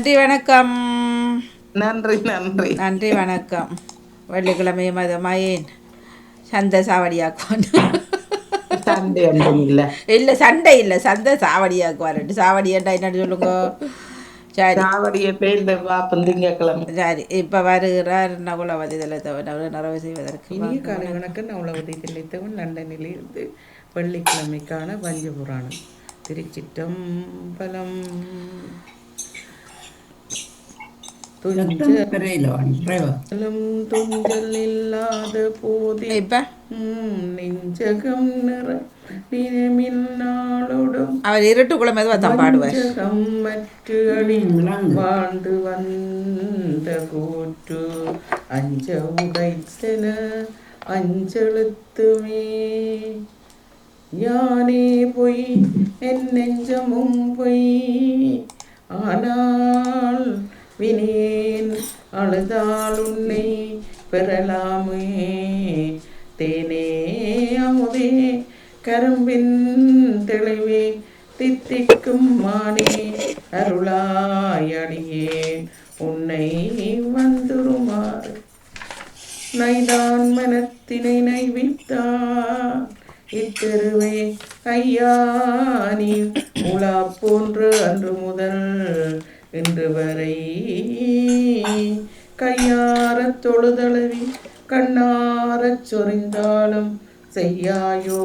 நன்றி வணக்கம். நன்றி நன்றி. நன்றி வணக்கம். வெள்ளிக்கிழமை மதமாயேன் சந்தை சாவடியாக்குவான். சண்டே ஒன்றும் இல்லை. இல்லை சண்டை இல்லை, சந்தை சாவடியாக்குவார். சாவடியாண்டா என்னன்னு சொல்லுங்க. சரி சாவடியை பேர்ந்த பாப்பம் திங்கக்கிழமை. சரி, இப்போ வருகிறார் நகுலவதி திளைத்தவன் நிறைவு செய்வதற்கு. இனிய காலை வணக்கம். நகுலவதி திளைத்தவன் லண்டனில் இருந்து வெள்ளிக்கிழமைக்கான பஞ்சபுராணம். திருச்சிற்றம்பலம். துஞ்சல் இல்லாத போதே நெஞ்சகம் நிறமின்னாளோடும் அவர் இருட்டுக்குள்ள தான் பாடுவார். மற்ற அடி வாழ்ந்து வந்த கூற்று அஞ்ச உடைத்தன அஞ்செழுத்துமே. யானே பொய் என் நெஞ்சமும் பொய் ஆனால் வினேன் அழுதால் உன்னை பெறலாமே. தேனே அமுதே கரும்பின் தெளிவே தித்திக்கும் மானே அருளாயடியேன் உன்னை வந்துருமாறு. நைதான் மனத்தினை நைவித்தான் இத்தெருவே ஐயா நீ உலா போன்று அன்று முதல் இன்று வரை கையாரத் தொழுதளவி கண்ணாரச் சொரிந்தாலும் செய்யாயோ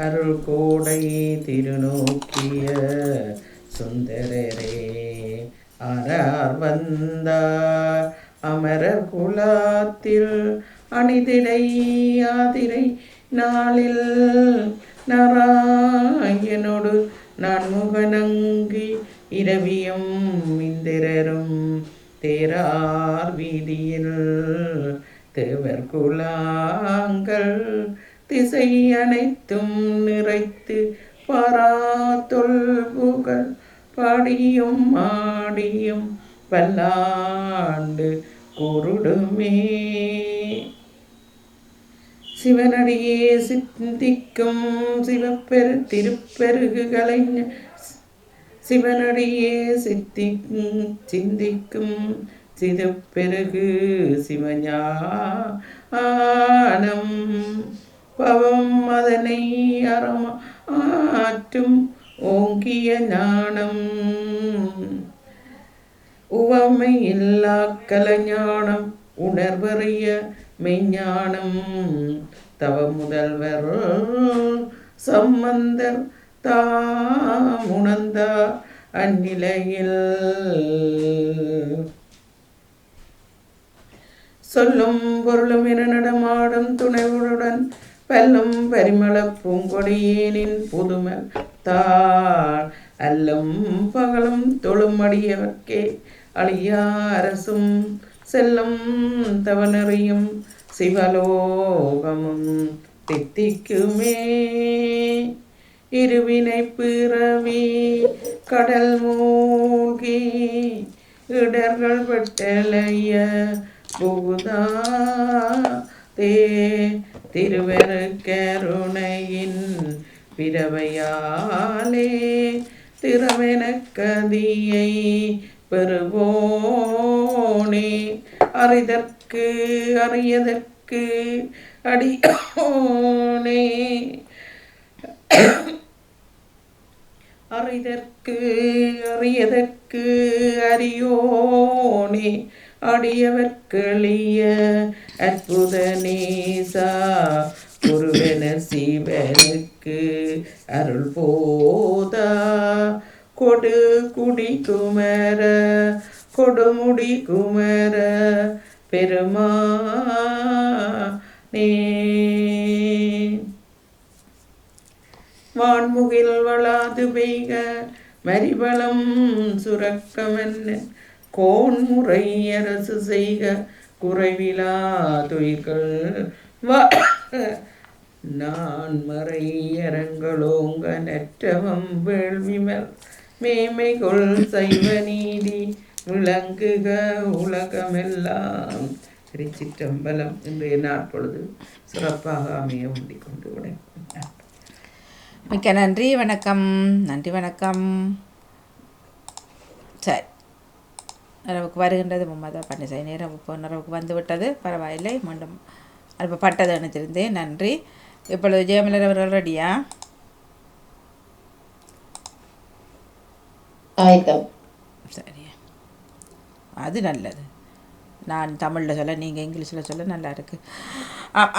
அருள் கோடை திருநோக்கிய சுந்தரரே. ஆரார் வந்தார் அமரர் குலாத்தில் அணிதிடை ஆதிரை நாளில் நாராயணோடு நான்முகனங்கி இரவியும் இந்திரரும் தேரார் வீதியில் தேவர் குலாங்கள் திசை அனைத்தும் நிறைத்து பாராத்தொல் புகழ் பாடியும் ஆடியும் பல்லாண்டு குருடுமே. சிவனடியே சிந்திக்கும் சிவப்பெரு திருப்பெருகு கலைஞர் சிவனடியே சிந்திக்கும் சிதப்பெருகு சிவஞானம் பவம் அதனை அறமாற்றும் ஓங்கிய ஞானம் உவமை இல்லா கலஞானம் உணர்வறிய மெய்ஞானம் தவ முதல்வர் சம்பந்தர் தாமுணர்ந்த அந்நிலையில் சொல்லும் பொருளும் என நடமாடும் துணைவுடன் பல்லும் பரிமள பூங்கொடியேனின் புதுமல் தாள் அல்லும் பகலும் தொழும் அடியவர்க்கே அழியா அரசும் செல்லும் தவனறியும் சிவலோகமும் தித்திக்குமே. இருவினை பிறவி கடல் மூழ்கி இடர்கள் பட்டலைய புகுதா தே திருவரு கருணையின் பிறவையாலே திறமென கதியை பெறுவோனே. அறிதற்கு அறியதற்கு அடியோனே அறிதற்கு அறியதற்கு அரியோனே அடியவர்களிய அற்புத நேசா குருவென சிவனுக்கு அருள் போதா கொடு குடி குமர கொடுமுடி குமர பெருமானே. வான்முகில் வளாது பெய்க மரிவளம் சுரக்கமன்ன கோன்முறை அரசு செய்க குறைவிலா துயிர்கள் நான் மறை அரங்களோங்க நற்றவம் வேள்விமல் மேமைகொள் சைவ நீதி விளங்குக உலகமெல்லாம். திருச்சிற்றம்பலம். இன்றைய நாட்பொழுது சிறப்பாக அமைய வேண்டிக் கொண்டு விட மிக்க நன்றி. வணக்கம். நன்றி வணக்கம். சரி. இரவுக்கு வருகின்றது மும்மதா பன்னிசை இரவு இரவுக்கு வந்து விட்டது, பரவாயில்லை. மீண்டும் அனுப்பப்பட்டது நினைத்திருந்தேன். நன்றி. இப்பொழுது ஜெயமலர் அவர்கள் ரெடியா? ஆயிட்டம். சரி, அது நல்லது. நான் தமிழில் சொல்ல, நீங்கள் இங்கிலீஷில் சொல்ல நல்லா இருக்குது.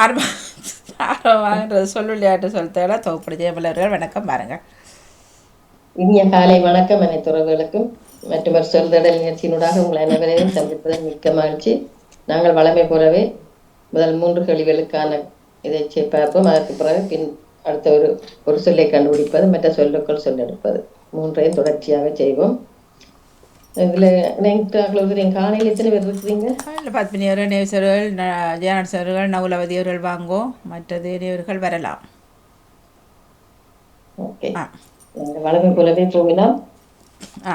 ஆரம்பன்றது சொல்லுள்ளையாட்டு சொல்லிட்டால தொகுப்படி ஜெயமலர்கள் வணக்கம் பாருங்கள். இனிய காலை வணக்கம் அனைத்து உறவுகளுக்கும். மற்றவர் சொல்தடல் நிகழ்ச்சியினூடாக உங்கள் அனைவரையும் சந்திப்பதில் மிக்க மகிழ்ச்சி. நாங்கள் வளமை போலவே முதல் 3 கேள்விகளுக்கான இதை பார்ப்போம். அதற்கு பிறகு அடுத்த ஒரு சொல்லை கண்டுபிடிப்பது, மற்ற சொல்லுக்கள் சொல்லெடுப்பது, 3ஐயும் தொடர்ச்சியாக செய்வோம். இதில் காலையில் எத்தனை பேர் இருக்கிறீங்க? இல்லை, பத்மினி அவர்கள், நேசர்கள், ஜெயநாட் அவர்கள், நவுலவதி அவர்கள் வாங்கோ, மற்றது நேவர்கள் வரலாம். ஓகே, வளமை போலவே போகலாம்.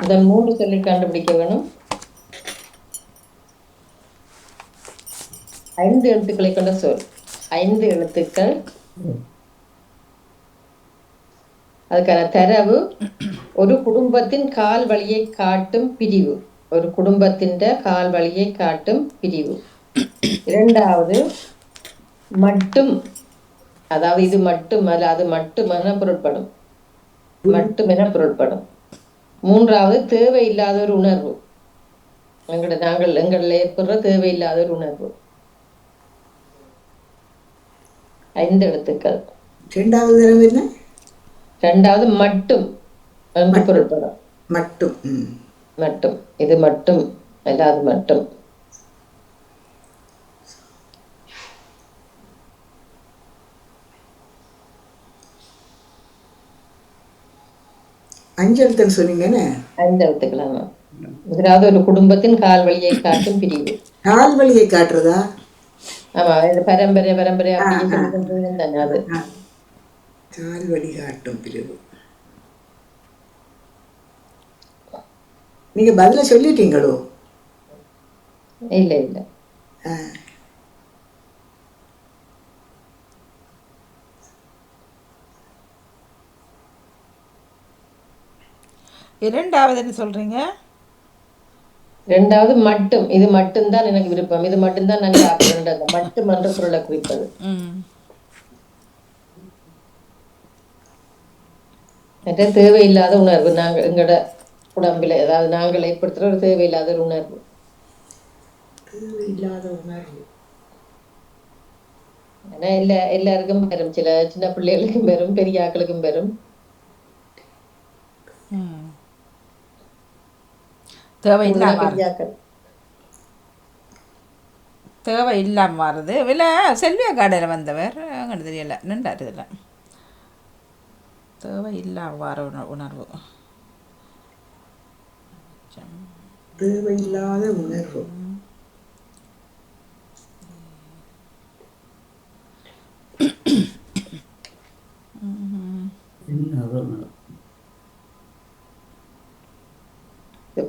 முதல் 3 சொல்லி கண்டுபிடிக்க வேணும். 5 எழுத்துக்களை கொண்ட சொல். 5 எழுத்துக்கள். அதுக்கான தரவு ஒரு குடும்பத்தின் கால் வழியை காட்டும் பிரிவு. ஒரு குடும்பத்தின் கால் வழியை காட்டும் பிரிவு. 2வது மட்டும், அதாவது இது மட்டும் அல்ல, அது மட்டுமென பொருட்படும். மட்டுமென பொருட்படும். 3வது தேவையில்லாத ஒரு உணர்வு. எங்களில் ஏற்படுற தேவையில்லாத ஒரு உணர்வு. 5 எழுத்துக்கள். 2வது மட்டும் என்று பொருட்படும். மட்டும். மட்டும், இது மட்டும் அல்ல, அது மட்டும். அஞ்சு எழுத்துன்னு சொன்னீங்கன்னு. 5 எழுத்துக்களாமா. முதலாவது ஒரு குடும்பத்தின் கால் வழியை காட்டும் பிரிவு. கால் வழியை காட்டுறதா? ஆமா, இது பரம்பரை அப்படின்னு சொல்லி அது கால் வழி காட்டும் பிரிவு. நீங்க பதில சொல்லிட்டீங்களோ? இல்ல இல்ல. இரண்டாவது என்ன சொல்றீங்க? 2வது மட்டும். இது மட்டும்தான் எனக்கு விருப்பம், இது மட்டும்தான் நான் சாப்பிடுறது. மட்டும் என்ற பொருளை குறிப்பது. தேவையில்லாத உணர்வு. நாங்கள் எங்களோட உடம்பில், அதாவது நாங்கள் ஏற்படுத்துற ஒரு தேவையில்லாத ஒரு உணர்வு. தேவையில்லாத உணர்வு. ஏன்னா எல்லாருக்கும் பெறும், சில சின்ன பிள்ளைகளுக்கும் பெறும், பெரிய ஆக்களுக்கும் பெறும். தேவை இல்லாம வருது. இல்லை, செல்வியா காடையில் வந்தவர் அங்கே தெரியல, நின்றார். இதில் தேவை இல்லாம வர உணர்வு. தேவையில்லாத உணர்வு.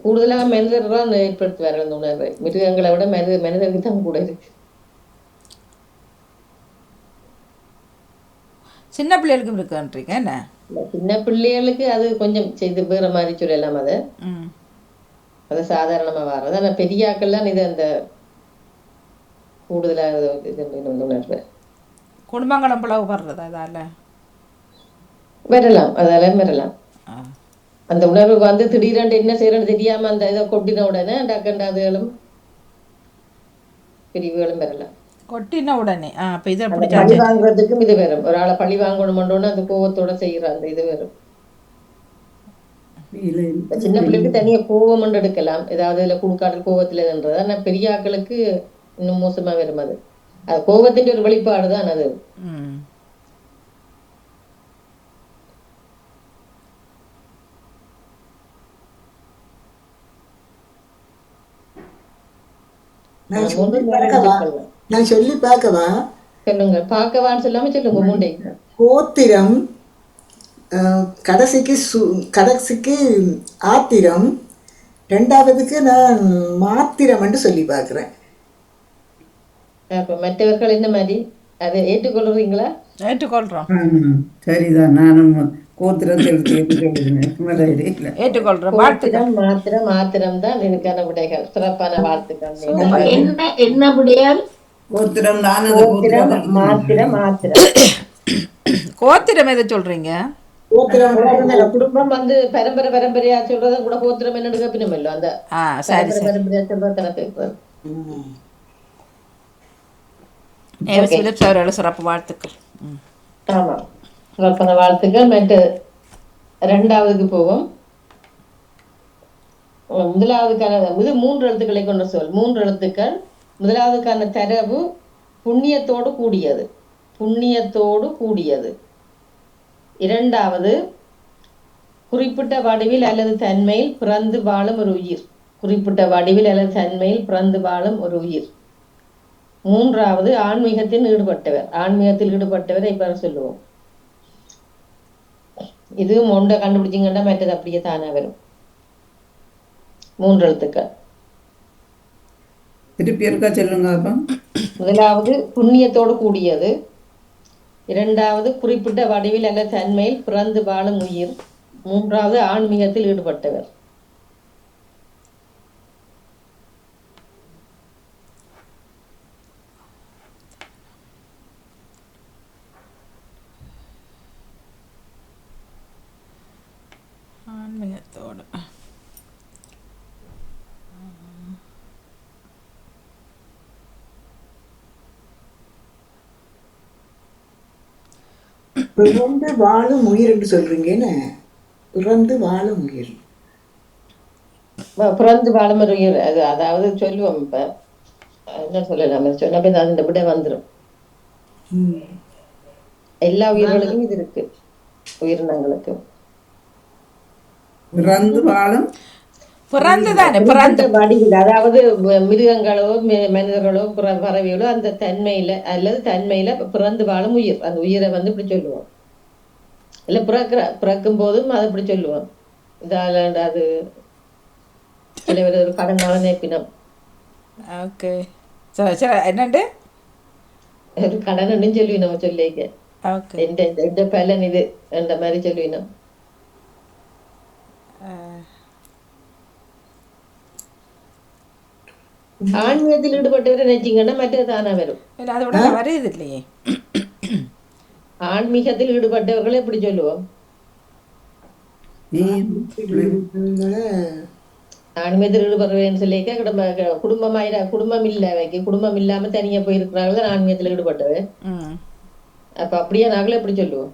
கூடுதலாக மனிதர்கள் ஏற்படுத்துவார்கள் அந்த உணர்வை. மிருகங்களை விட மனிதருக்கு தான் கூட இருக்கு. சின்ன பிள்ளைகளுக்கும் இருக்குன்றீங்க என்ன? சின்ன பிள்ளைகளுக்கு அது கொஞ்சம் செய்து வேற மாதிரி சொல்லலாம். அது சாதாரணமா வர்றது. ஆனா பெரிய ஆக்கள்லாம் இது அந்த கூடுதலாக உணர்வு. குடும்பங்களும் பிளவு வர்றதா அதால வரலாம், அதெல்லாம் வரலாம். அந்த உணர்வு வந்து திடீரென்று என்ன செய்யறன்னு தெரியாம அந்த இதை கொட்டின உடனே டக்கண்டாதுகளும் பிரிவுகளும் வரலாம். கொட்டின உடனே பழி வாங்குறதுக்கும் இது வரும். ஒரு ஆளை பழி வாங்கணும்னு அந்த கோவத்தோட செய்யற அந்த இது வரும். சின்ன பிள்ளைக்கு தனியா கோவம் எடுக்கலாம், ஏதாவது இதுல குடுக்காடல் கோவத்துலன்றது. ஆனா பெரிய ஆக்களுக்கு இன்னும் மோசமா வரும். அது கோவத்தின் ஒரு வெளிப்பாடுதான் அது. நான் சொல்லி பார்க்கவா? சொல்லுங்க. பார்க்கவான்னு சொல்லாம சொல்லுங்க. மூண்டை கோத்திரம், கடைசிக்கு ஆத்திரம், 2வதுக்கு நான் மாத்திரம் என்று சொல்லி பார்க்கிறேன். மற்றவர்கள் என்ன மாதிரி அதை ஏற்றுக்கொள்றீங்களா? ஏற்றுக்கொள்றோம். சரிதான். நானும் கோத்திரத்தை எடுத்து சொல்லுங்க மலையில. ஏற்றுக்கொள்கிறோம். வாழ்த்துக்கள். கோத்திரம் மாத்திரம் தான் இதுக்கான விடைகள். சிறப்பான வாழ்த்துக்கள். என்ன விடையால் கோத்திரம் நான் கோத்திரம் மாத்திரம். கோத்திரம் எதை சொல்றீங்க? குடும்பம் வந்து பரம்பரையா சொல்றத கூட கோத்திரம் என்ன கப்பினமല്ലോ அந்த சரி சரி. பரம்பரையா சொல்றது தனக்கு. பிலிப்ஸ் அவர்கள் சிறப்பு வாழ்த்துக்கள். ஆமா, சிறப்பான வாழ்த்துக்கள். மற்ற இரண்டாவதுக்கு போவோம். முதலாவதுக்கான இது 3 எழுத்துக்களை கொண்ட சொல். 3 எழுத்துக்கள். முதலாவதுக்கான தரவு புண்ணியத்தோடு கூடியது. புண்ணியத்தோடு கூடியது. இரண்டாவது குறிப்பிட்ட வடிவில் அல்லது தன்மையில் பிறந்து வாழும் ஒரு உயிர். குறிப்பிட்ட வடிவில் அல்லது தன்மையில் பிறந்து வாழும் ஒரு உயிர். மூன்றாவது ஆன்மீகத்தில் ஈடுபட்டவர். ஆன்மீகத்தில் ஈடுபட்டவரை இப்ப சொல்லுவோம். இது ஒன்றை கண்டுபிடிச்சிங்கன்னா மற்றது அப்படியே தானே வரும். 3 எழுத்துக்கள். திருப்பி இருக்கா சொல்லுங்க. அப்ப முதலாவது புண்ணியத்தோடு கூடியது. இரண்டாவது குறிப்பிட்ட வடிவில் அல்ல தன்மையில் பிறந்து வாழும் உயிர். மூன்றாவது ஆன்மீகத்தில் ஈடுபட்டவர். ஆன்மீகத்தோடு பிறந்து வாழும் உயிர் என்று சொல்றீங்கன்னு. பிறந்து வாழும் உயிர், பிறந்து வாழும் ஒரு உயிர். அது அதாவது சொல்லுவோம். இப்ப என்ன சொல்லலாம், சொன்ன அந்த விட வந்துடும். எல்லா உயிர்களுக்கும் இது இருக்கு. உயிரினங்களுக்கு பிறந்து வாழும் பிறந்துதானே வடிவில், அதாவது மிருகங்களோ மனிதர்களோ பறவைகளோ அந்த தன்மையில அல்லது தன்மையில பிறந்து வாழும் உயிர். அந்த உயிரை வந்து இப்படி சொல்லுவோம். இல்ல பிறக்கும் போதும் அதை இப்படி சொல்லுவோம். இதால அது சில பேர் ஒரு கடனால நேப்பினம். ஓகே சரி. என்னண்டு ஒரு கடன்னு சொல்லி நம்ம சொல்லிக்க. ஓகே எந்த பலன் இது என்ற மாதிரி சொல்லுவினோம். ஆன்மீகத்தில் ஈடுபட்டவரை நினைச்சீங்கன்னா மற்றது தானா வரும். அதோட வருது இல்லையே. ஆன்மீகத்தில் ஈடுபட்டவர்களை எப்படி சொல்லுவோம்? ஆன்மீகத்தில் ஈடுபடுறேன்னு சொல்லிக்க குடும்பம் இல்ல வைக்க, குடும்பம் இல்லாம தனியா போயிருக்கிறார்கள் தான் ஆன்மீகத்தில் ஈடுபட்டவர். அப்ப அப்படியே நாங்களே எப்படி சொல்லுவோம்?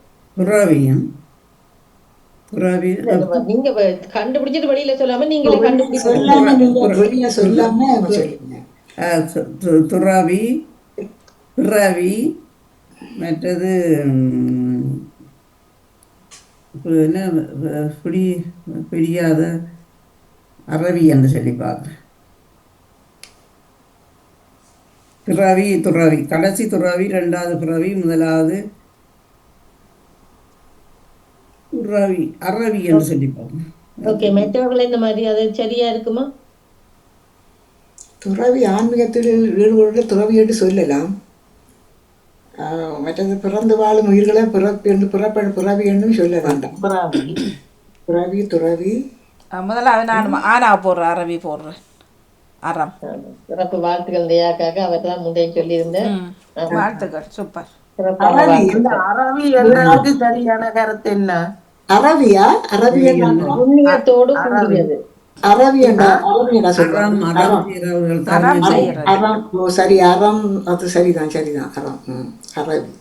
நீங்க கண்டுபிடிச்சிட்டு வெளியில சொல்லாம நீங்களே துறவி, பிறவி, மற்றது என்ன பிடியாத அறவி என்று சொல்லி பார்க்குறேன். பிறவி துறவி, கடைசி துறவி, ரெண்டாவது பிறவி, முதலாவது துறவி, அறவி என்று சொல்லி பார்க்கணும். ஓகே, மற்றவர்கள் இந்த மாதிரி அது சரியா இருக்குமா? துறவி ஆன்மீகத்தில் ஈடுபடுற துறவி என்று சொல்லலாம். மற்றது பிறந்து வாழும் உயிர்களை பிறவி என்றும் சொல்ல வேண்டாம். பிறவி துறவி. முதல்ல நான் ஆனா போடுறேன், அறவி போடுறேன். அறம். சிறப்பு வாழ்த்துக்கள். தயாக்காக அவர் தான் முந்தைய சொல்லியிருந்தேன். வாழ்த்துக்கள், சூப்பர். அரவி சரியான கருத்து என்ன? அரவியா? அரவி புண்ணியத்தோடு கூடியது. அரவி சரி, அறம். அது சரிதான் சரிதான். அறம். அரவி,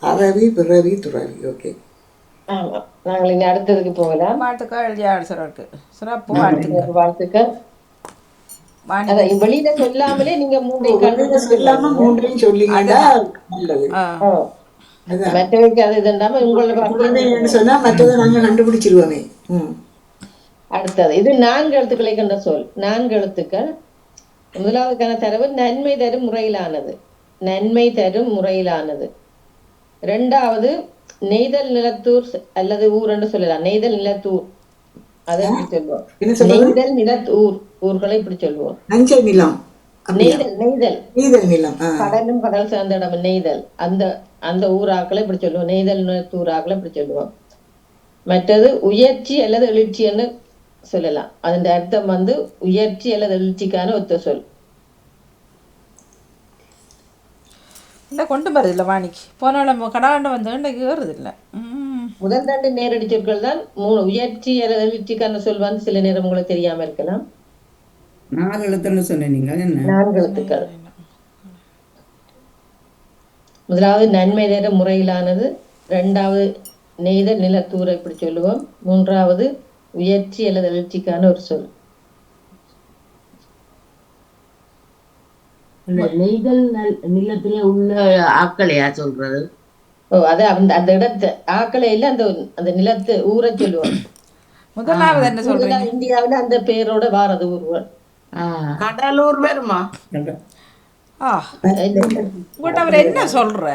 அரவி, பிறவி, துறவி. ஓகே, ஆமா. நாங்கள் இனி அடுத்ததுக்கு போகலாம். வாழ்த்துக்கள். எழுதியாடுறவருக்கு சிறப்பு வாழ்த்துக்கள். வாழ்த்துக்கள். வெளியில சொல்லாமலே நீங்க மூன்றையும் சொல்லிங்கன்னா நல்லது. மற்றவைக்கு அது இதுண்டாம உங்களோட சொன்னா மற்றதை நாங்க கண்டுபிடிச்சிருவோமே. அடுத்தது இது 4 எழுத்துக்களை கொண்ட சொல். 4 எழுத்துக்கள். முதலாவதுக்கான தரவு நன்மை தரும் முறையிலானது. நன்மை தரும் முறையிலானது. இரண்டாவது நெய்தல் நிலத்தூர் அல்லது ஊர் என்று சொல்லலாம். நெய்தல் நிலத்தூர், அதை இப்படி சொல்லுவோம். நெய்தல் நிலத்தூர், ஊர்களை இப்படி சொல்லுவோம். நஞ்சை நிலம், நெய்தல் நெய்தல் நெய்தல் நிலம், கடலும் கடல் சார்ந்த இடம் நெய்தல். அந்த அந்த ஊராக்களை இப்படி சொல்லுவோம். நெய்தல் நிலத்தூராக்களை இப்படி சொல்லுவோம். மற்றது உயர்ச்சி அல்லது எழுச்சின்னு சொல்லலாம். அதன் அர்த்தம் வந்து உயர்ச்சி அல்லது எழுச்சிக்கான ஒத்த சொல். இல்லை கொண்டு வருதில்லை வாணிக்கு போனாலும் கடாண்ட வந்து இன்றைக்கு ஏறுது இல்லை. முதல் 2 நேரடி சொற்கள் தான். உயர்ச்சி அல்லது எழுச்சிக்கான சொல் வந்து சில நேரம் உங்களுக்கு தெரியாம இருக்கலாம். 4 எழுத்துன்னு சொன்னீங்க என்ன? 4 எழுத்துக்கள். முதலாவது நன்மை தர முறையிலானது, 2வது நெய்தல் நிலத்தூரை இப்படி சொல்லுவோம், 3வது உயர்ச்சி அல்லது எழுச்சிக்கான ஒரு சொல். நெய்தல் நிலத்திலே உள்ள ஆக்களையா சொல்றது? அது அந்த இடத்து ஆக்களை இல்ல, அந்த அந்த நிலத்து ஊரை சொல்லுவோம். முதலாவது என்ன சொல்றீங்க? இந்தியாவில அந்த பேரோட வாரது ஊர்கள். கடலூர் வருமா? உங்கள்கிட்ட அவர் என்ன சொல்ற?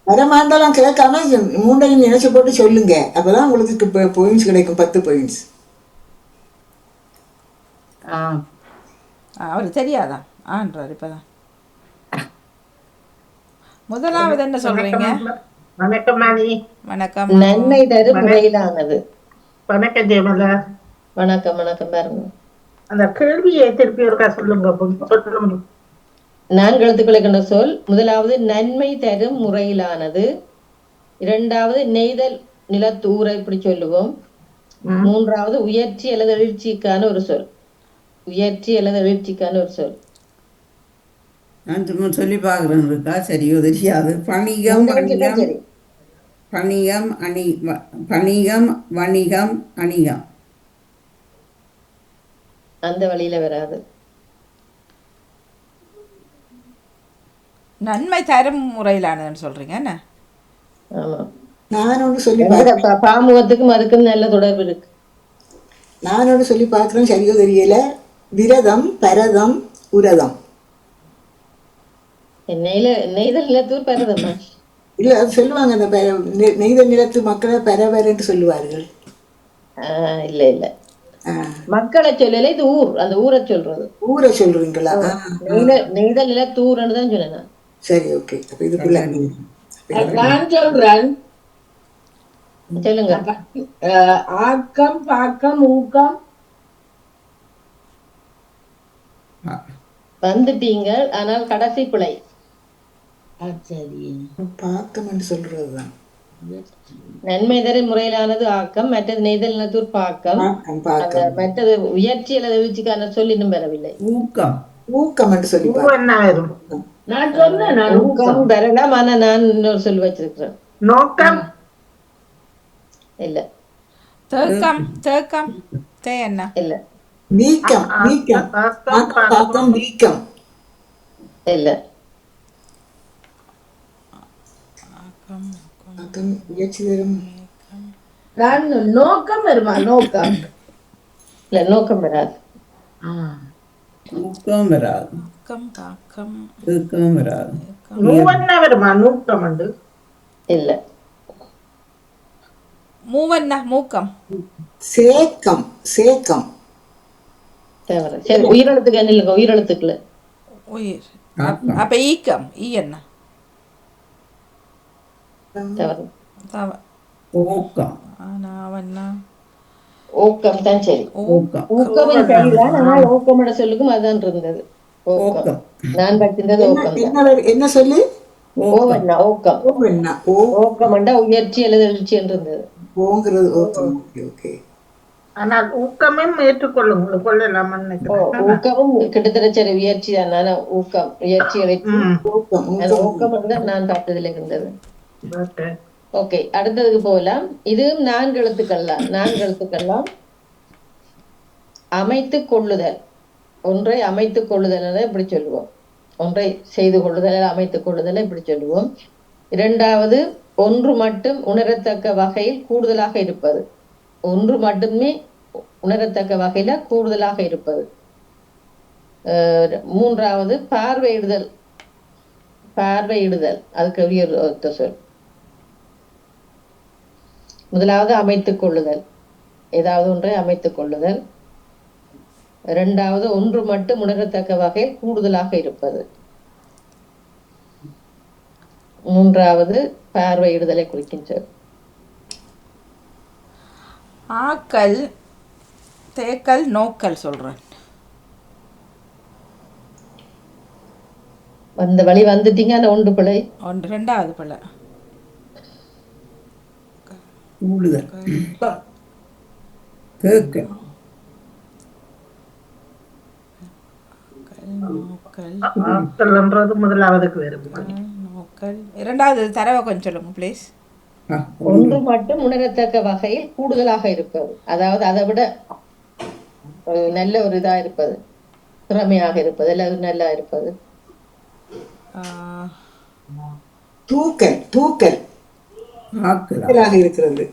வரமாண்டாலாம் கேட்காம 3ஐயும் நினைச்சு போட்டு சொல்லுங்க. அப்பதான் உங்களுக்கு பாயிண்ட்ஸ் கிடைக்கும், 10 பாயிண்ட்ஸ். அவருக்கு தெரியாதான் ஆன்றார் இப்பதான். முதலாவது என்ன சொல்றீங்க? வணக்கம் மாணி. வணக்கம். நன்மை தரும் முறையிலானது. வணக்கம் ஜெயமலா. வணக்கம். வணக்கம் பாருங்க. அந்த கேள்வியை திருப்பி ஒருக்கா சொல்லுங்க. 4 எழுத்துக்களை கொண்ட சொல். முதலாவது நன்மை தரும் முறையிலானது, 2வது நெய்தல் நிலத்தூரை இப்படி சொல்லுவோம், 3வது உயர்ச்சி அல்லது எழுச்சிக்கான ஒரு சொல். உயர்ச்சி அல்லது எழுச்சிக்கான ஒரு சொல். நான் சும்மா சொல்லி பார்க்குறேன் இருக்கா, சரியோ தெரியாது. பணிகம் பணிகம் அணி பணிகம் வணிகம் அணிகம். அந்த வழியில வராது. நன்மை தரும் முறையிலானதுன்னு சொல்றீங்க என்ன? ஆமா. நான் ஒன்று சொல்லி பாமுகத்துக்கும் அதுக்கும் நல்ல தொடர்பு இருக்கு. நான் ஒன்று சொல்லி பார்க்குறேன், சரியோ தெரியல. விரதம், பரதம், உரதம். நெய்தல் நிலத்தூர் பரதமா? இல்ல, அது சொல்லுவாங்க, அந்த நெய்தல் நிலத்து மக்களை பரவரன்னு சொல்லுவார்கள். இல்ல இல்ல, மக்களை சொல்லல, இது ஊர். அந்த ஊரை சொல்றது. ஊரை சொல்றீங்களா? நெய்தல் நிலத்தூர்ன்னு தான் சொன்னேன். சரி, ஓகே. அப்ப இதுக்குள்ள நான் சொல்றேன். சொல்லுங்க. ஆக்கம், பாக்கம், ஊக்கம். வந்துட்டீங்க, ஆனால் கடைசி பிழை. சரி, பாக்கம் என்று சொல்றதுதான். நன்மை தர முறையிலானது ஆக்கம், மற்றது நெய்தல் நிலத்தூர் பாக்கம். மற்றது உயர்ச்சி அல்லது எழுச்சிக்கான சொல் இன்னும் பெறவில்லை. ஊக்கம். ஊக்கம் என்று சொல்லி நான் சொன்னேன். ஊக்கம் பெறலாம், ஆனா நான் இன்னொரு சொல் வச்சிருக்கிறேன். நோக்கம் இல்ல. தேக்கம். தேக்கம் தே என்ன? இல்ல. நீக்கம். நீக்கம். பாக்கம், நீக்கம். இல்ல. முயற்சி தரும். நான் நோக்கம் வருமா? நோக்கம் இல்ல, நோக்கம் வராது. ஊக்கம் வராது. ஊக்கம், தாக்கம், ஊக்கம் வராது. நூவன்னா வருமா? நூக்கம் உண்டு. இல்ல. மூவன்னா மூக்கம். சேக்கம். சேக்கம். தவறு. சரி, உயிரெழுத்துக்கு என்ன இல்லைங்க? உயிரெழுத்துக்குல உயிர். அப்ப ஈக்கம். ஈ என்ன? தவறு. ஊக்கம். ஊக்கம் தான் சரி. ஊக்கம். ஊக்கம் சரிதான், ஆனால் ஊக்கம் சொல்லுக்கும் அதுதான் இருந்தது. ஊக்கம். நான் படிச்சிருந்தது ஊக்கம் தான். என்ன சொல்லு? ஓவண்ணா ஊக்கம். ஊக்கம் உயர்ச்சி அல்லது எழுச்சி என்று இருந்தது. ஓங்கிறது ஊக்கம். ஓகே. ஆனால் ஊக்கமும் ஏற்றுக்கொள்ளும் கொள்ளலாம். ஊக்கமும் கிட்டத்தட்ட சரி உயர்ச்சி தான். ஆனா ஊக்கம் உயர்ச்சி எழுச்சி ஊக்கம் நான் பார்த்ததுல இருந்தது. ஓகே, அடுத்ததுக்கு போகலாம். இதுவும் 4 எழுத்துக்கள்லாம். 4 எழுத்துக்கள்லாம். அமைத்துக் கொள்ளுதல். ஒன்றை அமைத்துக் கொள்ளுதல் இப்படி சொல்லுவோம். ஒன்றை செய்து கொள்ளுதல், அமைத்துக் கொள்ளுதல் இப்படி சொல்லுவோம். 2வது ஒன்று மட்டும் உணரத்தக்க வகையில் கூடுதலாக இருப்பது. ஒன்று மட்டுமே உணரத்தக்க வகையில கூடுதலாக இருப்பது. 3வது பார்வையிடுதல். பார்வையிடுதல் அதுக்கு உயர் சொல். முதலாவது அமைத்துக் கொள்ளுதல், ஏதாவது ஒன்றை அமைத்துக் கொள்ளுதல். 2வது ஒன்று மட்டும் உணரத்தக்க வகையில் கூடுதலாக இருப்பது. 3வது பார்வையிடுதலை குறிக்கும் சொல். ஆக்கல் தேக்கல் நோக்கல் சொல்கிறேன். வந்த வழி வந்துட்டீங்க. அந்த ஒன்று பிழை. ஒன்று ரெண்டாவது பிள்ளை கூடுதல் கேட்க நோக்கல் ஆக்கல்ன்றது முதலாவதுக்கு வருமா? நோக்கல். இரண்டாவது தரவை கொஞ்சம் சொல்லுங்க ப்ளீஸ். ஒன்று மட்டும் உணரத்தக்க வகையில் கூடுதலாக இருப்பது, அதாவது அதை விட நல்ல ஒரு இதா இருப்பது, திறமையாக இருப்பது, அல்லது நல்லா இருப்பது. தூக்கல் தூக்கல் ஆக்கலாக இருக்கிறது.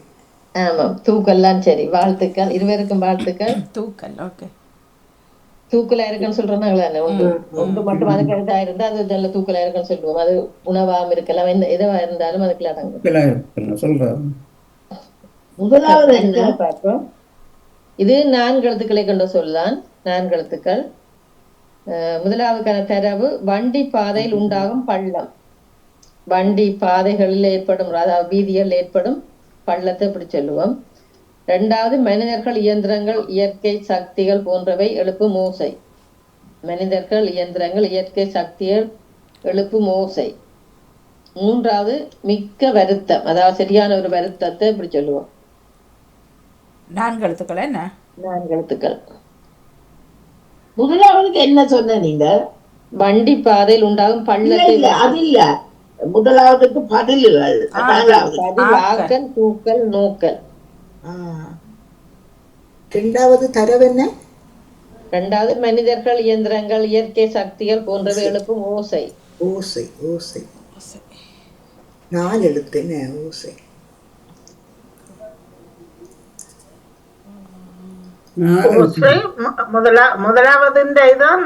ஆமாம், தூக்கல்லாம் சரி. வாழ்த்துக்கள், இருவருக்கும் வாழ்த்துக்கள். தூக்கல். ஓகே, தூக்கலா இருக்குன்னு சொல்றாங்களே. ஒன்று மட்டும் அதுக்கு இதா இருந்தா அது நல்ல தூக்கலா இருக்குன்னு சொல்லுவோம். அது உணவாம் இருக்கலாம், என்ன எதுவா இருந்தாலும் அதுக்குள்ள அடங்கும். சொல்றேன். முதலாவது என்ன? பார்ப்போம். இது 4 எழுத்துக்களை கொண்ட சொல்லலாம். 4 எழுத்துக்கள். முதலாவதுக்கான தரவு வண்டி பாதையில் உண்டாகும் பள்ளம். வண்டி பாதைகளில் ஏற்படும், அதாவது வீதியில் ஏற்படும் பள்ளத்தை இப்படி சொல்லுவோம். 2வது மனிதர்கள், இயந்திரங்கள், இயற்கை சக்திகள் போன்றவை எழுப்பும் ஓசை. மனிதர்கள், இயந்திரங்கள், இயற்கை சக்திகள் எழுப்பும் ஓசை. 3வது மிக்க வருத்தம், அதாவது சரியான ஒரு வருத்தத்தை இப்படி சொல்லுவோம். 4 எழுத்துக்கள். என்ன 4 எழுத்துக்கள். முதலாவதுக்கு என்ன சொன்ன நீங்க? வண்டி பாதையில் உண்டாகும் பள்ளத்தை. அது இல்ல, முதலாவதுக்கு பதில்கள். ஆக்கல், தூக்கல், நோக்கல். 2வது தரவு என்ன? 2வது மனிதர்கள், இயந்திரங்கள், இயற்கை சக்திகள் போன்றவை எழுப்பும் ஓசை. ஓசை ஓசை 4 எழுத்து. என்ன ஓசை? முதலாவது இதான்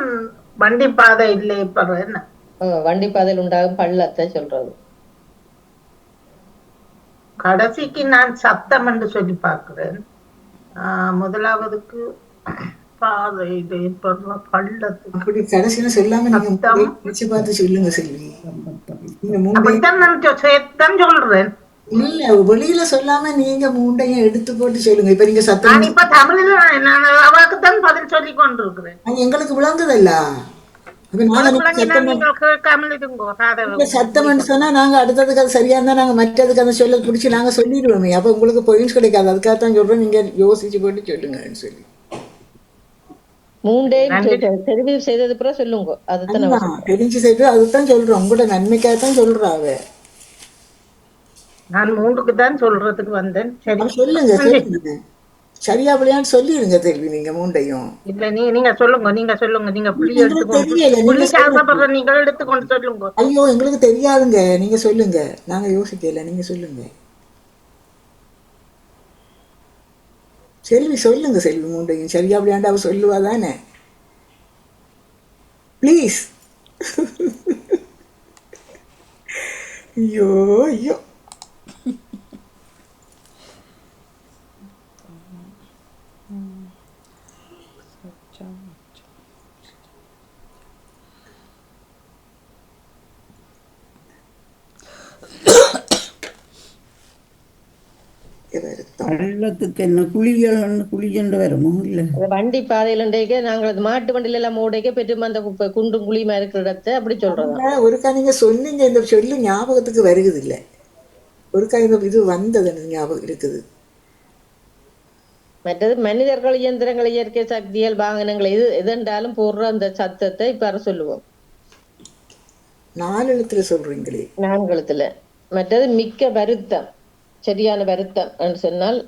வண்டி பாதை இல்லை. என்ன வண்டி பாதையில் உண்டாகும் பள்ளத்தை சொல்றது. கடைசிக்கு நான் சத்தம் என்று சொல்லி பார்க்கிறேன். முதலாவதுக்கு பாதை ஏற்படுற பள்ளத்துக்கு அப்படி கடைசியில சொல்லாம நீங்க வச்சு பார்த்து சொல்லுங்க செல்வி. அப்படித்தான் நான் சொல்றேன். இல்ல, வெளியில சொல்லாம நீங்க மூண்டையும் எடுத்து போட்டு சொல்லுங்க. இப்ப நீங்க சத்தம், இப்ப தமிழ்ல அவக்குத்தான் பதில் சொல்லி கொண்டிருக்கிறேன். எங்களுக்கு விளங்குதல்ல. சத்தம் சொன்னா நாங்க அடுத்ததுக்கு அது சரியா இருந்தா நாங்க மற்றதுக்கு அந்த சொல்ல பிடிச்சி நாங்க சொல்லிடுவோமே. அப்ப உங்களுக்கு பாயிண்ட்ஸ் கிடைக்காது. அதுக்காகத்தான் சொல்றோம், நீங்க யோசிச்சு போட்டு சொல்லுங்கன்னு சொல்லி. 3 தெரிவு செய்தது பிறகு சொல்லுங்க. அதுதான் தெரிஞ்சு செய்து அதுதான் சொல்றோம். உங்களோட நன்மைக்காகத்தான் சொல்றாவ. நான் 3க்கு தான் சொல்றதுக்கு வந்தேன். சரி, சொல்லுங்க சொல்லுங்க. சரியா பிள்ளையான்னு சொல்லிடுங்க தெரியல. நீங்க 3டையும் இல்ல, நீங்க சொல்லுங்க. நீங்க புள்ளி எடுத்துக்கொண்டு நீங்க எடுத்துக்கொண்டு சொல்லுங்க. ஐயோ, எங்களுக்கு தெரியாதுங்க. நீங்க சொல்லுங்க, நாங்க யோசிக்கல. நீங்க சொல்லுங்க செல்வி. சொல்லுங்க செல்வி, 3டையும் சரியா பிள்ளையாண்டு அவ சொல்லுவா தானே? ப்ளீஸ். ஐயோ ஐயோ. பள்ளத்துக்கு என்ன குழிகள் வருமோ? இல்ல, வண்டி பாதையில நாங்கள் மாட்டு வண்டியில எல்லாம் மூடைக்க பெற்றும் அந்த குண்டும் குழியுமா இருக்கிற இடத்த அப்படி சொல்றோம். ஒருக்கா நீங்க சொன்னீங்க, இந்த சொல்லு ஞாபகத்துக்கு வருகுது இல்ல. ஒருக்கா இந்த இது வந்தது ஞாபகம் இருக்குது. மற்றது மனிதர்கள், இயந்திரங்கள், இயற்கை சக்திகள், வாகனங்கள், இது எதென்றாலும் போடுற அந்த சத்தத்தை இப்ப சொல்லுவோம். 4 எழுத்துல சொல்றீங்களே. 4 எழுத்துல. மற்றது மிக்க வருத்தம், சரியான வருத்தம் என்று சொன்னால்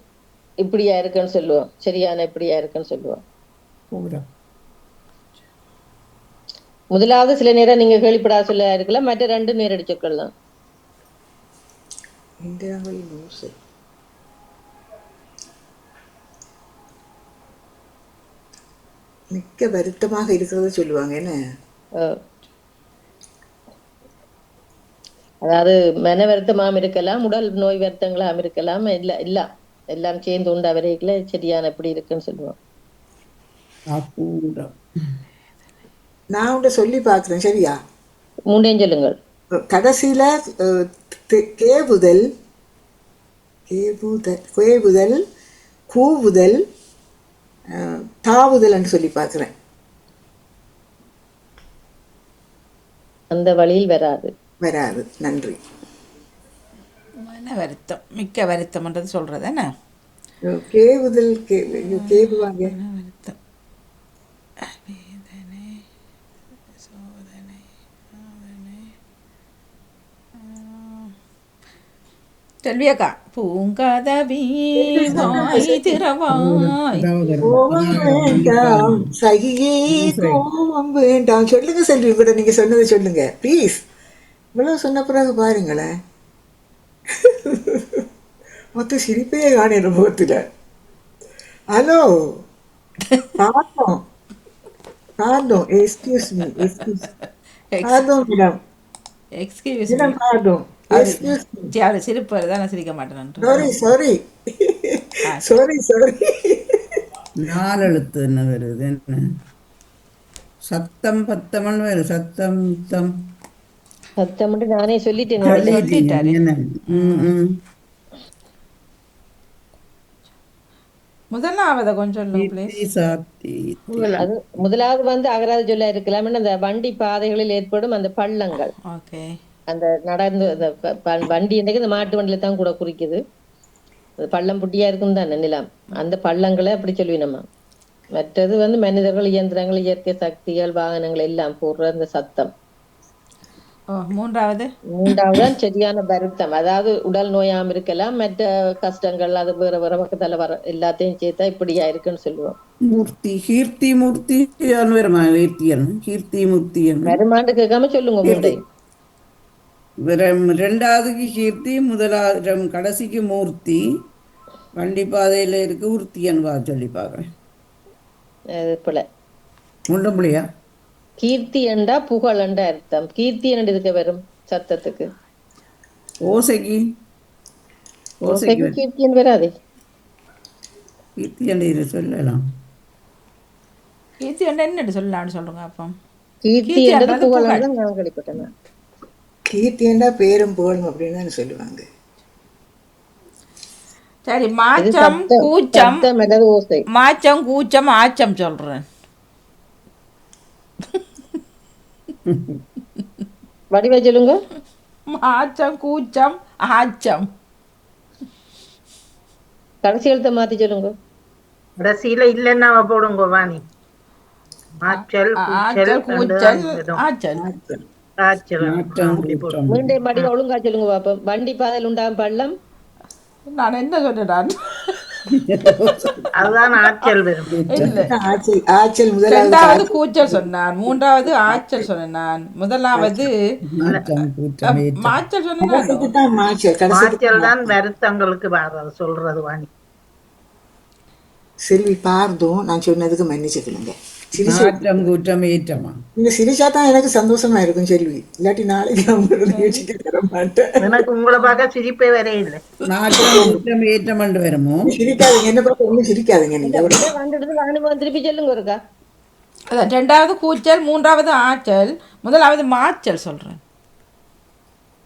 இப்படியா இருக்குன்னு சொல்லுவோம். சரியான இப்படியா இருக்குன்னு சொல்லுவோம். முதலாவது சில நேரம் நீங்க கேள்விப்படாத சொல்ல இருக்கலாம். மற்ற 2 நேரடி சொற்கள் தான். மிக்க வருத்தமாக இருக்கிறத சொல்லுவாங்க. என்ன, அதாவது மன வருத்தமாம் இருக்கலாம், உடல் நோய் வருத்தங்களாம் இருக்கலாம். எல்லாம் சேர்ந்து உண்டா வரைக்குள்ள சரியான எப்படி இருக்குன்னு சொல்லுவோம். நான் உண்ட சொல்லி பார்க்கிறேன். சரியா? 3 சொல்லுங்கள். கடைசியில கேவுதல் கூவுதல், தாவுதல் என்று சொல்லி பார்க்கிறேன். அந்த வழியில் வராது. வராது. நன்றி. மன வருத்தம், மிக்க வருத்தம்ன்றது சொல்றது என்ன? கேவுதல், கேவுவாங்க. மன வருத்தம், வேதனை, சோதனை, சோதனை. செல்வியக்கா, பூங்கதவி வாய் திறவாய். கோபம் வேண்டாம் சகியே, கோபம் வேண்டாம். சொல்லுங்க செல்வி, கூட நீங்க சொன்னதை சொல்லுங்க ப்ளீஸ். இவ்வளவு சொன்ன பிறகு பாருங்களேன், மொத்த சிரிப்பே காணிற முகத்துல. ஹலோ, பாடோம், எக்ஸ்கியூஸ் மீ, பாடோம் மேடம், எக்ஸ்கியூஸ் மேடம் பாடோம், எக்ஸ்கியூஸ் மீ, அவர் சிரிப்பு தான், நான் சிரிக்க மாட்டேன். Sorry sorry sorry. 4 எழுத்து என்ன வருது? என்ன சத்தம் பத்தமன் வரும். சத்தம் தம் சத்தம் மட்டும் நானே சொல்லிட்டேன். சொல்லிட்டாரு. என்ன? முதலாவத கொஞ்சம் சொல்லுங்க ப்ளீஸ். தீ சாத்தி அது முதலாவது வந்து அகராதி சொல்ல இருக்கலாம். அந்த வண்டி பாதைகளில் ஏற்படும் அந்த பள்ளங்கள், ஓகே. அந்த நடந்து அந்த வண்டி என்றைக்கு இந்த மாட்டு வண்டியில தான் கூட குறிக்குது. அது பள்ளம் புட்டியா இருக்கும் தானே நிலம், அந்த பள்ளங்களை அப்படி சொல்லுவினம்மா. மற்றது வந்து மனிதர்கள், இயந்திரங்கள், இயற்கை சக்திகள், வாகனங்கள் எல்லாம் போடுற அந்த சத்தம். மூன்றாவது தான் சரியான வருத்தம். அதாவது உடல் நோயாம இருக்கலாம், மற்ற கஷ்டங்கள், அது வேற வேற பக்கத்தால வர எல்லாத்தையும் சேர்த்தா இப்படியா இருக்குன்னு சொல்லுவோம். மூர்த்தி, கீர்த்தி மூர்த்தி வருமா? கீர்த்தி மூர்த்தி வருமாண்டு கேட்காம சொல்லுங்க. மூண்டை 2வதுக்கு கீர்த்தி, முதலாவது கடைசிக்கு மூர்த்தி. வண்டி பாதையில இருக்கு உர்த்தியன் வா சொல்லி பாக்குறேன். போல முண்டம்புலியா? கீர்த்தி என்றா புகழ் என்ற அர்த்தம். கீர்த்தி என்று இதுக்கு வரும் சத்தத்துக்கு. ஓசைக்கு கீர்த்தி என்று வராதே. கீர்த்தி என்று இதை சொல்லலாம். கீர்த்தி என்ன சொல்லலாம்னு சொல்லுங்க. அப்போ கீர்த்தி என்றது புகழ் தான் நான் கேள்விப்பட்டேன். கீர்த்தி என்றா பேரும் புகழும் அப்படின்னு தான் சொல்லுவாங்க. சரி, மாச்சம் கூச்சம், ஓசை. மாச்சம் கூச்சம் ஆச்சம் சொல்றேன். வடிவா சொல்லுங்க. மாச்சம் கூச்சம் ஆச்சம். கடைசி எழுத்த மாத்தி சொல்லுங்க. கடைசியில இல்லைன்னா போடுங்க வாணி. ஆச்சல், கூச்சல், ஆச்சல். மீண்டும் மடியில ஒழுங்கா சொல்லுங்க பாப்போம். வண்டி பாதையில் உண்டாகும் பள்ளம். நான் என்ன சொன்னேன்? அதுதான் ஆச்சல் வரும். ஆச்சல் இரண்டாவது கூச்சல் சொன்னான், மூன்றாவது ஆச்சல் சொன்னேன் நான், முதலாவது மாச்சல் சொன்னேன். மாச்சல் தான் வருத்தங்களுக்கு வர்றது சொல்றது வாணி. செல்வி பார்த்தும் நான் சொன்னதுக்கு மன்னிச்சுக்கலுங்க. நீங்க சிரிச்சா தான் எனக்கு சந்தோஷமா இருக்கும் செல்வி. இல்லாட்டி நாளைக்கு நான் தர மாட்டேன். எனக்கு உங்களை பார்க்க சிரிப்பே வரே இல்லை. சிரிக்காதீங்க, என்ன பார்க்க ஒன்றும் சிரிக்காதீங்க. நீங்க திருப்பி சொல்லுங்க இருக்கா. அதான் 2வது கூச்சல், 3வது ஆச்சல், முதலாவது மாச்சல் சொல்றேன்.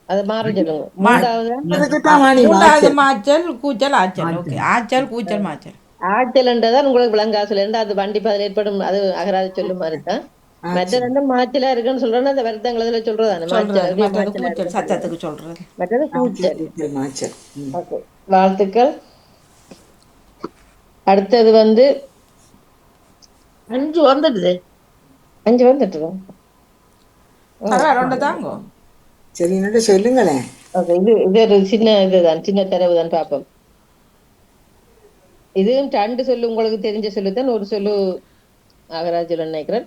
அது மாறி சொல்லுங்க. 3வது மாச்சல், கூச்சல், ஆச்சல். ஓகே, ஆச்சல் கூச்சல் மாச்சல். ஆச்சல்ன்றதான் உங்களுக்கு விளங்காசல் என்று அது வண்டி பாதையில் ஏற்படும், அது அகராதி சொல்லும் மாதிரி தான். மற்ற ரெண்டும் மாச்சலா இருக்குன்னு சொல்றேன்னா அந்த வருத்தங்கள் இதுல சொல்றதானே. சத்தத்துக்கு சொல்றது. மற்றது கூச்சல், மாச்சல். வாழ்த்துக்கள். அடுத்தது வந்து 5 வந்துடுது. 5 வந்துட்டு தாங்க. சரி, என்னோட சொல்லுங்களேன். இது ஒரு சின்ன இதுதான், சின்ன தரவு தான் பார்ப்போம். இதுவும் 2 சொல்லு உங்களுக்கு தெரிஞ்ச சொல்லுதான். ஒரு சொல்லு அகராஜ் நினைக்கிறேன்.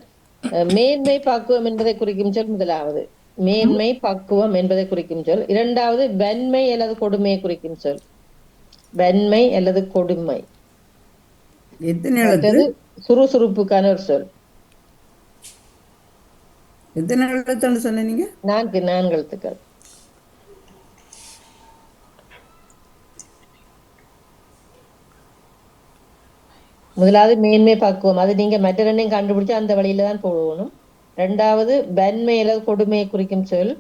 மேன்மை பக்குவம் என்பதை குறிக்கும் சொல் முதலாவது. மேன்மை பக்குவம் என்பதை குறிக்கும் சொல். 2வது வன்மை அல்லது கொடுமையை குறிக்கும் சொல். வன்மை அல்லது கொடுமை. சுறுசுறுப்புக்கான ஒரு சொல். எத்தனை எழுத்துன்னு சொன்னீங்க? 4 எழுத்துக்கள். முதலாவது மேன்மை பக்குவம், அது நீங்க மற்ற 2ஐயும் கண்டுபிடிச்சு அந்த வழியில தான் போகணும். 2வது வன்மை அல்லது கொடுமையை குறிக்கும் சொல்.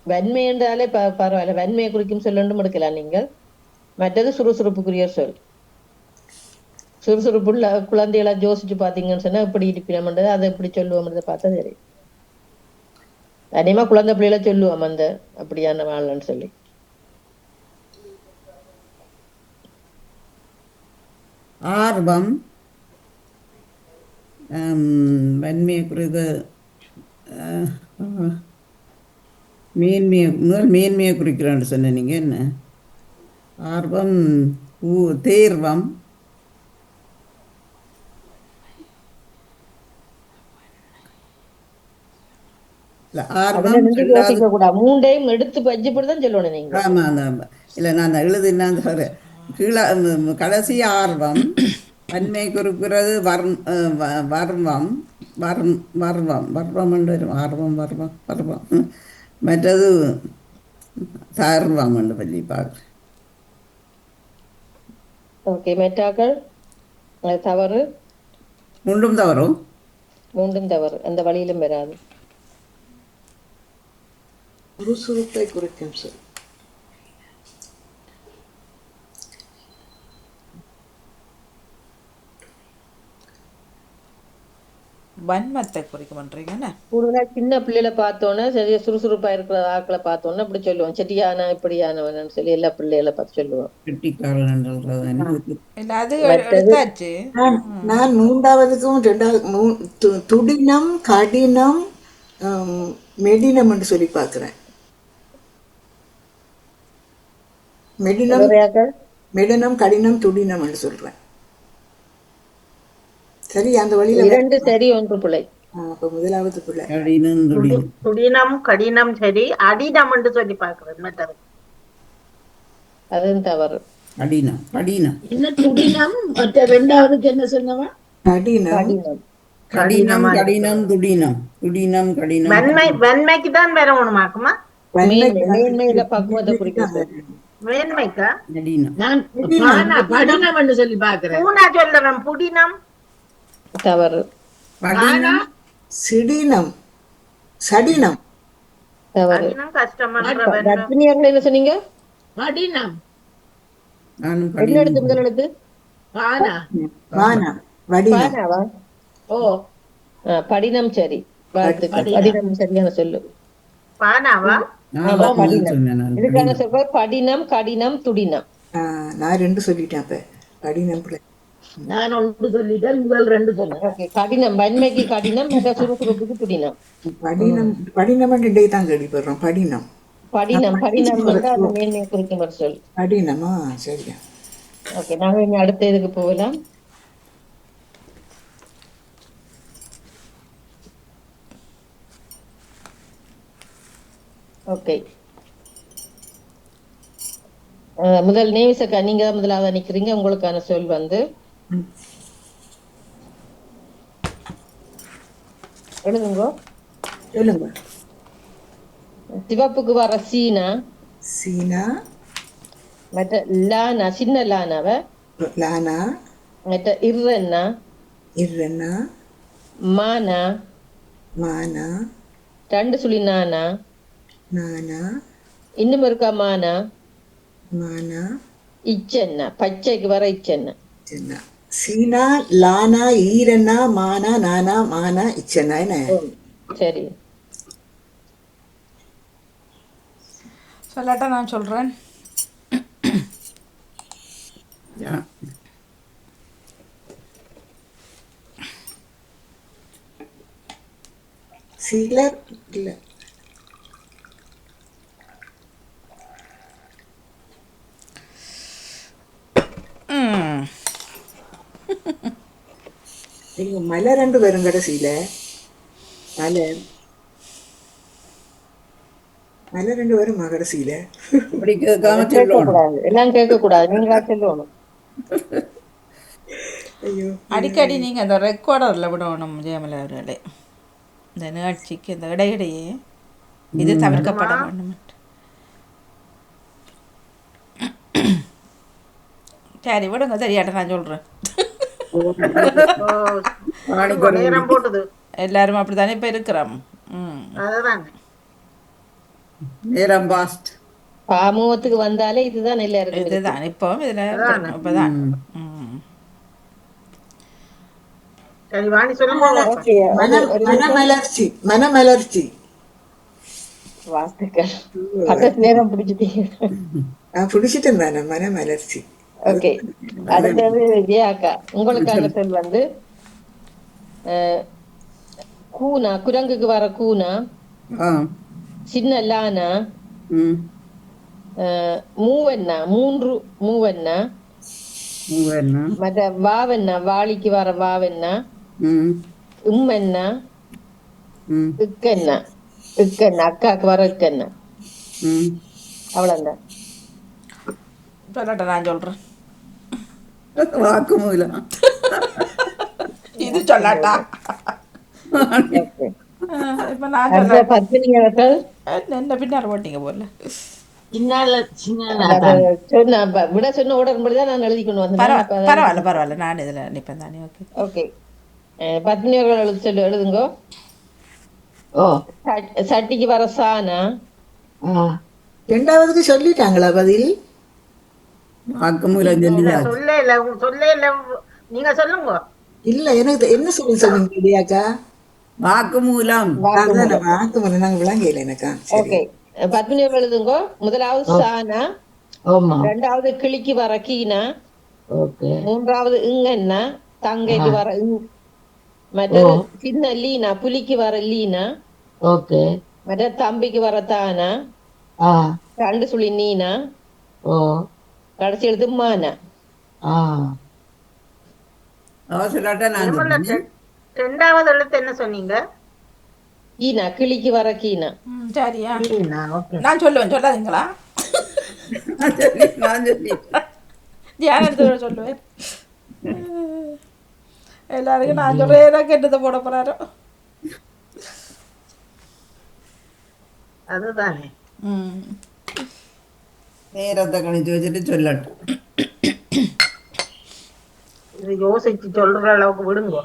வன்மை என்றாலே பரவாயில்ல, வன்மையை குறிக்கும் சொல் என்றும் எடுக்கலாம் நீங்கள். மற்றது சுறுசுறுப்புக்குரிய சொல். சுறுசுறுப்புள்ள குழந்தைகளை யோசிச்சு பாத்தீங்கன்னு சொன்னா எப்படி இருப்பினோம்ன்றது அதை எப்படி சொல்லுவோம்ன்றதை பார்த்தா தெரியும். அதிகமா குழந்தை பிள்ளைகளை சொல்லுவோம் அந்த அப்படியான வாழ்ன்னு சொல்லி. ஆர்வம் வன்மையை குறித்த மேன்மையை குறிக்கிறான்னு சொன்ன நீங்கள் என்ன? ஆர்வம் தேர்வம் ஆர்வம் யோசிக்க கூடாது, மூண்டையும் எடுத்து பஜ்ஜிப்படிதான் சொல்லணும் நீங்க. ஆமாம் இல்லை நான் எழுதுனா கீழே கடைசி ஆர்வம் வன்மை குறிக்கிறது வர்வம் வர்வம் என்று வரும். ஆர்வம் வர்வம் மற்றது சார்வம் என்று பள்ளி பார்க்குறேன். ஓகே, மெட்டாக்கள் தவறு. மூன்றும் தவறும். மூன்றும் தவறு, அந்த வழியிலும் வராது. சுறுசுறுப்பை குறிக்கும் சொல். வன்மத்தை குறிக்கும்ன்றீங்க என்ன? கூடுதலா சின்ன பிள்ளைகளை பார்த்தோன்னே சரியா சுறுசுறுப்பா இருக்கிற ஆட்களை பார்த்தோன்னே அப்படி சொல்லுவோம், செட்டியானா இப்படியானவன்னு சொல்லி எல்லா பிள்ளைகளை பார்த்து சொல்லுவோம். கெட்டிக்காரன் இல்லை அது எடுத்தாச்சு. நான் மூன்றாவதுக்கும் துடினம் கடினம் மெடினம் என்று சொல்லி பார்க்கிறேன். மெடினம் கடினம் துடினம் என்று சொல்றேன். சரி, அந்த வழியில இரண்டு சரி, ஒன்று பிள்ளை. அப்ப முதலாவது பிள்ளை துடினம் கடினம் சரி, அடினம் என்று சொல்லி பார்க்கிறேன். மற்றது அதுவும் தவறு. கடினம் கடினம் என்ன துடினம்? மற்ற ரெண்டாவதுக்கு என்ன சொன்னவா? கடினம் கடினம் கடினம் துடினம் துடினம் கடினம். வன்மைக்கு தான் வரணுமாக்குமா? மேன்மையில பக்குவத்தை குறிக்கிறது. மேன்மைக்கா? கடினம் நான் படினம் என்று சொல்லி பாக்குறேன். பூனா சொல்றேன். புடினம் தவறு. சிடினம் சடினம் தவறு. கர்ப்பிணியர்கள் என்ன சொன்னீங்க? படினம் என்ன எடுத்து முதல் எடுத்து? பானா வானா வடினம். பானாவா? ஓ படினம் சரி, படினம் சரியான சொல்லு. பானாவா? ஆமா, படினம். இதுக்கான சொல்ற படினம் கடினம் துடினம். நான் ரெண்டு சொல்லிட்டேன். அப்ப கடினம் பிள்ளை. நான் ஒன்று சொல்லிட்டேன், முதல் ரெண்டு சொன்னேன். கடினம் வன்மைக்கு கடினம், சுறுசுறுப்புக்கு துடினம். படினம் ரெண்டே தான் கேள்விப்படுறோம். படினம் படினம் அது மேன்மையை குறிக்கும் ஒரு சொல். படினமா? சரியா. ஓகே, நாங்க இனி அடுத்த இதுக்கு போகலாம். ஓகே, முதல் நேவிசக்கா நீங்க தான் முதலாவது நிக்கிறீங்க. உங்களுக்கான சொல் வந்து எழுதுங்க. சொல்லுங்க. சிவப்புக்கு வர சீனா சீனா, மற்ற லானா சின்ன லானாவ லானா, மற்ற இர்ரன்னா இர்ரன்னா, மானா மானா, ரெண்டு சுழி நானா நானா, இன்னும் இருக்கா மானா மானா, இச்சன்னா பச்சைக்கு வர இச்சன்னா. சீனா லானா ஈரன்னா மானா நானா மானா இச்சன்னா. என்ன? சரி, சொல்லாட்டா நான் சொல்றேன். சிலர் இல்ல. நீங்க மலை ரெண்டு வரும் கடைசியில. மலை ரெண்டு வரும் கடைசியில. எல்லாம் கேட்க கூடாது, நீங்க சொல்லணும். ஐயோ, அடிக்கடி நீங்க அந்த ரெக்கார்டர்ல விடணும் ஜெயமலா அவர்களே. இந்த நிகழ்ச்சிக்கு இந்த இடையிடையே இது தவிர்க்கப்பட வேண்டும். சரி விடுங்க, சரியாட்ட நான் சொல்றேன். நேரம் போட்டது. எல்லாரும் அப்படித்தானே இப்ப இருக்கிறோம். அதுதான் நேரம் பாஸ்ட். பாமுகத்துக்கு வந்தாலே இதுதான் நல்லா இருக்கு. இதுதான் இப்போ இதுல இப்பதான் சரி வாணி சொல்லுங்க கேட்போம். ஓகே, மனமலர்ச்சி மனமலர்ச்சி. வாழ்த்துக்கள். பக்கத்து நேரம் பிடிச்சிட்டீங்க. நான் பிடிச்சிட்டேன் தானே மனமலர்ச்சி. அது ஓகே, அடுத்தது விஜயா அக்கா. உங்களுக்கான சொல் வந்து கூனா, குரங்குக்கு வர கூனா, ஆ சின்ன லானா, ம் மூவண்ணா, மூன்று மூவண்ணா, மூவண்ணா மற்ற வாவண்ணா, வாளிக்கு வர வாவண்ணா, ம் உம்மண்ணா, ம் இக்கண்ணா, இக்கண்ணா, அக்காக்கு வர இக்கண்ணா. ம் அவ்வளவுதான். சொல்லட்ட நான் சொல்கிறேன். வாக்குமூலம். இது சொல்லாட்டா? ஓகே. இப்போ நான் அடுத்த சொல்ல பத்மினி அவர்கள் என்ன பின்னாடி போட்டீங்க போல. சின்ன சின்ன அதை சொன்ன விட சொன்ன உடன்படி தான் நான் எழுதி கொண்டு வந்தேன். அப்ப அதான் பரவாயில்ல பரவாயில்ல, நான் இதில் நிற்பேன் தானே. ஓகே. ஓகே. பத்மினி அவர்கள் எழுதுங்க. ஓ சட்டிக்கு வர சானா, ரெண்டாவதுக்கு சொல்லிட்டாங்களா பதில்? வாக்குமூலம் இல்ல சொல்லியாச்சு. சொல்லே இல்ல நீங்க சொல்லுங்க. இல்ல, எனக்கு என்ன சொல்லி சொன்னீங்க இல்லையாக்கா? வாக்குமூலம். அதான் வாக்கு நாங்க விளங்கல எனக்கா. சரி. ஓகே. பத்மினி அவர்கள் எழுதுங்க. முதலாவது சானா, ஆமா ரெண்டாவது கிளிக்கு வர கீனா, ஓகே மூன்றாவது இங்கன்னா, தங்கைக்கு வர மற்றது சின்ன லீனா, புலிக்கு வர லீனா, ஓகே மற்ற தம்பிக்கு வர தானா, ஆ ரெண்டு சுழி நீனா, ஓ கடைசி எழுத்து மானா. ஆ அவசராட்டா நான் நிர்மலா, சொல்றேன். ரெண்டாவது எழுத்து என்ன சொன்னீங்க? கீனா, கிளிக்கு வர கீனா. சரியா? ஓகே. நான் சொல்லுவேன், சொல்லாதீங்களா? நான் சொல்லி தியானத்தோட சொல்லுவேன். எல்லாருக்கும் நான் சொல்கிறேன், கெட்டதை போட போகிறாரோ. அதுதானே. நேரத்தை கணிச்சு வச்சுட்டு சொல்லட்டும். இது யோசிச்சு சொல்ற அளவுக்கு விடுங்க.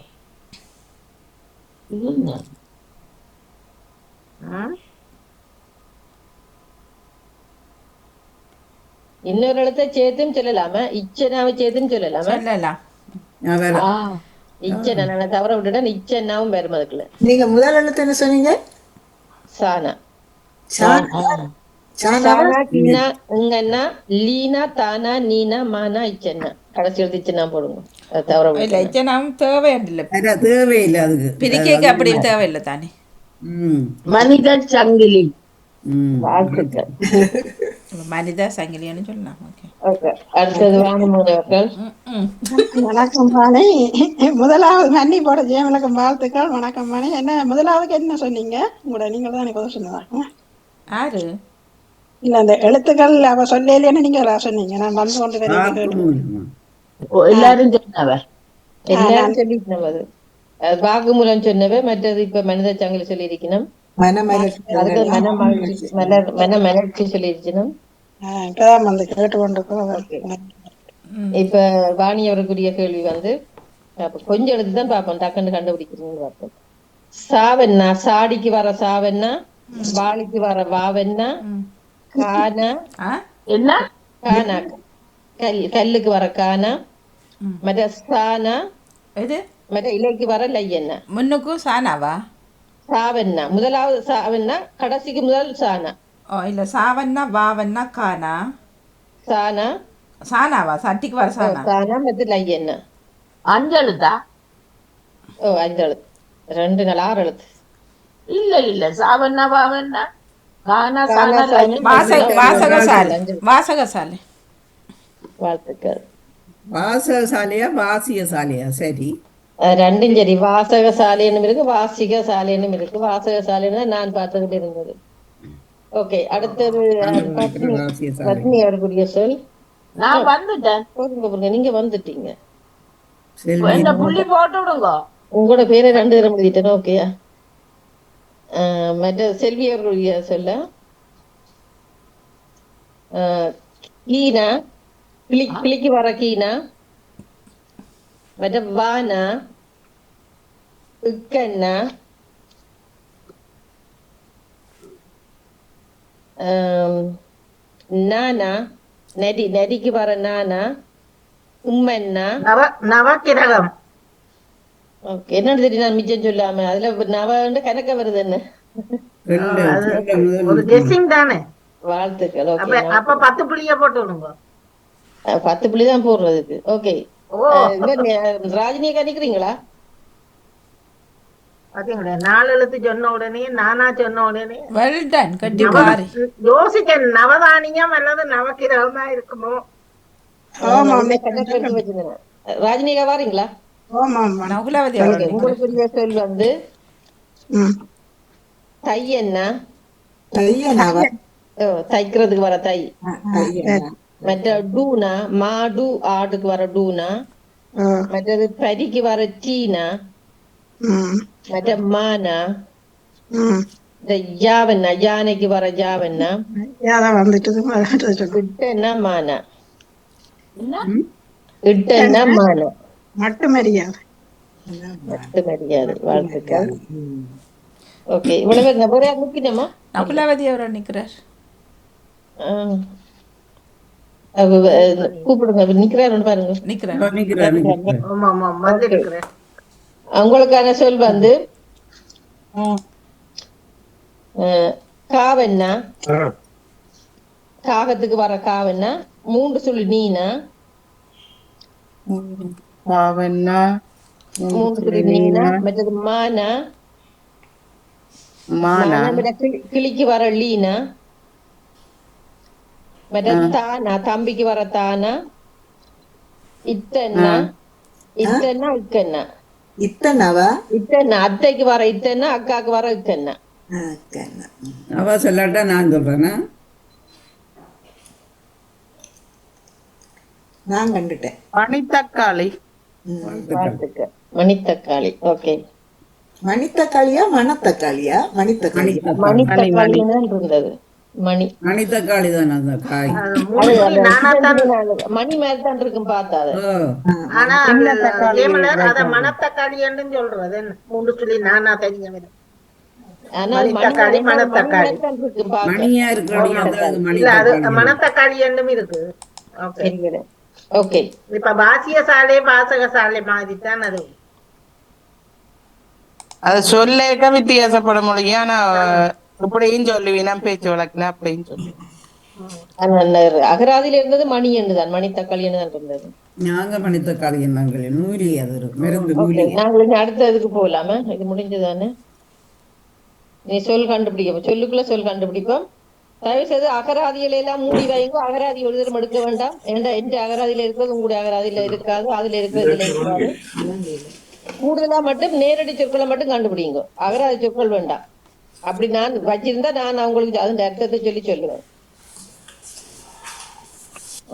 இன்னொரு இடத்த சேர்த்தும் சொல்லலாமா? இச்சனாவை சேர்த்தும் சொல்லலாமா? சொல்லலாம். நான் வேற இச்சனா நான் தவற விட்டுட்டேன். இச்சனாவும் வரும் அதுக்குள்ள. நீங்க முதல் எழுத்து என்ன சொன்னீங்க? சானா, சானாவா? சானா, கீனா, இங்கன்னா, லீனா, தானா, நீனா, மானா, இச்சன்னா. கடைசி எழுத்து இச்சனா போடுங்க. அது தவற இல்லை, விட்டுட்டேன். இச்சனாம் தேவையில்லை. வேற தேவையில்லை அதுக்கு. பிரிக்கைக்கு அப்படி தேவையில்லை தானே. ம் மனித சங்கிலி. ம் வாழ்த்துக்கள். மனித சங்கிலின்னு சொல்லலாம். ஓகே. ஓகே. அடுத்தது வாணிமூணு அவர்கள். வணக்கம் பாணி. முதலாவது மன்னி போட ஜெயமலக்கம் வாழ்த்துக்கள். வணக்கம் பாணி. என்ன முதலாவதுக்கு என்ன சொன்னீங்க? உங்களோட நீங்கள் தான் எனக்கு சொன்னதா? யாரு? இல்ல அந்த எழுத்துக்கள் அவ சொல்லலைன்னு நீங்க சொன்னீங்க. நான் வந்து கொண்டு வரீங்க கேட்டு. வாக்குமூலம். எல்லாரும் சொன்னவர் எல்லாரும் சொல்லிக்கணும். அது வாக்குமூலம் சொன்னவே. மற்றது இப்ப மனித சங்கிலி சொல்லியிருக்கணும். மனமலர்ச்சி. அதுக்கு மன மலர்ச்சி சொல்லியிருக்கணும். இப்பதான் வந்து கேட்டு கொண்டு இப்ப வாணி அவருக்குரிய கேள்வி வந்து கொஞ்சம் எழுத்து தான் பார்ப்போம். டக்குன்னு கண்டுபிடிக்கிறீங்கன்னு பார்ப்போம். சாவண்ணா, சாடிக்கு வர சாவண்ணா, வாளிக்கு வர வாவண்ணா, கானா, என்ன கானா, கல்லுக்கு வர கானா, மற்ற சானா, இது மற்ற இலைக்கு வர லையண்ணா. முன்னுக்கும் சானாவா? சாவண்ணா முதலாவது சாவண்ணா, கடைசிக்கு முதல் சானா. ஓ இல்லை, சாவண்ணா வாவண்ணா கானா. சானா, சானாவா? சட்டிக்கு வர சானா. சானா மற்ற லையண்ணா. அஞ்செழுத்தா? ஓ 5 எழுத்து. 2 நாள் 6 எழுத்து. இல்ல சாவண்ணா பாவண்ணா கானா கானா, சானா சானா, வாசகசாலை. வாசகசாலை. வாழ்த்துக்கள். வாசகசாலையா வாசியசாலையா? சரி, ரெண்டும் சரி. வாசக சாலைன்னு இருக்கு, வாசிக சாலைன்னு இருக்கு. வாசக சாலைன்னு நான் பார்த்ததுல இருந்தது. ஓகே. அடுத்தது வாசியசாலை. பத்னி அவருக்குரிய சொல். நான் வந்துட்டேன். போதுங்க, நீங்க வந்துட்டீங்க. செல்வி. என்ன புள்ளி போட்டு விடுங்க. உங்களோட பேரை 2 தடவை எழுதிட்டேன். ஓகேயா? மற்ற செல்வி அவர்களுடைய சொல்ல கீனா, கிளிக்கு வர கீனா, மற்ற வானா, இக்கண்ணா, நானா, நதிக்கு வர நானா, உம்மண்ணா, நவக்கிரகம். ஓகே, என்னன்னு தெரியும் நான் மிச்சம் சொல்லாம அதுல நவ கணக்க வருது என்ன? ரெண்டு அது சொல்ல முதல் ஒரு எழுத்து. கெஸ்ஸிங் தானே. வாழ்த்துக்கள். ஓகே, அப்ப அப்ப 10 புள்ளிய போட்டு விடுங்க. 10 புள்ளி தான் போடுறதுக்கு. ஓகே, ஓ ராஜினியை கணிக்கிறீங்களா? பாத்தீங்களா, 4 எழுத்து சொன்ன உடனே நானா சொன்ன உடனே வெல் டன் நவ கட்டிக்காரி. யோசிக்க நவதானியம் அல்லது நவக்கிரகமா இருக்குமோ. ஆமா நல்ல கணக்கு எடுத்து வச்சிருந்தேன். ராஜினிகா வாரீங்களா? ஆமா நகுலாவதி ஓகே, அவர்கள் நிற்கிறார். உங்களுக்குரிய சொல் வந்து ம். தையன்னா. தையனாவா? தைக்கிறதுக்கு வர தை. தையனா. மற்ற டூனா, மாடு ஆடுக்கு வர டூனா. மற்றது பரிக்கு வர டீனா. மற்ற மானா. இந்த யாவண்ணா, யானைக்கு வர யாவண்ணா. யாதான் வந்துட்டு இட்டன்னா மானா. என்ன இட்டன்னா மானா. மட்டு மரியாதை. மட்டு மரியாதை. வாழ்த்துக்கள். ம். ஓகே, இவ்வளவு ஒரே முக்கியமா நகுலாவதி அவர்கள் நிற்கிறார். கூப்பிடுங்க, நிக்கிறாரு பாருங்க. நிற்கிறார். நிற்கிறார் நிற்கிறார். ஆமா ஆமா வந்து இருக்கிறேன். உங்களுக்கான சொல் வந்து காவண்ணா. காகத்துக்கு வர காவண்ணா. 3 சொல்லி நீனா. பாவண்ணா, 3 சொல்லி நீனா. மற்றது மானா. மானா, கிளிக்கு வர லீனா. மற்றது தானா, தம்பிக்கு வர தானா. இத்தன்னா. இத்தன்னா இக்கன்னா. இத்தனாவா? இத்தன்னா அத்தைக்கு வர இத்தன்னா, அக்காக்கு வர இக்கன்னா. கண்ணா. அவ சொல்லாட்டா நான் சொல்றேன்னா நான் கண்டுட்டேன். பனித்தக்காளி. வாழ்த்துக்கள். மணித்தக்காளி. ஓகே, மணித்தக்காளியா மணத்தக்காளியா? மணித்தக்காளியா? மணித்தக்காளின்னு தான் இருந்தது. மணி மணித்தக்காளி தானே அந்த காய். அது அது மூணு அந்த நானாத்தான். மணி மாதிரி தான் இருக்கும் பார்த்தா அது. ஓ ஆனா சின்ன தக்காளி ஜெயமலர் அத வைக்கிறது. மணத்தக்காளி சொல்றது என்ன? 3 சொல்லி நானா தெரியும். ஆனா அது மணித்தக்காளி மணி மணத்தக்காளி மாதிரி தான் இருக்கும் பார்க்க. மணியா இருக்கிறபடியா தான் அது இல்ல, அது மணித்தக்காளி. மணத்தக்காளி என்னும் இருக்கு. ஓகே, சரிங்களா? ஓகே, இப்ப பாசிய சாலை பாசக சாலை மாதிரி தான் அது. அது சொல்லேக்க வித்தியாசப்பட முடியும். ஆனா இப்படியும் சொல்லுவீனா, பேச்சு வழக்குல அப்படியும் சொல்லு. ஆனா அகராதியில இருந்தது மணி என்றுதான், மணி தக்காளி தான் இருந்தது. நாங்க மணித்தக்காளி நாங்கள் மூலிகை, அது ஒரு மருந்து ஓகே, மூலிகை. நாங்கள் இனி அடுத்ததுக்கு போகலாமா? இது முடிஞ்சதானே? நீ சொல் கண்டுபிடிக்க, சொல்லுக்குள்ள சொல் கண்டுபிடிப்போம். தயவு செய்து அகராதியில எல்லாம் மூடி வைங்க. அகராதி ஒரு தரம் எடுக்க வேண்டாம். ஏன்டா எந்த அகராதியில இருக்கிறது உங்களுடைய அகராதியில இருக்காது, அதுல இருக்கிறது இதுல இருக்காது. கூடுதலா மட்டும் நேரடி சொற்களை மட்டும் கண்டுபிடிங்க. அகராதி சொற்கள் வேண்டாம். அப்படி நான் வச்சிருந்தா நான் அவங்களுக்கு அதன் அர்த்தத்தை சொல்லி சொல்லுவேன்.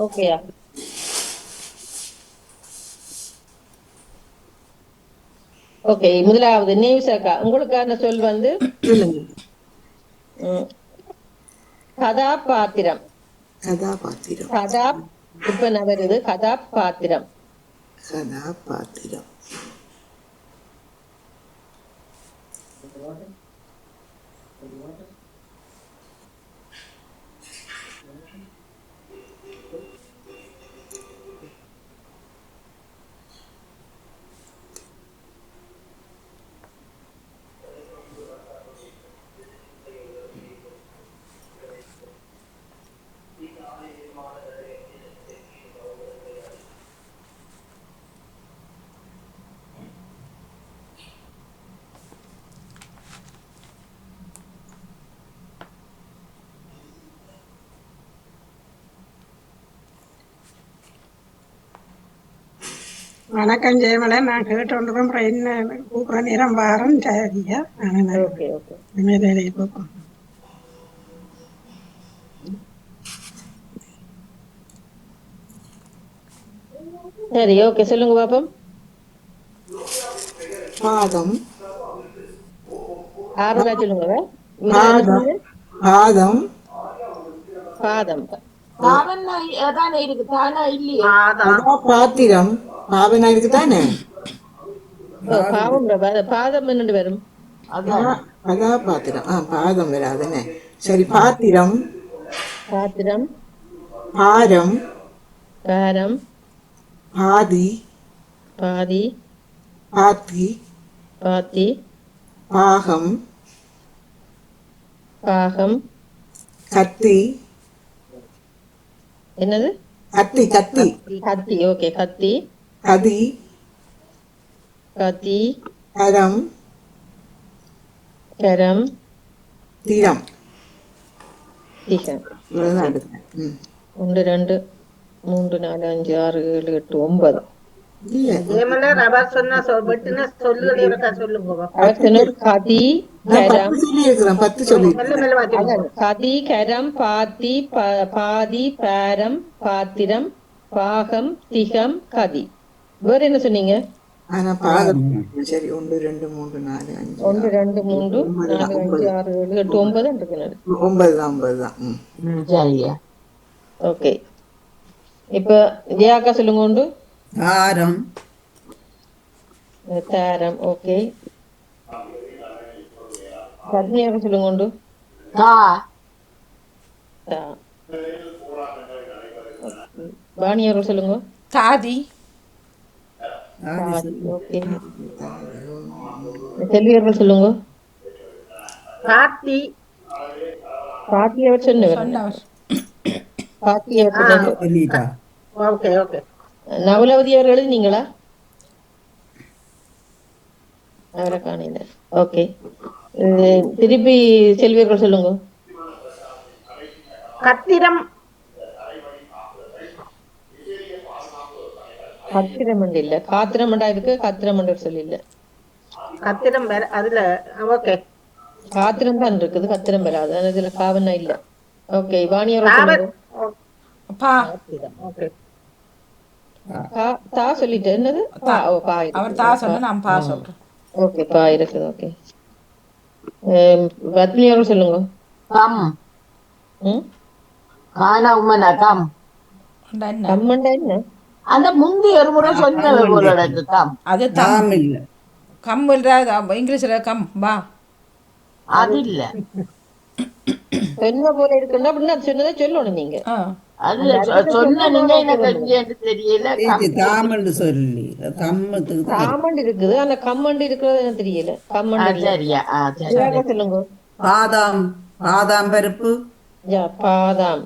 ஓகேயா? ஓகே, முதலாவது நேவிசாக்கா, உங்களுக்கான சொல் வந்து கதாபாத்திரம். கதாபாத்திரம். கதா இப்ப நான் வருது கதாபாத்திரம். கதாபாத்திரம். வணக்கம் ஜெயமலை, நான் கேட்டோன்றதும் என்ன கூப்பிட்ற நேரம் வாரம் சரியா? ஓகே ஓகே வேலையை பார்ப்போம். சரி, ஓகே, சொல்லுங்க பாப்போம். பாதம். ஆறுதா சொல்லுங்க. பாதம். பாதம். பாதம். தாவன்னா தானே இருக்கு, தானா இல்லையே. பாத்திரம். பாவனா இருக்குதானே? பாவம் பாதம் என்னண்டு வரும். கதாபாத்திரம். பாதம் வராதுன்னு. சரி, பாத்திரம். பாத்திரம். பாரம். பாரம். பாதி. பாதி. பாத்தி, பாத்தி, பாகம், பாகம், கத்தி, என்னது? கத்தி, கத்தி, கத்தி. ஓகே, கத்தி, கதி, கத்தி, கரம், கரம், தீரம். திகம். இவ்வளவுதான் எடுக்கிறேன். 1 2 3 4 5 6 7 8 9. இல்ல, ஜெயமலர் அவர் சொன்ன வெட்டின சொல்லுகள் இருக்கா சொல்லுங்க அவர் சொன்னது கதி, நான் கரம், 10 சொல்லி இருக்கிறேன், 10 சொல்லி மெல்ல மெல்ல அதான் சொல்லுங்க. கதி, கரம், பாத்தி, பாதி, பாரம், பாத்திரம், பாகம், திகம், கதி. வேற என்ன சொன்னீங்க? ஆனா பாகம். சரி, 1 2 3 4 5 1 2 3 4 5 6 7 8 9 இருக்கிறது. 9 தான். சரியா ஓகே, இப்ப ஜெயாக்கா சொல்லுங்க. உண்டு தாரம், தாரம். ஓகே, பத்னியாக்க சொல்லுங்க. உண்டு தா தா. வாணியர்கள் சொல்லுங்க. தாதி, பாதி. ஓகே, செல்வியர்கள் சொல்லுங்க. காத்தி பாத்தி அவர் சொன்னவர். சொன்னவர். பாத்தி அவர் சொன்னவர். சொல்லிட்டா. Okay okay. நவலவதி அவர் எழுதினீங்களா? அவரை காணல. ஓகே, திருப்பி செல்வியர்கள் சொல்லுங்க. கத்திரம் கத்திரமண்டு இல்ல, காத்திரமண்டா இருக்கு. கத்திரமண்டர் சொல்லி இல்ல, கத்திரம் வேற அதுல. ஓகே, காத்திரம் தான் இருக்குது, கத்திரம் வராது. ஆனா இதுல காவனா இல்ல. ஓகே, வாணியவர் சொல்லுங்க. பா, ஓகே. தா சொல்லிட்டு என்னது? பா. ஓ, பா அவர் இருக்குது. தா சொன்னா நான் பா சொல்றேன். ஓகே, பா இருக்குது. ஓகே, பத்னியவர் சொல்லுங்க. கம் ம், கானா உமனா கம் என்ன? கம்மண்டா என்ன? அந்த முந்தி ஒரு முறை சொன்னது போல எனக்கு கம் அது தாம் இல்லை. கம் இங்கிலீஷ்ல கம் பா. அது இல்ல சொன்ன போல இருக்குன்னா அப்படின்னா அது சொன்னதை சொல்லணும் நீங்க. ஆ, அது சொன்ன நீங்க எனக்கு எங்கேன்னு தெரியல இது தாமன்னு சொல்லி கம்மத்துக்கு தான் இருக்கு. காமண்ட் இருக்குது, ஆனா கம்மண்ட் இருக்கிறது எனக்கு தெரியல. கம்மண்ட் இல்ல. சரியா சரி ஜெயாக்கா சொல்லுங்க. பாதாம், பாதாம் பருப்பு, பாதாம்,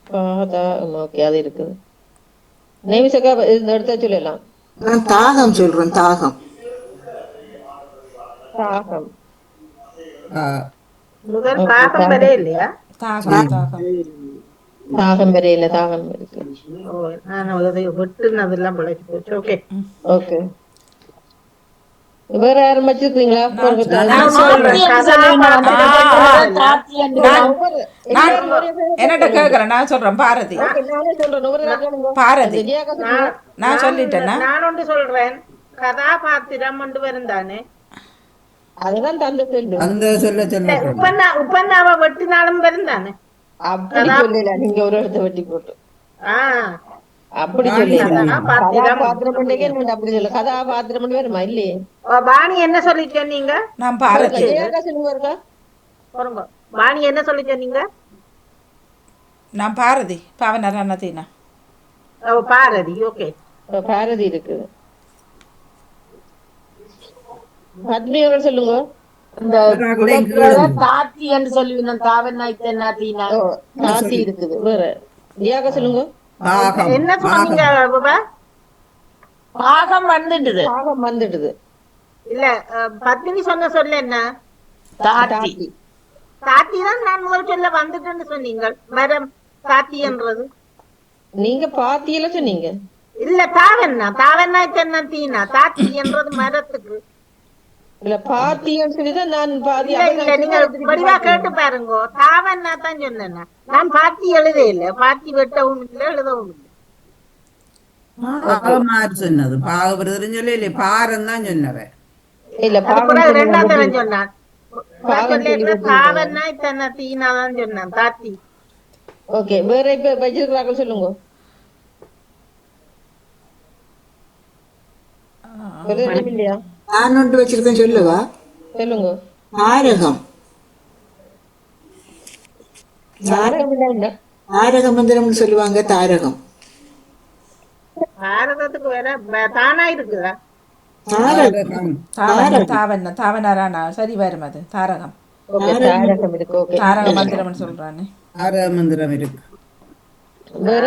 பாதாம். ஓகே, அது இருக்குது. நேமிசக்கா இந்த இடத்த சொல்லலாம். நான் தாகம் சொல்றேன், தாகம். தாகம். முதல் பாகம் வரை இல்லையா? தாகம், தாகம். தாகம் வரையில தாகம் இருக்கு. ஓ, நான் அதை வெட்டுனதெல்லாம் பிழைச்சு போச்சு. ஓகே ஓகே, வேற யாரும் வச்சிருக்கீங்களா? நான் சொல்றேன். என்னட்ட கேக்குறேன், நான் சொல்றேன். பாரதி, நானே சொல்றேன். ஒவ்வொரு கேளுங்க. பாரதி. ஜெயாக்கா சொல்லுங்க. நான் சொல்லிட்டேன்னா நான் ஒன்று சொல்றேன். கதாபாத்திரம் கொண்டு வருந்தானே. அதுதான் தந்தை சொல்லு. அந்த சொல்ல சொல்ல உப்பன்னாவ வெட்டினாலும் வருந்தானே. அப்படி சொல்லல, நீங்க ஒரு இடத்த வெட்டி போட்டு அப்படி வாணி சொல்லல. சொல்லுங்க. கதாபாத்திரம் பண்ணே அப்படி சொல்ல. கதாபாத்திரம் பண்ணி வருமா இல்லையே? வாணி என்ன சொல்லிட்டு சொன்னீங்க? நான் பாரதி. ஜெயாக்கா சொல்லுங்க இருக்கா? பாருங்க, வாணி என்ன சொல்லி சொன்னீங்க? நான் பாரதி, பாவனரானதீனா. பாரதி. ஓகே, பாரதி இருக்குது. பத்மியவர் சொல்லுங்க. இந்த குலத்துல தாத்தி என்று சொல்லுவீங்க தாவநாய்த்தனா தீனா ஓ, காசி இருக்குது. வேற ஜெயாக்கா சொல்லுங்க. பாகம், என்ன சொன்னீங்க? பாகம் வந்துடுது பாகம் வந்துடுது. இல்ல, பத்தினி சொன்ன சொல்ல என்ன? தாத்தி தாத்தி தான் நான் முதல் சொல்ல வந்துட்டேன்னு சொன்னீங்க. மரம் தாத்தி என்றது நீங்க பாத்தியில சொன்னீங்க. இல்ல. தாவநாய்த்தனா தீனா தாத்தி என்றது மரத்துக்கு. இல்ல, பாத்தின்னு சொல்லிதான் நான் பாதி. இல்ல இல்ல, நீங்க வடிவா கேட்டு பாருங்க. தாவன்னா தான் சொன்னேன். நான் பாத்தி எழுத இல்ல. பாத்தி வெட்டவும் இல்லை, எழுதவும் இல்லை. பாகமாறு சொன்னது. பாகபிரதரும் சொல்ல இல்லையே, பாரம் தான் சொன்னவன். இல்ல, அது பாகம் கூட சொல்லி ரெண்டாம் வந்து- தரம் சொன்னான். பாகம் சொல்லி வந்து- தாவநாய்த்தனா தீனா தான் சொன்னான். தாத்தி. ஓகே, வேற இப்ப வச்சிருக்கிறார்கள் சொல்லுங்க. வேற எதுவும் இல்லையா? நான் ஒன்று வச்சிருக்கேன், சொல்லவா? சொல்லுங்க. தாரகம். தாரகம் இல்ல, என்ன? தாரக மந்திரம்னு சொல்லுவாங்க. தாரகம். பாரதத்துக்கு வேற தானா இருக்குதா? தாரகம். தாவனாரானா சரி வரும் அது தாரகம். ஓகே தாரகம் இருக்கு. ஓகே தாரக மந்திரம்னு சொல்றானே. தார மந்திரம் இருக்கு. வேற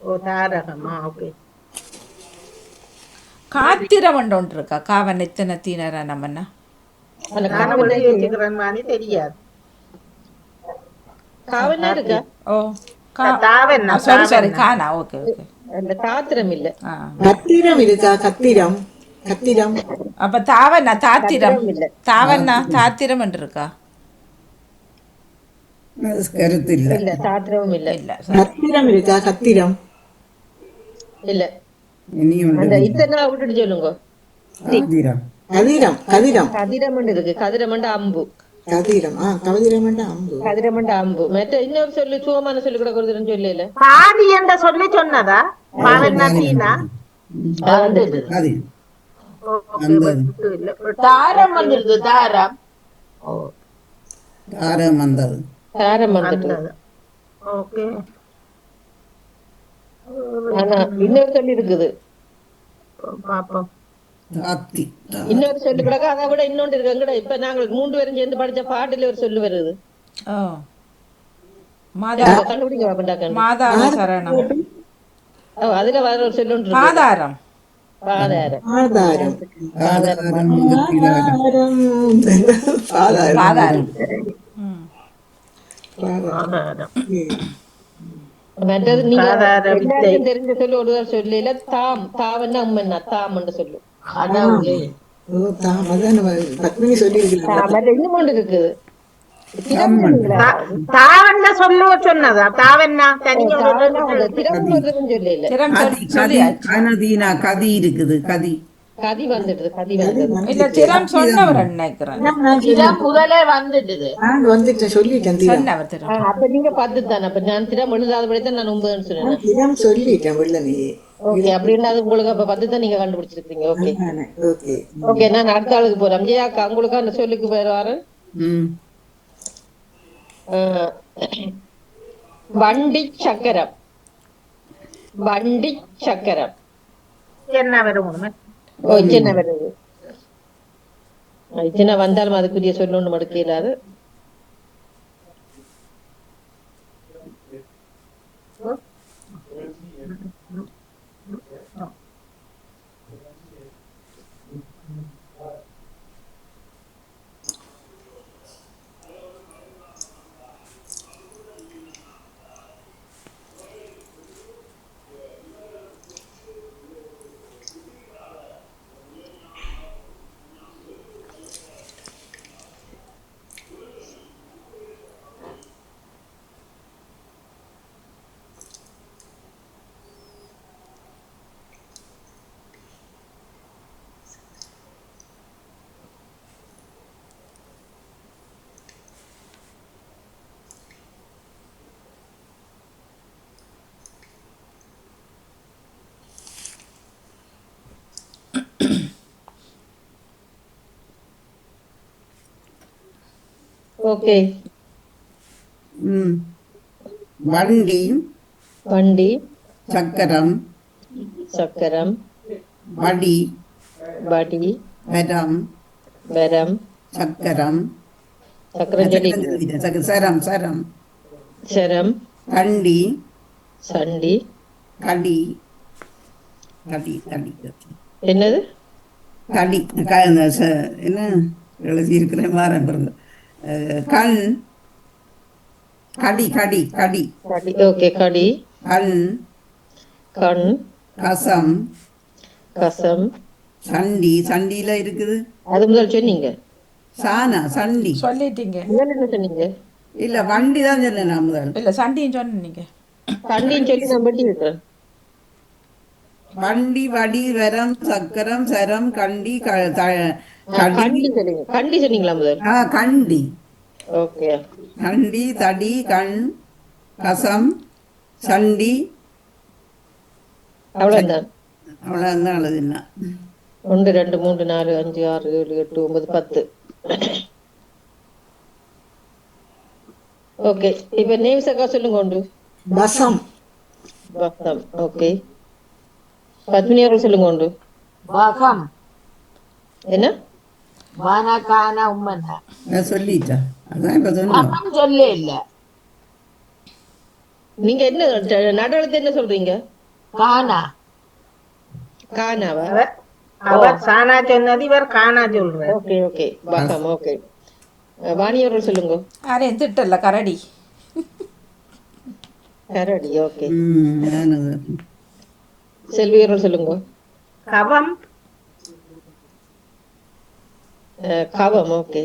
ஓ தாரகமா? ஓகே. காத்திரம் ஒன்று இருக்கா? காவன் எத்தனை தீனரா நம்மன்னா அந்த நானும் எழுதி வச்சுக்கிறேன் மாதிரி தெரியாது. காவல்ல இருக்கா? ஓ தாவன்னா சாரி சாரி கானா. Okay okay. அந்த காத்திரம் இல்ல. கத்திரம் இருக்கா? கத்திரம் கத்திரம் அப்ப தாவண்ணா தாத்திரம். இல்ல. தாவண்ணா தாத்திரம் என்று இருக்கா? அது கருத்து இல்லை. இல்ல தாத்திரமும் இல்ல. இல்ல கத்திரம் இருக்கா? கத்திரம் இல்ல. இனி அந்த ஒன்று இத்தனை விட்டுட்டு சொல்லுங்க. தாதிரம். கதிரம் கதிரம் கதிரமண்டு இருக்கு. கதிரமண்டு அம்பு. கதிரம் கதிரம் அம்பு. கதிரமண்டு அம்பு. மற்ற இன்னொரு சொல்லு சுகமான சொல்லி கூட கொடுத்துருன்னு சொல்லல. பாதி என்ற சொல்லி சொன்னதா? பாவன்னா தீனா? அது தாரம் வந்துருது. தாரம். தாரம் வந்தது. தாரம் வந்துட்டு. ஓகே. ஆனா இன்னொரு சொல்லி இருக்குது. பாப்போம். தாத்தி. இன்னொரு சொல்லு கூட அதை விட இன்னொன்று இருக்கு. இப்ப நாங்கள் 3 பேரும் சேர்ந்து படிச்ச பாட்டுல ஒரு சொல்லு வருது. ஓ மாதா கண்டுபிடிக்க வேண்டாம். மாதார சரணம். அதுல வர ஒரு சொல்லு ஒன்று இருக்கு. பாதாரம். பாதாரம். ஆதாரம் ஆதாரம் முகத்திலாரம். ஆதாரம் பாதாரம். மற்றது நீங்க பாதார வித்தை. எல்லாருக்கும் தெரிஞ்ச சொல்லு ஒரு சொல்லல. தாம். தாவன்னா உம்மன்னா தாம் என்று சொல்லு. கடவுளே. பத்மினி சொல்லி மற்ற இன்னும் ஒன்று இருக்குது. தாவன்னா சொல்லுவ சொன்னதா? தாவன்னா தனியா திறமும் சொல்லல. திறம் கதி சொல்லி கனதீனா கதி இருக்குது. கதி கதி வந்துடுது. கதி வந்துடுது. இல்ல திறம் சொன்னவர் நினைக்கிறேன். இதான் முதலே வந்துடுது. நான் வந்துட்டேன் சொல்லிட்டேன் திறம் சொன்னவர் திறம். அப்ப நீங்க பார்த்து தானே. அப்ப நான் திறம் எழுதாதபடித்தான் நான் 9 சொன்னேன். திறம் சொல்லிட்டேன் வெள்ளனையே. ஓகே அப்படின்னா அது உங்களுக்கு அப்ப 10 தான் நீங்க கண்டுபிடிச்சிருக்கீங்க. Okay okay okay. நான் அடுத்த ஆளுக்கு போறேன். ஜெயாக்கா உங்களுக்கு அந்த சொல்லுக்கு பேர் வரேன். வண்டி சக்கரம். வண்டி சக்கரம். என்ன வரும்? ஓ சின்ன வருது. சின்ன வந்தாலும் அதுக்குரிய சொல்லு ஒண்ணு மடுக்க இல்லாது. ஓகே. வண்டி வண்டி சக்கரம் சக்கரம் வடி வடி வரம் வரம் சக்கரம் சக்கரம் சொல்லி சரம் சரம் சரம் கண்டி சண்டி கடி கடி கடி என்னது கடி என்ன எழுதியிருக்கிறேன் வாரம் பாருங்க. கண் கடி கடி கடி கடி. ஓகே கடி கண் கண் கசம் கசம் சண்டி சண்டியில இருக்குது. அது முதல் சொன்னீங்க. சானா சண்டி சொல்லிட்டீங்க. முதல்ல என்ன சொன்னீங்க? இல்ல வண்டி தான் சொன்னேன் நான் முதல். இல்ல சண்டியும் சொன்னீங்க. சண்டின்னு சொல்லி நான் பட்டி இருக்கிறேன். வண்டி வடி வரம் சக்கரம் சரம் கண்டி கண்டி சொன்னீங்க. கண்டி சொன்னீங்களா முதல்? கண்டி ஓகே. கண்டி தடி கண் கசம் சண்டி அவ்வளவுதான். அவ்வளோதான் எழுதுனா. 1 2 3 4 5 6 7 8 9 10. ஓகே. இப்ப நேம்ஸ் அக்கா சொல்லுங்க. ஒன்று வசம் வக்கம். ஓகே. பத்மினி அவர்கள் சொல்லுங்க உண்டு. வகம் என்ன? வானா கானா உம்மன்னா நான் சொல்லிட்டா அதான் இப்போ சொன்னோம். கபம் சொல்ல இல்ல நீங்க என்ன நடுவலத்தை என்ன சொல்றீங்க? கானா கானாவா? அவர் சானா சொன்னது இவர் காணா சொல்றார். Okay okay. வக்கம். ஓகே. வாணி அவர்கள் சொல்லுங்க. யாரையும் திட்டல கரடி. கரடி. ஓகே. நானது செல்வி அவர்கள் சொல்லுங்க. கவம் கவம். ஓகே.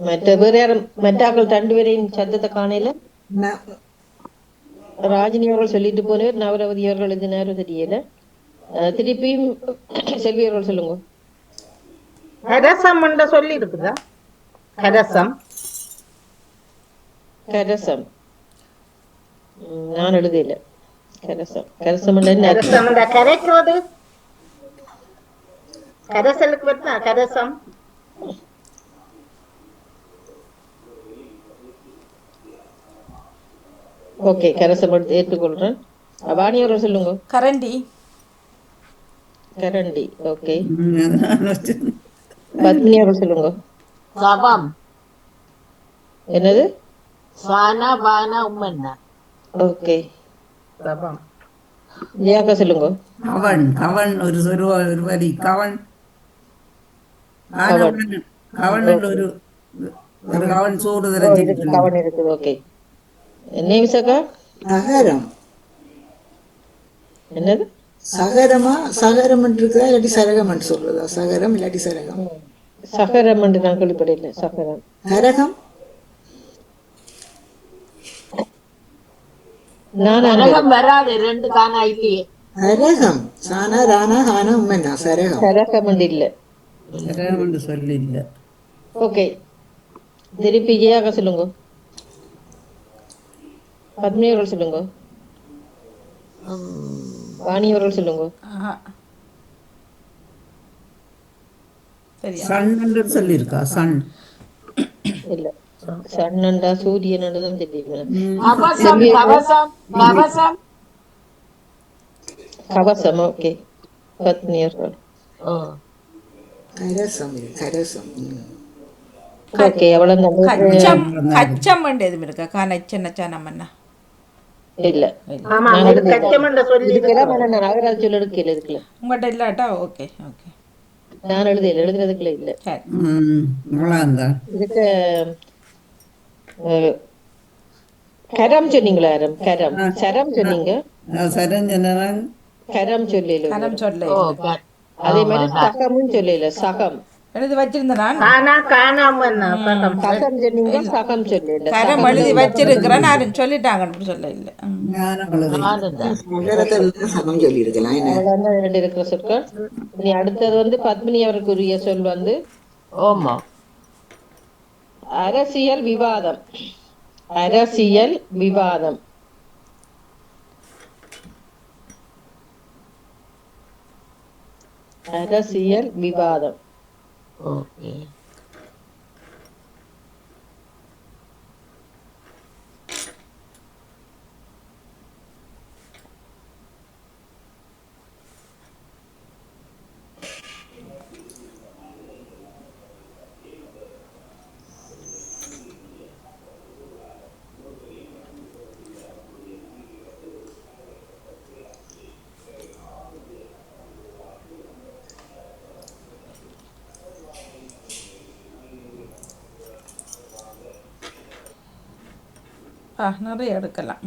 மற்ற வேற யாரும் மற்றாக்கள் ரெண்டு பேரையும் சத்தத்தை காணையில நான் ராஜினி அவர்கள் சொல்லிட்டு போனவர், நவரவதி அவர்கள் இது நேரம் தெரியல. திருப்பியும் செல்வி அவர்கள் சொல்லுங்க. கரசம் என்று சொல்லி இருக்குதா? கரசம் கரசம். நான் எழுதல. கரசம். கரசம் கரசம் என்ற கரைக்கிறது. கரசலுக்கு வருதா கரசம்? ஓகே. கரசம் எடுத்து ஏற்றுக்கொள்றேன். வாணி அவர்கள் சொல்லுங்க. கரண்டி. கரண்டி. ஓகே. நான் பத்மினி அவர்கள் சொல்லுங்க. கபம் என்னது? சானா பானா உம்மன்னா ஓகே. கவம் ஜெயாக்கா சொல்லுங்க. கவன் கவன் ஒரு வரி கவன். கவன். கவன் ஒரு ஒரு கவன் சோறு ஓ, தரச்சு. இதுக்கு கவன் இருக்குது. ஓகே. நேமிசக்கா சகரம். என்னது? சகரமா சகரம் இருக்குதா இல்லாட்டி சரகம் சொல்றதா? சகரம் இல்லாட்டி சரகம். சகரம் என்று நான் கேள்விப்படல. சகரம். கரகம். நானா? கனகம் வராது ரெண்டு கானா இல்லையே. கரகம். சானா ராணா ஹானா உம்மன்னா சரகம். சரகம் என்று இல்ல. என்று சொல்லி இல்லை. ஓகே. திருப்பி ஜெயாக்கா சொல்லுங்க. பத்மினி அவர்கள் சொல்லுங்க. வாணி அவர்கள் சொல்லுங்க. ஆஹா. சரியா? சன் என்று சொல்லியிருக்கா. சன் இல்ல. சன்னண்டா சூரியன் தான் தெரியும். கவசம் கவசம் கவசம் கவசம். ஓகே. பத்மினி அவர்கள். ஓ கரசம். கரசம். ஓகே. அவ்வளவு கச்சம் கச்சம் எதுவும் இருக்கா? கனச்சனச்சனமன்னா இல்ல. ஆமா அது கச்சம் என்று சொல்லி இதுக்கெல்லாம் நான் நாகராஜ் சொல்ல எடுக்கல. இருக்குல்ல உங்கள்கிட்ட இல்லாட்டா ஓகே ஓகே நான் எழுதுறதுக்குள்ள இல்ல. சரி. இவ்வளோந்தான். இதுக்கு கரம் சொன்னீங்களா? கரம் சரம் சொன்னீங்க. சரஞ்சனன் கரம் சொல்லல. கனம் சொல்ல ஓ இல்லை. அதே மாதிரி சகமும் சொல்லல. சகம். எழுதி வச்சிருந்த நான் காணா காணா உம்மன்னா சகம். சகம் சொன்னீங்க. சகம் சொல்லல. கரம் எழுதி வச்சிருக்கிறேன். யாரும் சொல்லிட்டாங்கன்னு சொல்ல இல்லை. ஞானம் எழுதி. ஆனந்தம் சகரத்தை விட சகம் சொல்லி இருக்கலாம். என்ன அவ்வளவுதான் ரெண்டு இருக்கிற சொற்கள். இனி அடுத்தது பத்மினி அவருக்குரிய சொல் ஓமா அரசியல் விவாதம். அரசியல் விவாதம். அரசியல் விவாதம். ஓகே நிறைய எடுக்கலாம்.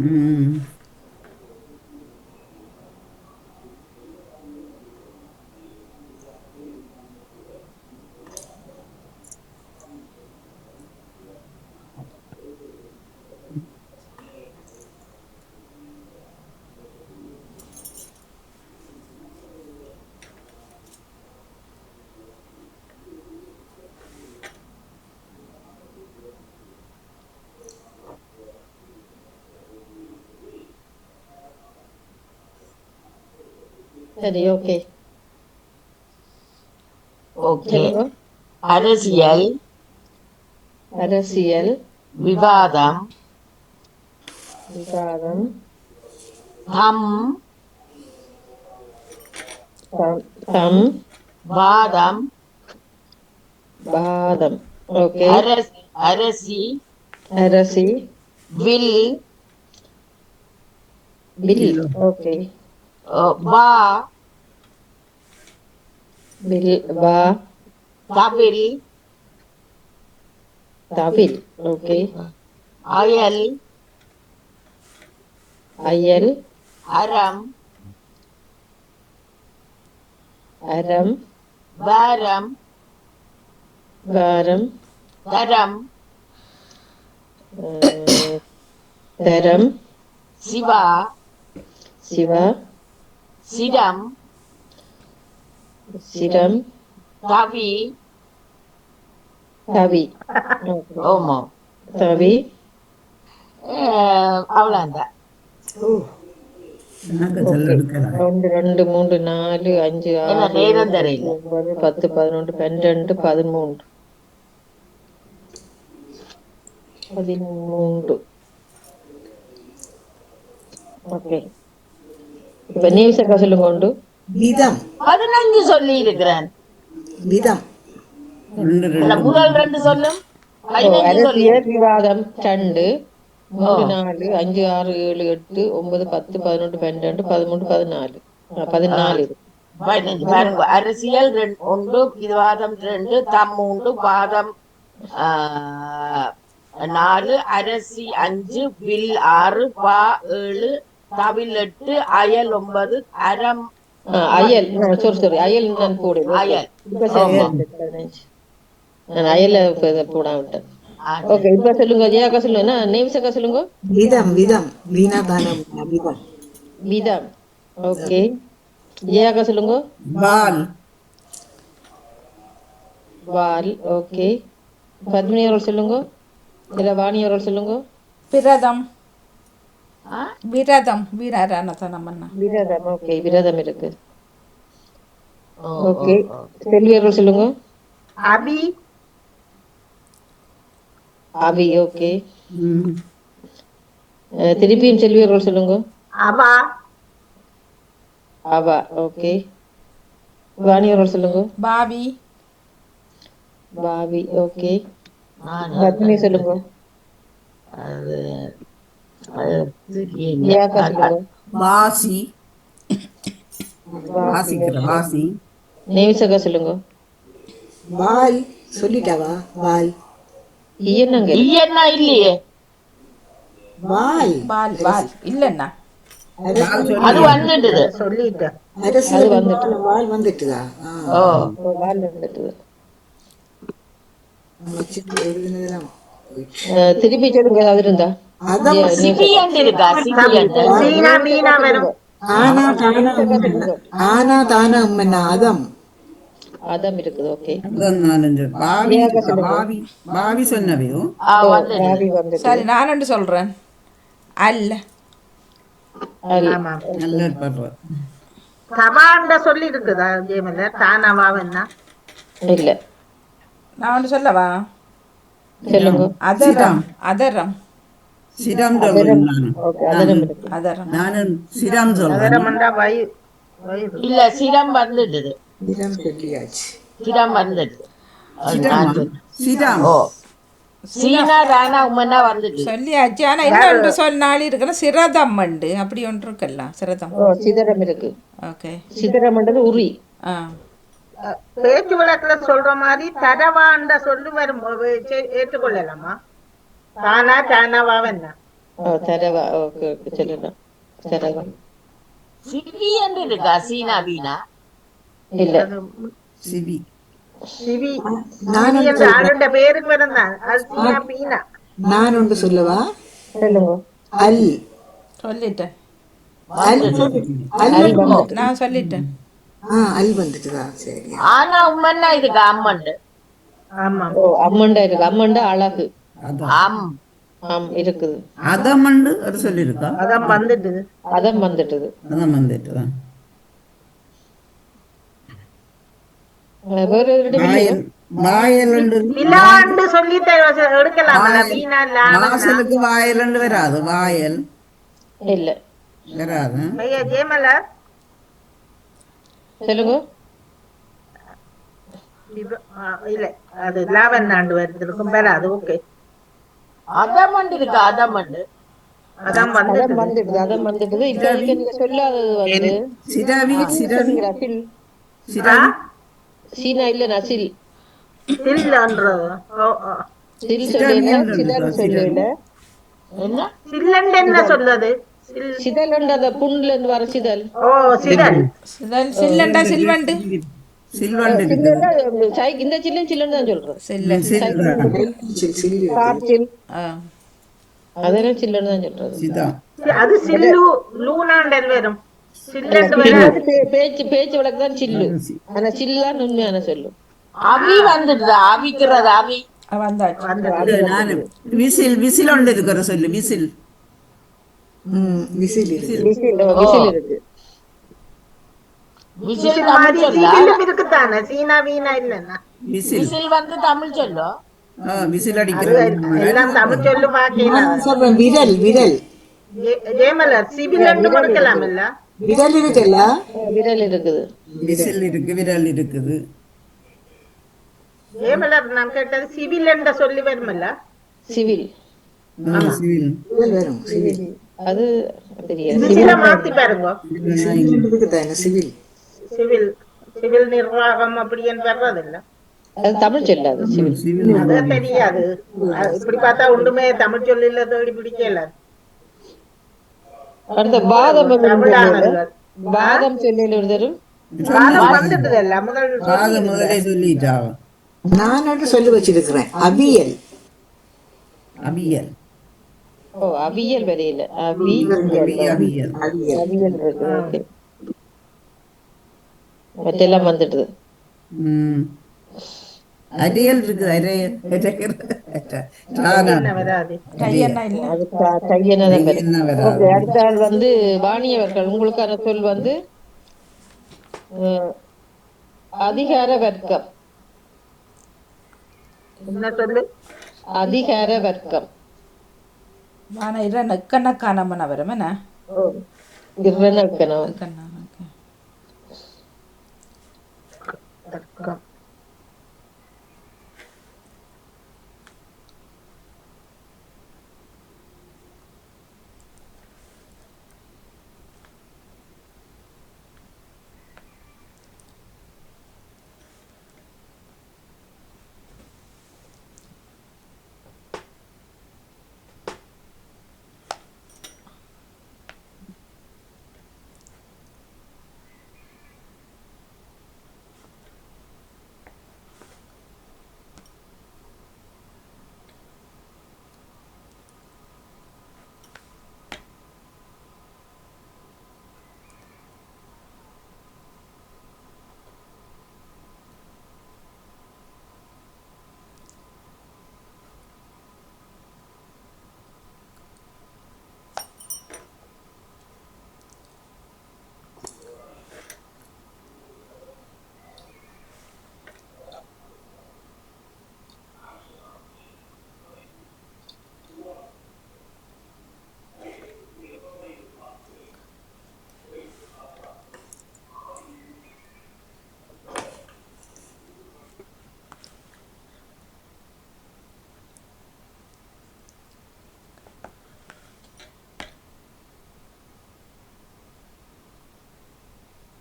ம். சரி. ஓகே. ஓகே சொல்லுங்க. அரசியல் அரசியல் விவாதம் விவாதம் தம் தம் வாதம் வாதம் okay Arasi Arasi will will okay வா வில் வா தவில் தவில் ஓகே அயல் அயல் அறம் அறம் வாரம் வாரம் தரம் தரம் சிவா சிவா சிரம் சிரம் தவி தவி ஓமோ தவி அவ்வளோதான். எனக்கு சொல்ல எடுக்கலாம். 1 2 3 4 5 என்ன 6 நேரம் தெரியல. 9 10 11 12 13 13 ஓகே இப்ப நீவிசக்கா சொல்லுங்க உண்டு விதம் 15 சொல்லி இருக்கிறேன். விதம் முதல் 2 சொல்லும் 15 சொல்லி அரசியல் விவாதம் 2 3 4 5 6 7 8 9 10 11 12 13 14 14 15 பாருங்க. அரசியல் 1, விவாதம் 2, தம் 3, வாதம் 4, அரசி 5, வில் 6, வா 7, தவில் 8, அயல் 9, அறம் அயல் sorry அயல் நான் போடுறேன் அயல். இப்ப சரியா இருக்கு 15 நான் அயல போட விட்டேன் ஓகே இப்ப சொல்லுங்க ஜெயாக்கா சொல்லுங்க நேவிசக்கா சொல்லுங்க விதம் விதம் வீணா தானம் விதம் விதம் ஓகே ஜெயாக்கா சொல்லுங்க வால் வால் ஓகே பத்மினி அவர்கள் சொல்லுங்க இல்ல வாணி அவர்கள் சொல்லுங்க விரதம் விரதம் வீராரானதனம் அண்ணா. விரதம் ஓகே விரதம் இருக்கு ஓகே செல்வி அவர்கள் சொல்லுங்க அபி அவி ஓகே திருப்பியும் செல்வி அவர்கள் சொல்லுங்க அவா அவா ஓகே வாணி அவர்கள் சொல்லுங்க பாவி பாவி ஓகே பத்மினி சொல்லுங்க ஜெயாக்கா சொல்லுங்க வாசி வாசிக்கிற வாசி நேவிசக்கா சொல்லுங்க வால் சொல்லிட்டாவா வால் என்னங்க என்ன இல்லையே, வால் பால் பால் இல்லைண்ணா. அது வந்துடுது. சொல்லிட்டேன். அரசியல் வால் வந்துட்டுதா வால் வந்துட்டு எழுதுனதெல்லாம் திருப்பி சொல்லுங்க அது இருந்தா அதான் சிபிஎன் இருக்கா? சிபிஎன் மீனா மீனா வரும். ஆனா தானா உம்மன்னா. ஆனா தானா உம்மன்னா அதம் அதம் இருக்குது ஓகே அதான் நான் இந்த பாவி பாவி பாவி சொன்னவையும் ராவி வந்துட்டு சரி நான் ஒன்று சொல்கிறேன். அல்ல ஆமா. நல்ல படுறேன். தவாண்ட சொல்லி இருக்குதா ஜெயமல தானாவாவன்னா இல்ல நான் ஒன்று சொல்லவா? சொல்லுங்க அதரம் அதரம் சிரம் சொல்றேன் ஓகே அதம் இருக்கு அதரம் நானும் சிரம் சொல்றேன். அதரமண்டா வயிறு இல்ல, சிரம் வந்துடுது. விதம் சொல்லியாச்சு சிரம் வந்துடுது. சிரம் ஓ சீனா ராணா உமன்னா வந்துட்டு சொல்லியாச்சு. ஆனால் இன்னொன்று சொன்னாலும் இருக்கணும் சிரதம் உண்டு. அப்படி ஒன்று இருக்குல்ல சிரதம். ஓ சிதறம் இருக்கு ஓகே சிதறம்ன்றது உரி ஆ பேச்சு வழக்குல சொல்ற மாதிரி தரவாண்ட சொல்லி வரும் ஏற்றுக்கொள்ளலாமா? தானா தானாவாவன்னா ஓ தரவா ஓகே ஓகே சொல்லலாம் தரவா சிபிஎன் இருக்கா? சீனா வீணா இல்ல சிவி சிவி நான் சிவி என்ற ஆளுடைய பேருக்கு வருந்தான். அது சீனா பீனா. நான் ஒன்று சொல்லவா? சொல்லுங்க அல் சொல்லிட்டேன். அல் அல் நான் சொல்லிட்டேன். அல் வந்துட்டுதா சரி. ஆனா உமன்னா இதுக்கு அம்மண்டு. ஆமா. ஓ அம்மண்டா இருக்கு அம்மண்டா அழகு அதான் ஆம் ஆம் இருக்குது அதமண்டு அது சொல்லியிருக்கா. அதான் வந்துட்டு அதம் வந்துட்டுது அதான் வந்துட்டு தான் வேற ஒரு வாயல் வாயல் விலாண்டு சொல்லி எடுக்கலாம். வீணா லாவண்ணா வாசலுக்கு வாயல் வராது. வாயல் இல்ல. வராது. ஐயா ஜெயமலர் சொல்லுங்க. இல்ல அது லாவண்ணாண்டு வருது இருக்கும் பேர அது ஓகே அதமண்டு இருக்கு, அதமண்டு. அதான் அதான் வந்துட்டு வந்துடுது, அதான் வந்துடுது. இப்ப சிரவி, இப்ப நீங்க சொல்லாதது வந்து சிரவி, சில் சிரவி, சொன்னீங்களா? சில். சிரவி, சீனா இல்ல நசில். சில்லன்றது சில் சிரவி சொல்லல, என்று சிதல் இருக்கா, சிரவி. சொல்லல. என்ன? சில்லண்டு என்ன சொல்றது சிதல் அந்த புண்ணுல இருந்து வர சிதல். ஓ சிதல் சில்லண்டா சில்வண்டு சில்வண்டு இருக்குது. சில்லுன்னா இந்த சில்லும் சில்லுன்னு தான் சொல்றோம். சில்ல சில்தான். சில்லி இருக்குது. காற்றில் ஆ அதெல்லாம் சில்லுன்னு தான் சொல்றது. சிதான். அது சில்லு லூனாண்டல் வரும் இல்ல, சில்லண்டு சில்லு வராது வந்து பேச்சு வழக்கு தான் சில்லு. அது சி- ஆனா சில்லான்னு உண்மையான சொல்லு. அவி வந்துடுது, அவிக்கிறது அவி. வந்தாச்சு. வந்துட்டு நான் விசில், விசில் ஒன்று இருக்கிற சொல்லு, விசில். விசில் இருக்குது. விசில் ஓ, விசில் இருக்கு. விசில் விசில் தமிழ் மாதிரி சொல்லா? சீவிலும் இருக்குதானே சீனா வீணா இல்லைன்னா விசில். விசில் வந்து தமிழ் சொல்லோ? விசில் அது அடிக்கிறது. எல்லாம் தமிழ் சொல்லு பாக்கல நான் சொல்றேன் விரல் விரல் ஜெயமலர் சிவிலண்டு விரல் மறுக்கலாம் இருக்குது. இல்ல விரல் இருக்குல்ல. விரல் இருக்குது. விசில் இருக்கு, விரல் இருக்குது. ஜெயமலர் நான் கேட்டது சிவிலண்ட சொல்லி வருமில்ல சிவில். சிவில். விரல் வரும் சிவில். அது தெரியாது. விசில மாத்தி பாருங்க சிவில் இருக்குதானே சிவில். சிவில் சிவில் நிர்வாகம் அப்படின்னு வர்றதில்ல அது தமிழ் சொல்லாது சிவில். சிவில். அது தெரியாது இப்படி பார்த்தா ஒன்றுமே தமிழ் சொல்லில தேடி பிடிக்கல அடுத்த பாதம் தமிழானது பாதம் சொல்லல ஒரு தரும். வாதம் வந்துட்டு இல்ல முதல் அது முதலே சொல்லிட்டாவ. நான் சொல்லி வச்சிருக்கிறேன் அவியல். அவியல். ஓ அவியல் வரையில அவியல் அவியல். அவியல் அவியல் இருக்கு. ஓகே, மற்றெல்லாம் வந்துடுது. அரியல் இருக்குது, அரையல். என்ன வராது கையெண்ணா இல்லை. அது கையனதான் வரும். கையெண்ணா வராது. ஓகே, அடுத்த ஆள் வந்து வாணியவர்கள். உங்களுக்கான சொல் வந்து அதிகார வர்க்கம். என்ன சொல்லு அதிகார வர்க்கம். ஆனால் இல்லை நெக்கணக்கானம்மன வரும் என்ன இருக்கணும். நெக்கண்ணா ஓகே. தர்க்கம்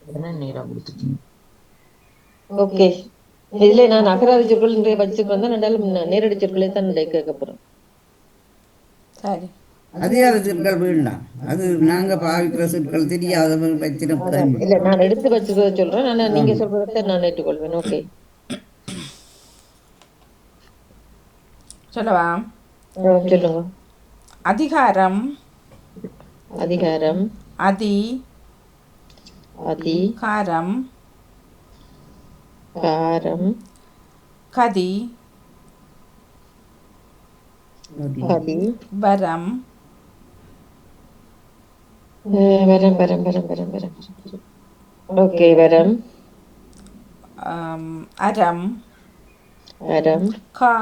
என்ன நேரம் கொடுத்துட்டீங்க? ஓகே, இதுல நான் அகராதி சொற்கள் இன்றைய வச்சுட்டு வந்தேன். ரெண்டாலும் நேரடி சொற்களை தான் இன்றைய கேட்க போறேன். சரி. அதிகார சொற்கள் வேண்டாம். அது நாங்க பாவிக்கிற சொற்கள் தெரியாதவங்க வச்சிருப்பேன். இல்ல, நான் எடுத்து வச்சுக்கிறத சொல்றேன். ஆனா நீங்க சொல்றதை நான் ஏற்றுக்கொள்வேன். ஓகே, சொல்லவா? சொல்லுங்க. அதிகாரம் அதிகாரம் அதி அதி காரம் காரம் கதி அதி வரம் வரம் வரம் வரம் வரம் வரம். ஓகே, வரம் அறம் அறம் கா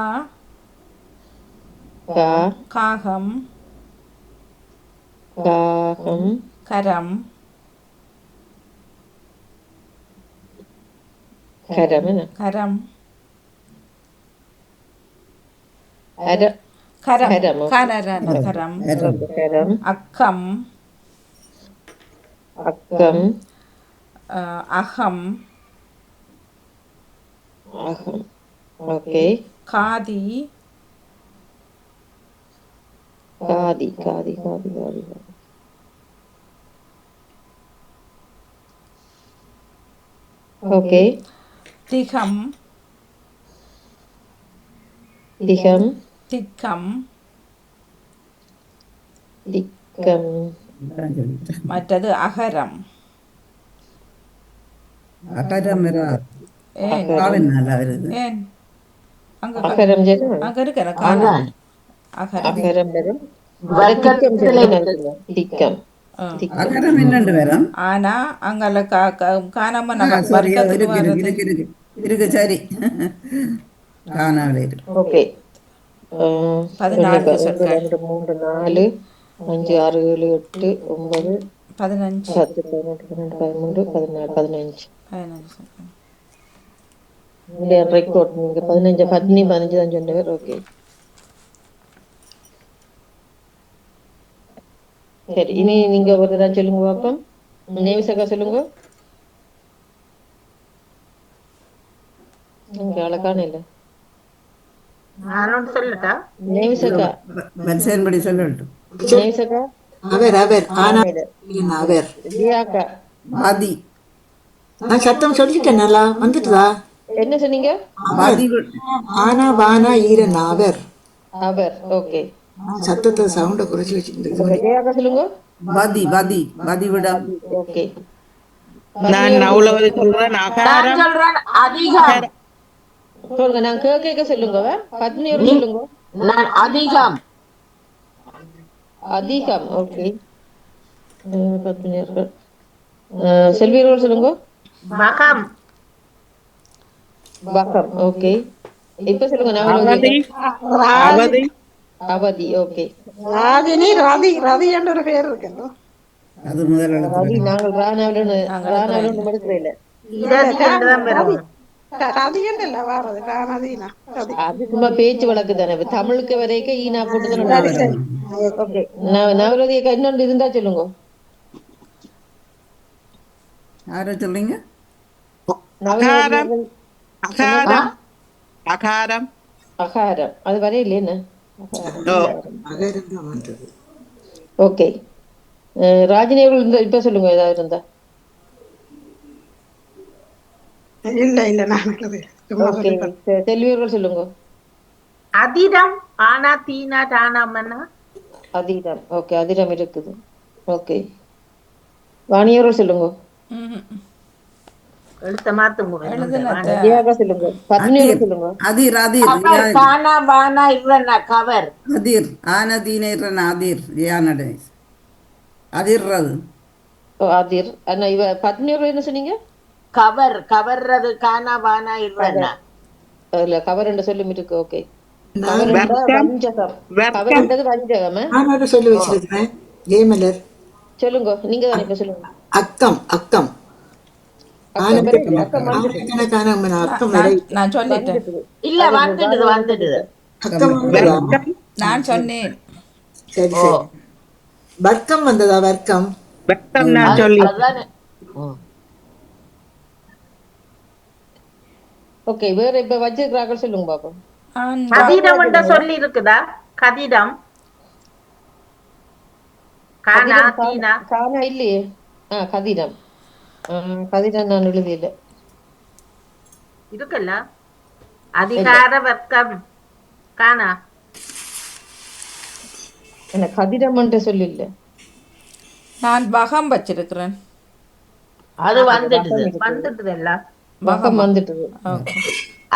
கா காகம் காகம் கரம் கரம் என்ன கரம் அர கரம் கரம் கரம் கரம் கரம் அக்கம் அக்கம் அகம் அகம் ஓகே காதி காதி காதி காதி காதி ஓகே திகம் திகம் திக்கம் திக்கம் இதான் சொல்லிட்டேன். மற்றது அகரம் அகரம் வராது. ஏன் காவின் நல்லா வருது. ஏன் அங்க அகரம் ஜெயம் அங்க இருக்கிற காணா அகரம் அகரம் வரும் வர்க்கத்துல திக்கம் அகரம் என்னண்டு வரும்? ஆனா அங்கல காணாம ஆ, நம்ம சரி, வர்க்கத்துக்கு இருக்கு வர்றது இருக்கு இருக்கு இருக்கு சரி காணாவில் இருக்கு. ஓகே 14 சொற்கள் 2 3 4 5 6 7 8 9 15 10 11 12 13 14 15 15 சொற்கள். இந்த ரெக்கார்ட் நீங்க 15 15 தான் சொன்னவர் ஓகே சரி இனி நீங்க ஒரு தடவை சொல்லுங்க பாப்போம் நேவிசக்கா சொல்லுங்க நீங்க அழகான இல்ல நானும் சொல்லட்டா? நேவிசக்கா வரிசையின்படி சொல்லட்டும். நேவிசக்கா அவர் ஆனா அவர் தியாக்கா பாதி நான் சத்தம் சொல்லிட்டேன் நல்லா வந்துட்டுதா என்ன சொன்னீங்க பாதி ஆனா வானா ஈரன் அவர் அவர் ஓகே சத்தத்தை சவுண்ட குறைச்சி வச்சுக்கிட்டு தியாக்கா சொல்லுங்க பாதி பாதி பாதி விடம் ஓகே நான் அவ்வளவு சொல்றேன் நான் அகாரம் சொல்றேன் அதிகம். சொல்லுங்க நான் கேட்க சொல்லுங்க பத்னி ஒரு சொல்லுங்க நான் அதிகம். அதிகம் ஓகே பத்னியர்கள் செல்வியர்கள் சொல்லுங்க மகம் பக்கம் ஓகே இப்ப சொல்லுங்க நான் அவதி ராதி அவதி அவதி ஓகே ராதினி ரதி ரதி என்ற ஒரு பேர் இருக்குல்ல. அது முதல் எழுத்து ரதி நாங்கள் ராணாவில படுக்கிறேன் இல்ல இரதி என்றுதான் ரதி வரும். ரதி இல்ல வாரது ராணதீனா ரதி. அது சும்மா பேச்சு வழக்கு தானே இப்ப தமிழுக்கு வரைக்கும் ஈனா போட்டு சரி தானே சரி ஓகே நவரதியக்கா இன்னொன்று இருந்தா சொல்லுங்க யாரை சொல்றீங்க? அகாரம் நவரதியர்கள் அகாரம் அகாரம் அகாரம் அது வரையில என்ன ஓ, அகரம் தான் வந்தது ஓகே ராஜினி அவர்கள் இருந்தா இப்ப சொல்லுங்க ஏதாவது இருந்தா இல்ல இல்ல நான் சும்மா ஓகே சொல்லிட்டேன். செல்வியர்கள் சொல்லுங்க அதிடம் ஆனா தீனா டானாமன்னா அதீதம் ஓகே அதிரம் இருக்குது ஓகே வாணியர்கள் சொல்லுங்க எழுத்த மாத்துங்க. எழுதுனத தியாகா சொல்லுங்க பத்னியர்கள் சொல்லுங்க அதிர் அதிர் கவர் கானா வானா இல்லைன்னா கவர். அதிர் ஆனதீன அதிர் யானடை அதிர்றது ஓ அதிர் அண்ணா இவ பத்னியர்கள் என்ன சொன்னீங்க கவர் கவர்றது கானா வானா இல்லைன்னா அதுல கவர் என்ற சொல்லும் இருக்கு ஓகே நான் வஞ்சகம் கவர் என்றது வஞ்சகம் நான் ஒரு சொல்லி வச்சிருக்கிறேன் ஜெயமலர் சொல்லுங்க நீங்க தானே இப்ப சொல்லுங்க அக்கம் அக்கம் அக்கம் ஆயிரக்கணக்கான அக்கம் வரை நான் சொல்லிட்டேன். இல்ல வந்துடுது வந்துடுது. அக்கம் வந்ததா நான் சொன்னேன். சரி சரி வர்க்கம் வந்ததா வர்க்கம் வெட்கம் நான் சொல்லி அதுதானே. ஓகே வேற இப்ப வச்சிருக்கிறார்கள் சொல்லுங்க பாப்போம் கதிடம் என்ற சொல்லி இருக்குதா? கதிடம் கானா தீனா காணா இல்லையே கதிரம் கதிரம் நான் எழுதியில்லை இருக்குல்ல. அதிகார வர்க்கம் கானா என்ன கதிரம்ன்ட்டு சொல்லில்ல நான் பகம் வச்சிருக்கிறேன். அது வந்துடுது. வந்துட்டுது எல்லாம். பக்கம் வந்துட்டு ஓகே.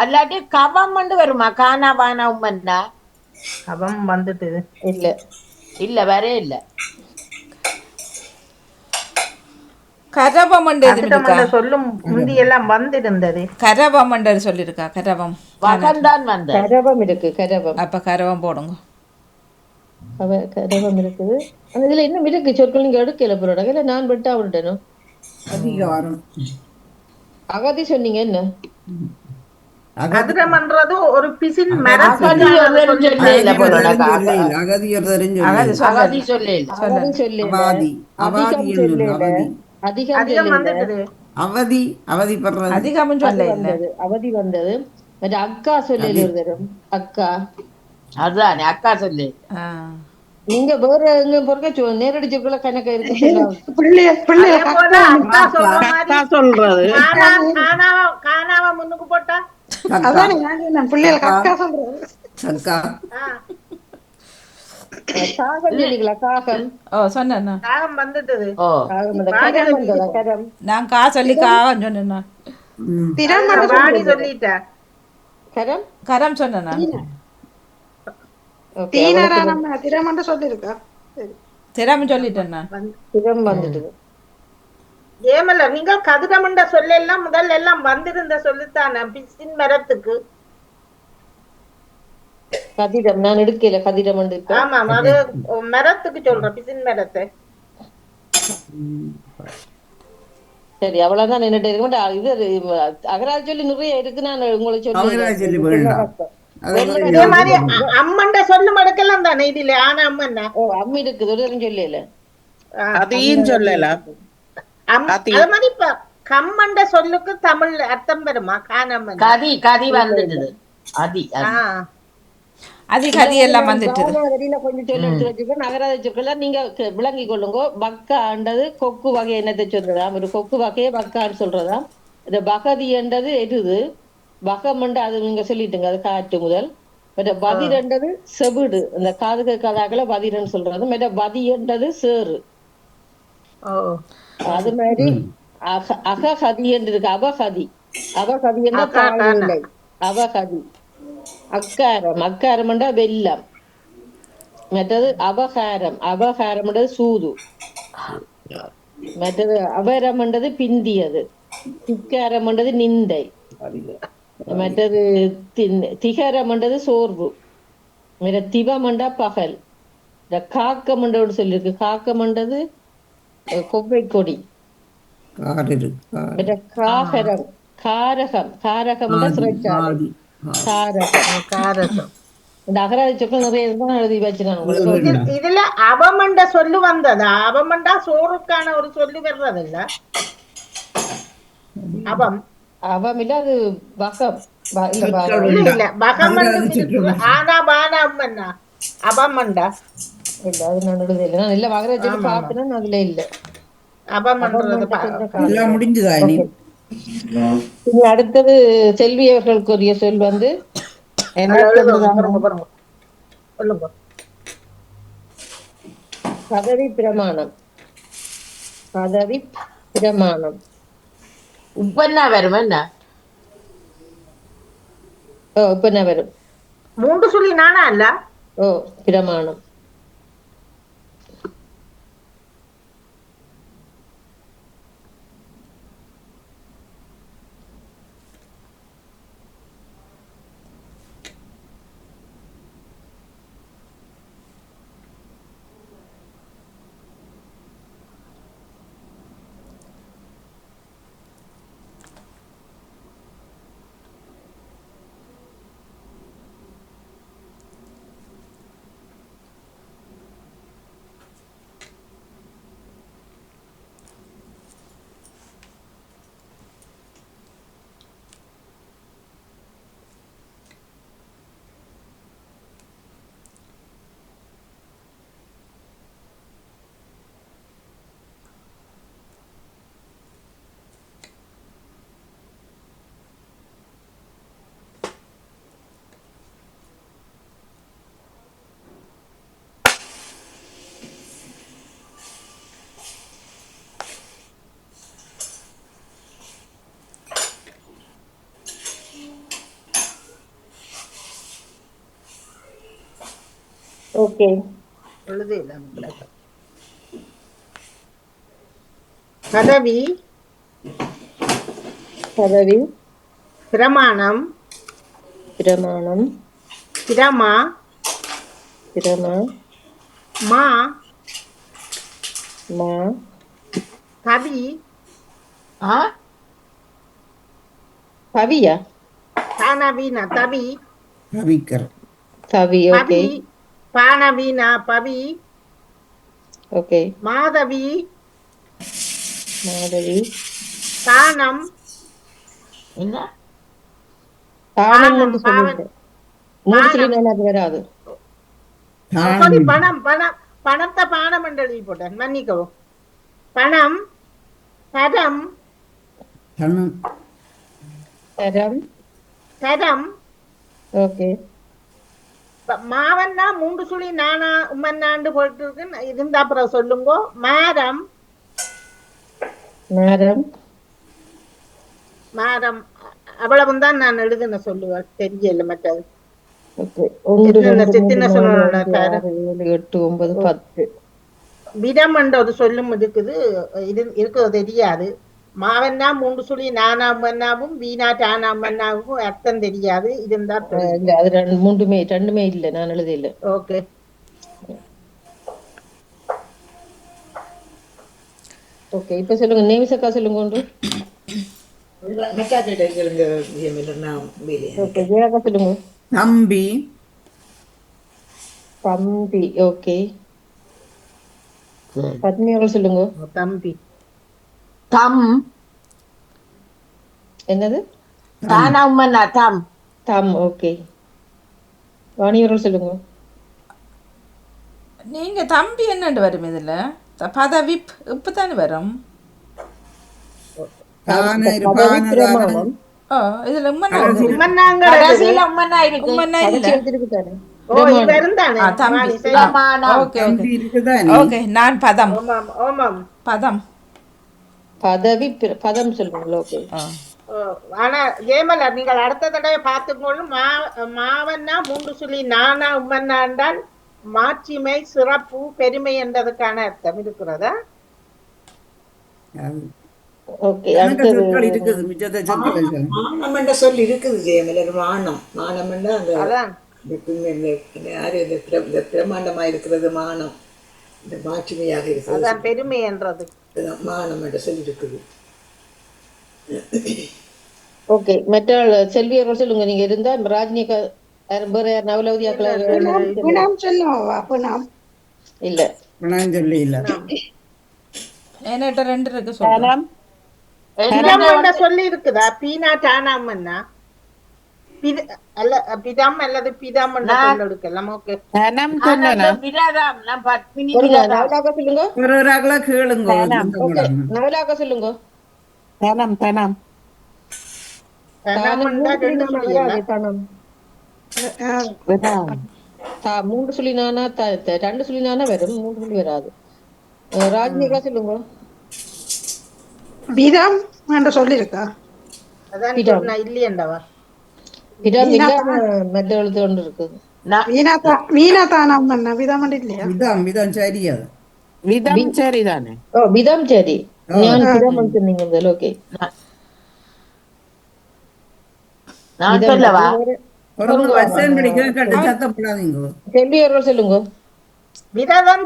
அல்லாட்டி கவம் வந்து வருமா கானா வானா உம்மன்னா அவன் வந்துட்டுது. இல்ல இல்ல வரே இல்ல. கரவம் அதிடம் என்ற சொல்லும் முந்தி எல்லாம் வந்திருந்தது. கரவம் சொல்லியிருக்கா. கரவம் வகம்தான் வந்த கரவம் இருக்கு கரவம் அப்ப கரவம் போடுங்க. கதவம் இருக்குது. ஆனா இதுல இன்னும் இருக்கு சொற்கள் நீங்க எடுக்கல போறோட இல்ல நான் விட்டா விட்டேனோ. அதிகாரம். அகதி சொன்னீங்க என்ன? அகதி கதிரம்ன்றது ஒரு பிசின் அகதி ஒரு தரம் சொல்லே இல்ல போலோட அகதி ஒரு தரம் அகதி சொல்லு. அகதி சொல்லே இல்ல. அகதி சொல்லல. அவாதி அவாதி அதிகம் என்னும் சொல்லல. அவதி அதிகம் அதிகம் சொல்லல. வந்துட்டுது. அவதி அவதிப்படுறது. அதிகமும் அது சொல்ல இல்லை. வந்தது அவதி வந்தது. மற்ற அக்கா சொல்லல ஒரு தரம். அக்கா அதுதானே அக்கா சொல்லு. ஆ. நீங்க வேற எங்க பொறுக்க நேரடி சொற்கள கணக்க இருக்கு சொல்லலாம். அதே போல அக்கா சொல்ற மாதிரி சொல்றது காணாவ முன்னுக்கு போட்டா அதானே நான் சொன்னேன் பிள்ளைகளுக்கு அக்கா சொல்றது. சக்கா ஆ, காகம் சொன்னீங்களா? காகம். ஓ சொன்னேண்ணா. தாகம் வந்துட்டுது. ஓ காகம் அந்த கரம் வந்ததா? கரம். நான் கா சொல்லி கான்னு சொன்னேண்ணா. திறம்பட வாடி சொல்லிட்டா. கரம். கரம் சொன்னேண்ணா. ஓகே. தீனரா நம்ம திறமண்ட சொல்லிருக்கா. சரி. திறமை சொல்லிட்டேண்ணா. திறம் வந்துட்டது. ஏமல்ல நீங்கள் கதிரமண்ட சொல்லெல்லாம் முதல்ல எல்லாம் வந்திருந்த சொல்லித்தானே பிசின் மரத்துக்கு. கதிரம் நான் எடுக்கல. கதிரம் வந்து இப்ப. ஆமாம் அது மரத்துக்கு சொல்ற பிசின் மரத்தை. சரி அவ்வளவுதான் நின்னுட்டு இருக்க மாட்டேன். இது அகராஜ் சொல்லி நிறைய இருக்கு. நான் உங்களுக்கு அகராஜ் சொல்லி வேண்டாம். இதே மாதிரி அம்மண்ட சொல்லு மடக்கெல்லாம் தானே இதுல ஆனா அம்மன்னா. ஓ அம்மி இருக்குது. ஒரு தரம் சொல்லல. அதையும் சொல்லலாம். அது மாதிரி இப்ப கம்மண்ட சொல்லுக்கு தமிழ் அர்த்தம் வருமா? காணம்மன். கதி கதி வந்துடுது. அதி அது கதி எல்லாம் வந்துட்டுது. வெளியில கொஞ்சம் சொல்லி எடுத்து வச்சுக்கோ. அகராஜ சொற்கள் நீங்க விளங்கி கொள்ளுங்க. பக்காண்டது கொக்கு வகை என்னத்தை சொல்றதாம். ஒரு கொக்கு வகையை பக்கான்னு சொல்றதாம். இந்த பகதி என்றது எருது. பகமண்டு அது நீங்க சொல்லிட்டுங்க. அது காற்று முதல். மற்ற பதிரெண்டது செவிடு. இந்த காது கேட்காதாக்களை பதிரன்னு சொல்றது. மற்ற பதி என்றது சேரு. அது மாதிரி அகதி என்று இருக்கு. அபகதி. அபகதி என்ற தாழ்நிலை. அபகதி. அக்காரம். அக்காரம் என்றா வெல்லம். மற்றது அபகாரம். அபகாரம் என்றது சூது. மற்றது அபரம் என்றது பிந்தியது. திக்காரம் என்றது நிந்தை. மற்றது திகரம் என்றது சோர்வு. திவம் என்றா பகல். இந்த காக்கம் என்றோடு சொல்லியிருக்கு. காக்கம் என்றது கொவ்வை கொடி. காகரம். காரகம். காரகம் என்றா சிறைச்சாலை. காரகம். இந்த அகராதி சொற்கள் நிறைய இருந்தா எழுதி வச்சுனாங்க. இதுல அவமண்ட சொல்லு வந்ததா? அவமண்டா சோறுக்கான ஒரு சொல்லு வர்றது இல்ல. அவம் அவம் இல்ல அது வகம். இல்ல பகம் ஆனா பானா அம்மன்னா அவமண்டா இல்ல அது நான் எழுதல. நான் இல்ல அகராதி சொல்லி பார்த்தேன். அதுல இல்ல எல்லாம் முடிஞ்சுதா இனி? அடுத்தது செல்வி அவர்களுக்குரிய சொல் வந்து பதவி பிரமாணம். பதவி பிரமாணம். இப்ப என்ன வரும்? என்ன இப்ப என்ன வரும்? 3 சொல்லி நானா இல்ல. பிரமாணம். ஓகே. பதவி. பதவி. பிரமாணம். பிரமாணம். பிரமா. பிரமா. மா மா கவி ஆ பவியா பானவீனா தவி கவிக்கர் கவி. ஓகே பவி பானவீனா பவி ஓகே. மாதவி மாதவி தானம் என்ன தானம் பானம் என்று பாவன் சொல்லிட்டு மூணு சொல்லி நான் அது வராது. சாரி பணம் பணம் பணத்தை பானம் என்று எழுதி போட்டேன் மன்னிக்கவும். பணம் தரம் தனம் தரம். தரம் ஓகே மாவன்னா 3 சுழி நானா உம்மன்னாண்டு போட்டு இருக்கு இருந்தா அப்புறம் சொல்லுங்க. மாரம் மரம். மாரம் அவ்வளவும் தான் நான் எழுதுன சொல்லுவேன், தெரியல மற்றது. ஓகே 1 2 சித்தின 3 சொல்லணும் 4 5 6 7 8 9 10. விடம் என்ற ஒரு சொல்லும் இருக்குது, இது இருக்கிறது தெரியாது. மாவன்னா 3 சுழி நானா மன்னாவும் வீணா டானா மன்னாவும் அர்த்தம் தெரியாது. இருந்தா இல்ல அது ரெண்டுமே இல்ல, நான் எழுத இல்ல. ஓகே. ஓகே இப்ப சொல்லுங்க நேமிசக்கா சொல்லுங்க ஒன்று. ஓகே ஜெயாக்கா சொல்லுங்க. தம்பி தம்பி. ஓகே பத்னி அவர்கள் சொல்லுங்க. தம்பி தம் என்னது? தானா உம்மன்னா தம் தம். ஓகே வாணி அவர்கள் சொல்லுங்க. நீங்க தம்பி என்னண்டு வரும் இதுல? பதவி இப்பதானே வரும். பதவி பிரமாணம். ஓ இதுல உம்மன்னாங்க கடைசியில உம்மன்னா இருக்கு உம்மன்னா இல்ல. கடைசி எழுதிருக்கு தானே. ஓ இவரும் தானே தம்பி. பிரமாணம். ஓகே தம்பி ஓகே இருக்குதானே? ஓகே. நான் பதம் ஓமாம் ஓமாம். பதம். பதவி பதம் சொல்லுங்க. ஓகே ஆனா ஜெயமலா நீங்கள் அடுத்த தடவை பார்த்துக்கொள்ளும். மாவன்னா 3 சுழி நானா உம்மன்னாண்டால் மாட்சிமை சிறப்பு பெருமை என்றதுக்கான அர்த்தம் இருக்கிறதா? அது ஓகே எனக்கு அடுத்தது சொற்கள் இருக்குது, மிச்சத்தை சொற்கள் இல்லை. மானம் என்ற சொல் இருக்குது ஜெயமலர். மானம் மானம் என்ற அந்த அதான் பிரமாண்டமா இருக்கிறது மானம், இந்த மாட்சிமையாக இருக்கிறது அதான் பெருமை என்றது. மானம் என்ற சொல் இருக்குது. ஓகே மெட்டால் செல்வி அவர்கள் சொல்லுங்க. நீங்க இருந்தா ராஜினிகா வேற யார் நவலவதியாக்கள பிணம் சொல்லுவா பிணம். இல்ல பணம் சொல்லி இல்லை. என்கிட்ட 2 இருக்கு சொல்றேன். தனம் பிதம் என்ற சொல்லி இருக்குதா? பீனா டானாமன்னா அல்ல பிதம் அல்லது பிதம் என்ற சொல் எடுக்கலாம். ஓகே தனம் நான் சொன்னா விராதாம் நான் பத்மினி சொல்லுங்க. விராதாம் நவலாக்கா சொல்லுங்க. ஒரு ஒரு ஆக்களா கேளுங்க. ஓகே நவலாக்கா சொல்லுங்க. தனம் தனம் தனம் என்றா 2 சுழி இல்ல. தனம் விராம் 3 சொல்லி நானா 2 சொல்லி நானா வரும், 3 சொல்லி வராது. ராஜினிகா சொல்லுங்க. விதம் என்று சொல்லியிருக்கா. அதான் பிதம். சொன்னா இல்லையண்டவா. பிடம் இல்லாம மெத்த எழுத்து ஒன்று இருக்குது. வீணாதானம் பண்ண விதம் இல்லையா? விதம் விதம் சரி. அது விதம் சரிதானே. ஓ பிதம் சரி. ஞான் பிதம் சொன்னீங்க முதல். ஓகே நான் சொல்லவா? ஒரு வருஷம் பிடிக்கிற கட்டு சத்தம் போடாதீங்க. செல்வி அவர்கள் சொல்லுங்க. விரதம்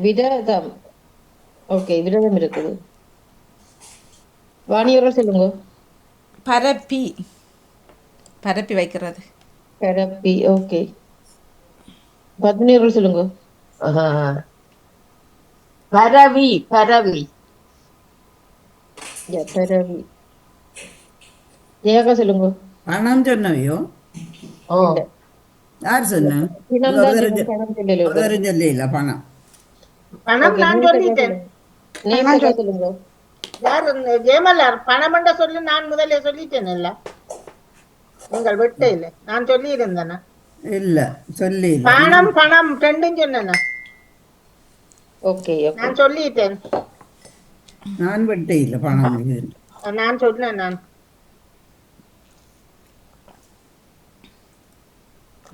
விரதம். ஓகே விரதம் இருக்குது. வாணி அவர்கள் சொல்லுங்க. பரப்பி பரப்பி வைக்கிறது. தெரப்பி. ஓகே பத்மினி அவர்கள் சொல்லுங்க. பரவி பரவி பரவி. ஜெயாக்கா சொல்லுங்க. பணம் சொன்னவையோ ஓ யார் சொன்ன? பிணம் தான் சொன்னேன், பணம் சொல்லல. சொல்லி இல்லை பணம். பணம் நான் சொல்லிட்டேன். நேமிசக்கா சொல்லுங்க. யார் ஜெயமலர் பணம் என்ற சொல்லி நான் முதல்ல சொல்லிட்டேன். இல்ல நீங்கள் விட்ட இல்ல, நான் சொல்லி இருந்தேனா? இல்ல சொல்லி இல்லை. பணம் பணம் ரெண்டும் சொன்னேனா? ஓகே ஓகே நான் சொல்லிட்டேன். நான் வெட்டே இல்லை பணம் இது. நான் சொன்னேன். நான்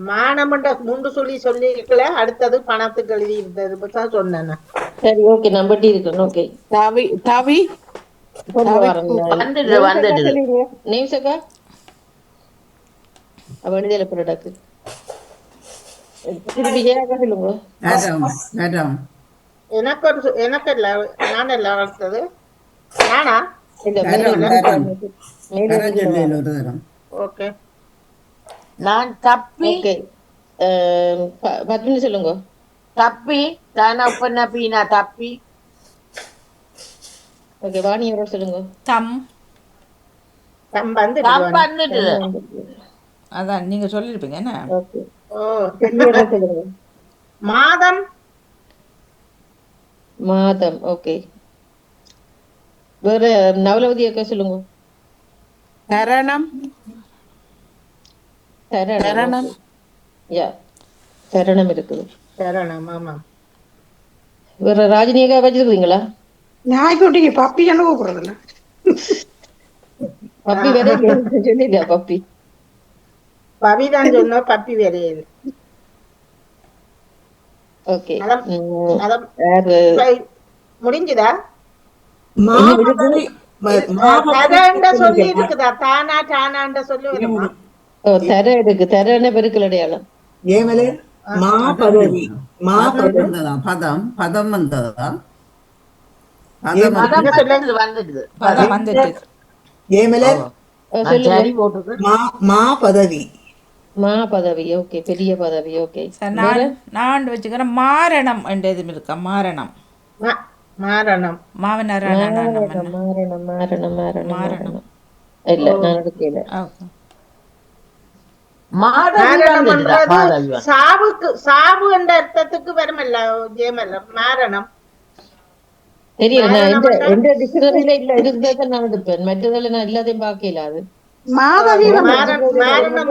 மானம் என்ற 3 சொல்லிக்கல. அடுத்தது பணத்துக்கு எழுதி இருந்தது தான் சொன்னேன். சரி ஓகே நான் பட்டி இருக்கேன். ஓகே தவி தவி வந்துடு வந்துடு நேம்சக்கா அவ எழுதியில ப்ராடக்ட். திருப்பி ஜெயாக்கா சொல்லுங்க. கரம் கரம் எனக்கு இல்ல, நான் இல்ல வளர்த்தது. நானா? இல்ல கரம் கரம் மேலிருந்து கரம் கீழே சொல்லல வரும். ஒரு தரம். ஓகே. நான் தப்பி ஓகே. 10 நிமிஷம் சொல்லுங்க. தப்பி தானா உப்பன்னா பீனா தப்பி ஓகே, வாணி அவரோட சொல்லுங்க. தம். வந்துட்டு தம் வாணி. பண்ணிட்டு அதான் நீங்கள் சொல்லியிருப்பீங்க என்ன? ஓகே, ஓ. செல்வியோட சொல்லுங்க. மாதம். மாதம். ஓகே, வேற நவலவதி அக்கா சொல்லுங்க. கரணம் சரணம். கரணம் ஓகே. யா, சரணம் இருக்குது. சரணம். ஆமாம். வேற ராஜினி அக்கா வச்சிருக்கீங்களா? நாய்க்குட்டிக்கு பப்பி என்ன கூப்பிடுறதில்ல. பப்பி வேற சொல்லிருக்கா பப்பி. பவிதான் சொன்னோம், பப்பி வரையது. ஓகே. அதான் அதான் வேற இப்ப முடிஞ்சுதா? இன்னும் இருக்கு. மாபதவி தரண்ட சொல்லி இருக்குதா? தானா டானாண்ட சொல்லி வருமா? தர இருக்கு. தரன்னு பெருக்கல் அடையாளம். ஏமலே மா பதம் பதவி மா பதம் பதவி வந்ததா? பதம் வந்ததா? ஏ- பதம் பதம் நீங்க சொல்லுங்க. வந்துடுது பதம் வந்துட்டு. ஏமலே நான் சொல்லுங்க. சரி போட்டுருக்கு. மா பதவி மா பதவி. ஓகே, பெரிய பதவி. ஓகே, சரி, வேற நான் வச்சுக்கிறேன் மாரணம் என்ற இதுவும் இருக்கா? மாரணம். மாரணம். மாவனரணம் மாரணம் என்ன? மாரணம் மாரணம் மாரணம் மாரணம். மாரணம். இல்ல, நான் எடுக்கல. ஓகே. மாதவி வந்துடுதா? மாரணம்ன்றது மாதவி வந்து சாவு என்ற அர்த்தத்துக்கு வருமல்ல ஜெயமல்ல. மாரணம். தெரியல, நான் மாரணம் என்றால் எந்த டிக்ஷனரியில இல்ல இருக்கிறத நான் எடுப்பேன். மற்றதுல நான் எல்லாத்தையும் பார்க்கல. அது மாதவி மாரணம் ஓ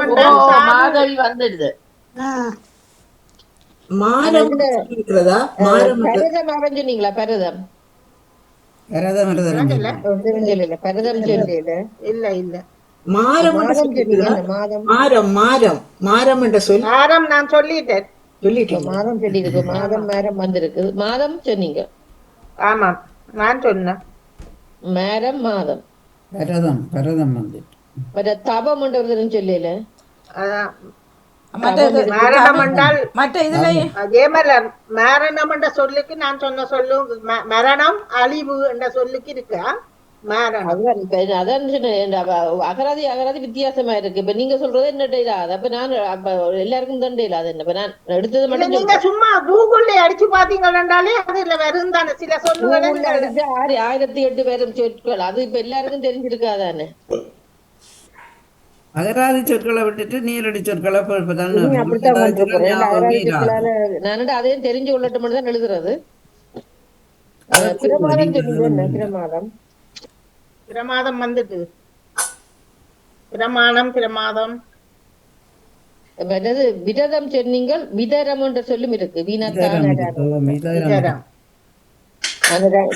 என்றால் சாவு. மாதவி வந்துடுது. மாரம் இதுல இருக்கிறதா? மாரம் பரதம் ஆரஞ்சு பரதம் விரதம் விரதம் இல்ல இல்ல, பரதம் சொல்லல. இல்ல இல்ல. மாரம் என்று மாதம் சொன்னீங்க. சொல்லியிருக்கிறதா? என்ன மாதம்? மாரம் மாரம் மாரம் என்ற சொல் மாரம் நான் சொல்லிட்டேன். சொல்லிட்டீங்க. மாதம் சொல்லி இருக்கு. மாதம் மேரம் வந்திருக்கு. மாதம் சொன்னீங்க. ஆமாம், நான் சொன்னேன். மேரம் மாதம். விரதம் விரதம் வந்துட்டு. மற்ற தபம் சொல்லல. அதான் மற்ற இது மாரணம் என்றால் மற்ற இதுலயும் ஜெயமலர் மரணம் என்ற சொல்லுக்கு நான் சொன்ன சொல்லு மரணம் அழிவு என்ற சொல்லுக்கு இருக்கா? மரணம். அதுதான் இப்ப அதான் சொன்னேன். அகராதி அகராதி வித்தியாசமா இருக்கு. இப்ப நீங்க சொல்றது என்ன இல்லாத. அப்ப நான் எல்லாருக்கும் தண்டை இல்லாத. என்ன இப்ப நான் எடுத்தது இல்ல, மட்டும் நீங்க சும்மா கூகுள்ல அடிச்சு பாத்தீங்கன்னாலே அதுல வரும் தானே சில சொல்லுகளை. சொல்றேன். அடிச்ச 1008 பேரும் சொற்கள். அது இப்ப எல்லாருக்கும் தெரிஞ்சிருக்காதானே. அகராதி சொற்களை விட்டுட்டு நீரடி சொற்களை இப்பதான் நீ அப்படித்தான் அகராதி சொற்கள் பண்றேன். ஞாபகமே அகராதி இராது. சொற்களால நான் அதையும் தெரிஞ்சு கொள்ளட்டும் மட்டும் தான் எழுதுறது. அதான் பிரமாதம் நீங்க சொன்னீங்க. என்ன சொல்லுங்க. பிரமாதம்? பிரமாதம் வந்துட்டு பிரமாணம் பிரமாதம். அதாவது விரதம் சொன்னீங்கள். விதரம் என்ற சொல்லும் இருக்கு. வீணத்தான் விதரம்.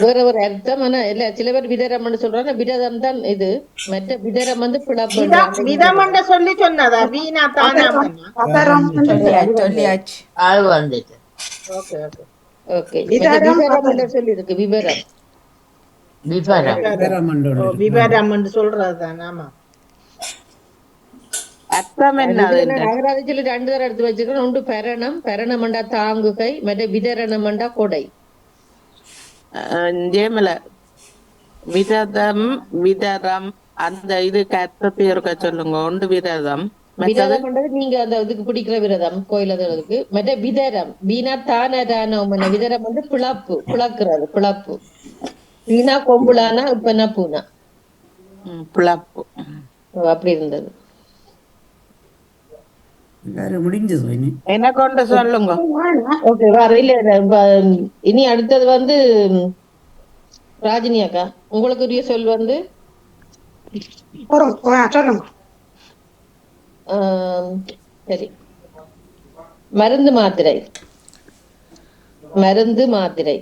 வேற ஒரு அர்த்தம். ஆனா இல்ல, சில பேர் விதரம்னு சொல்றாங்க. விரதம் தான் இது. மற்ற விதரம் பிளப்பு. விதம் என்ற சொல்லி சொன்னதா? வீணா தானா? சொல்லியாச்சு. அது வந்துட்டு. ஓகே ஓகே ஓகே, விவரம் என்ற சொல்லி இருக்கு. விவரம். விபரம். விவரம் என்று ஒன்று இருக்கு. விவரம் என்று சொல்றதுதான். ஆமா. அர்த்தம் என்ன? அகராதி சொல்லி 2 தடவை எடுத்து வச்சிருக்கோம். ஒன்று பரணம். பரணமண்டா தாங்குகை. மற்ற விதரணமண்டா கொடை. ஜெயமல விரதம் விதரம் அந்த இதுக்கு அர்த்தத்தை இருக்க சொல்லுங்க. ஒன்று விரதம். விரதம் பண்றது நீங்க அந்த இதுக்கு பிடிக்கிற விரதம் கோயிலுக்கு. மற்ற விதரம் வீணா தானம். விதரம் பிளப்பு, பிளக்குறது, பிளப்பு. வீணா கொம்புலானா இப்ப பூனா பிளப்பு. அப்படி இருந்தது. எல்லாரும் முடிஞ்சது இனி. என்ன கொண்டு சொல்லுங்க. ஓகே, வேற இல்ல. இனி அடுத்தது ராஜினி அக்கா, உங்களுக்குரிய சொல் சொல்லுங்க. சரி, மருந்து மாத்திரை. மருந்து மாத்திரை.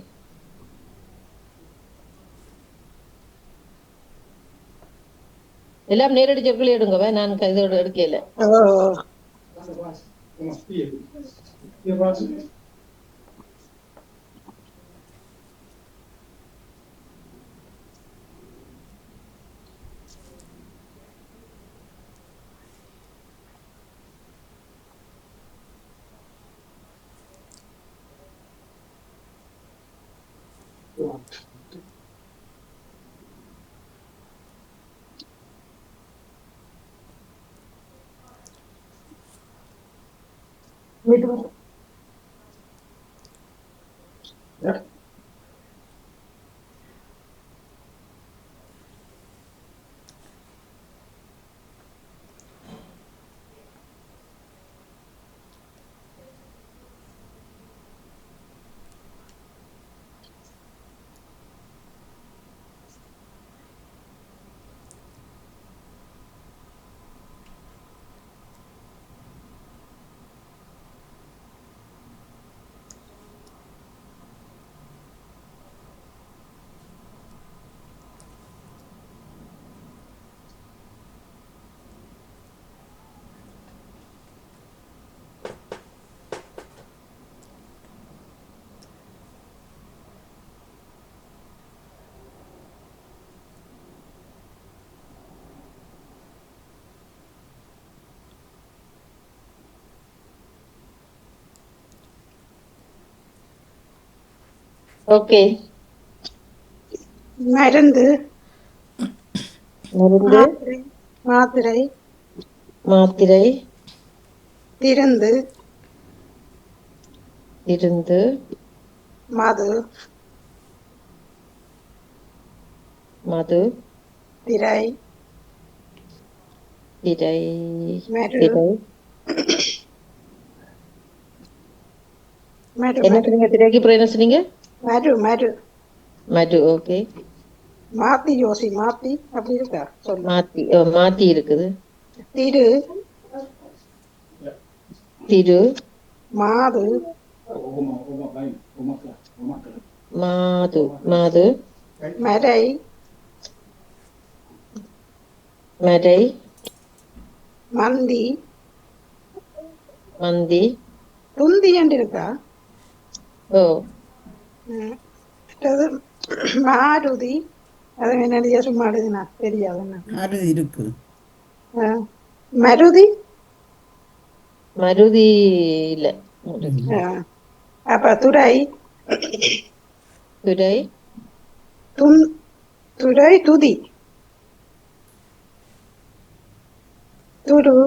எல்லாம் நேரடி சொற்கள் எடுங்க. நான் இதோட எடுக்கல. ஓகே. மருந்து, மருந்து, மாத்திரை, மாத்திரை, மாத்திரை, திருந்து, இருந்து, மது, மது, திரை, திரை, மரு, திரை. மரு, என்ன மரு, சொன்னீங்க? திரைக்கு அப்புறம் என்ன சொன்னீங்க? மரு, மரு. மது. ஓகே. மாத்தி யோசி, மாத்தி அப்படி இருக்கா சொல்லு. மாத்தி மாத்தி இருக்குது. திரு, திரு, மாது, மாது, மாது, மரை, மரை, மந்தி, மந்தி. துந்தி என்று இருக்கா. ஓ, மற்றது மாருதி, அது என்னடியா சும்மா எழுதினா தெரியாது என்ன. அது இருக்கு. மருதி, மருதி இல்ல. அப்ப துரை, துரை, துரை, துதி, துரு,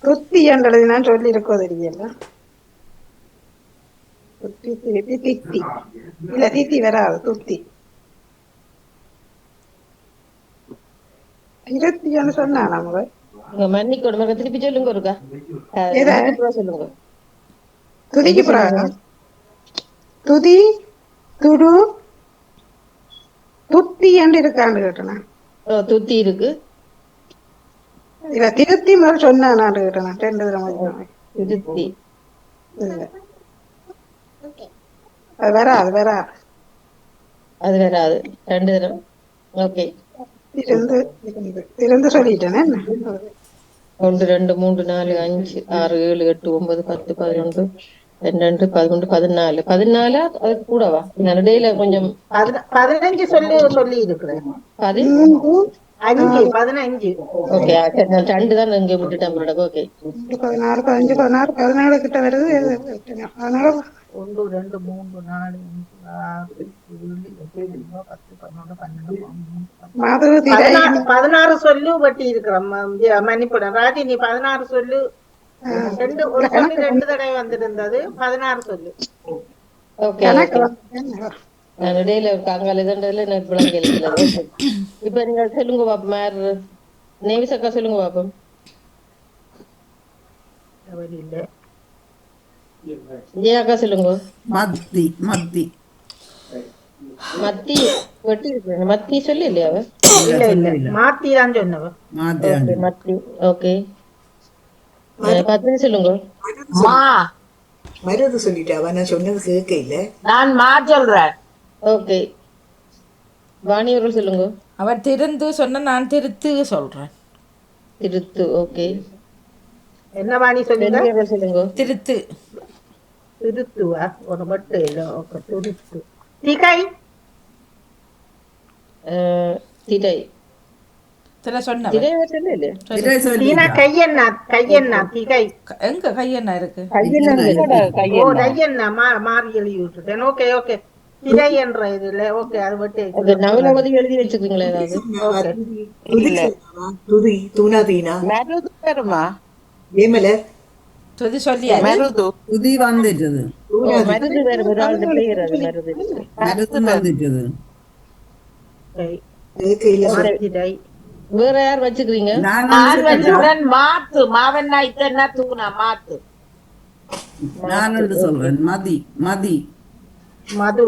துத்தி என்றது நான் சொல்லி இருக்கோ தெரியல. துத்தி, திருப்பி, தித்தி இல்ல, தித்தி வராது, துத்தி. திருத்தின்னு சொன்னா நம்ம மன்னிக்கணும், திருப்பி சொல்லுங்க ஒருக்கா. எதை? இதுக்கு அப்புறம் சொல்லுங்க. துதிக்கு பிறகு துதி, துரு, துத்தி என்று இருக்கான்னு கேட்டேன். ஓ, துத்தி இருக்கு. இல்ல, திருத்தி முதல் சொன்னா நான் கேட்டேன். 2 தடவை திருத்தி இல்ல, அது வராது, வராது. அது வராது. 2 தரம். ஓகே. திருந்து, திருந்து சொல்லிட்டேனே. 1 2 3 4 5 6 7 8 9 10 11 12 13 14 14 அதுக்கு கூடவா? நடுடையில கொஞ்சம் 15 சொல்லி இருக்கிறேன். 3, 5, 15. ஓகே. நான் 2 தான் இங்க விட்டுட்டேன் மேடம். ஓகே. 16, 15, 16, 17 கிட்ட வருது. அதனால 1 2 3 4 5 6 7 8 9 10 11 12 மது, திரை, 16 சொல்லு வெட்டி இருக்கிறோம். மன்னிப்படம் ராஜி, நீ 16 சொல்லு. ஒரு சொல்லு 2 தடவை வந்திருந்தது. 16 சொல்லு. ஓகே. நான் இடையில காங்கால இதன்றதுல எனக்கு விளங்கல. ஓகே. இப்ப நீங்க சொல்லுங்க பாப்போம். மேர் நேவிசக்கா சொல்லுங்க பாப்போம். இல்ல, ஜெயாக்கா சொல்லுங்க. மத்தி, மத்தி, மத்தி வெட்டி இருக்கு. மத்தி சொல்லி இல்லையா? இல்ல, மாத்தி தான் சொன்னவ. ஓகே, மத்தி. ஓகே. 10 சொல்லுங்க. மா, மருது சொல்லிட்டாவா? நான் சொன்னது கேட்க இல்ல. நான் மா சொல்றேன். ஓகே. வாணி அவர்கள் சொல்லுங்க. அவர் திருந்து சொன்ன, நான் திருத்து சொல்றேன். திருத்து. ஓகே. என்ன வாணி சொல்லுங்க? சொல்லுங்க. திருத்து. திருத்துவா? ஒரு மட்டும் இல்ல. திருத்து. திகை, திரை, சில சொன்னவன் திரை சொல்லல திரை தீனா சொல்லிட்டா கையெண்ணா திகை எங்க கையெண்ணா இருக்கு கையெல்லாம் ஓ கையெண்ணா மாறி எழுதி விட்டுட்டேன். ஓகே ஓகே திரை என்ற இதுல ஓகே அது விட்டு நவலவதி எழுதி வச்சுக்கீங்களா ஏதாவது ஓகே துதி சொன்னாவா? துதி தூணா தீனா மருது வருமா ஜெயமலர் துதி சொல்லியாச்சு. மருது துதி வந்துட்டது தூணா தீனா. மருது வேற ஒரு ஆள் பேர் அது மருது மருதும் வந்துட்டது கையில திரை வேற யார் வச்சுக்கிறீங்க நான் நான் ஒன்று சொல்லட்டா? வச்சுக்கிறேன் மாத்து மாவன்னா இத்தனை தூணா மாத்து. நான் ஒன்று சொல்றேன் மதி மதி மது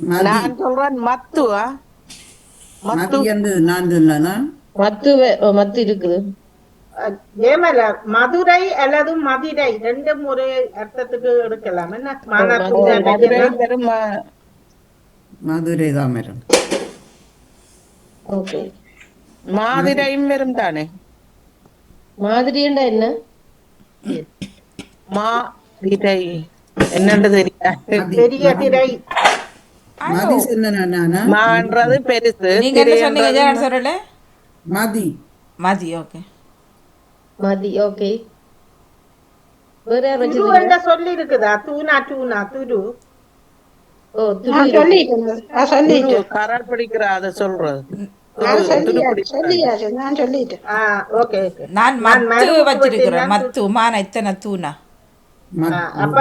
மதி நான் சொல்றேன் மத்துவா மதி என்று நான் சொன்னா மத்து இருக்குது ஜெயமலர் மதுரை அல்லது மதிரை ரெண்டும் ஒரு அர்த்தத்துக்கு எடுக்கலாம். என்ன மதுரை பெரும் மதுரை தான் மேடம். ஓகே மாதிரையும் வரும் தானே மாதிரிண்டா என்ன மாதிரை என்னன்னு தெரியாது பெரிய திரை மதி சொன்ன நானா மான்றது பெருசு நீங்க என்ன சொன்னீங்க ஜெயகாந்த் சொல்லல? மதி மதி ஓகே. மதி ஓகே வேற யார் துரு வச்சுக்கிறீங்க என்ற சொல்லி இருக்குதா? தூணா டூனா துரு ஓ நான் சொல்லிட்டேன் கரார் படிக்கிற அத சொல்றது சொல்லியாச்சு நான் சொல்லிட்டேன். ஓகே ஓகே நான் மத்து மருது வச்சிருக்கிறேன். வச்சிருந்தேன். மத்து மான இத்தனை தூணா. அப்ப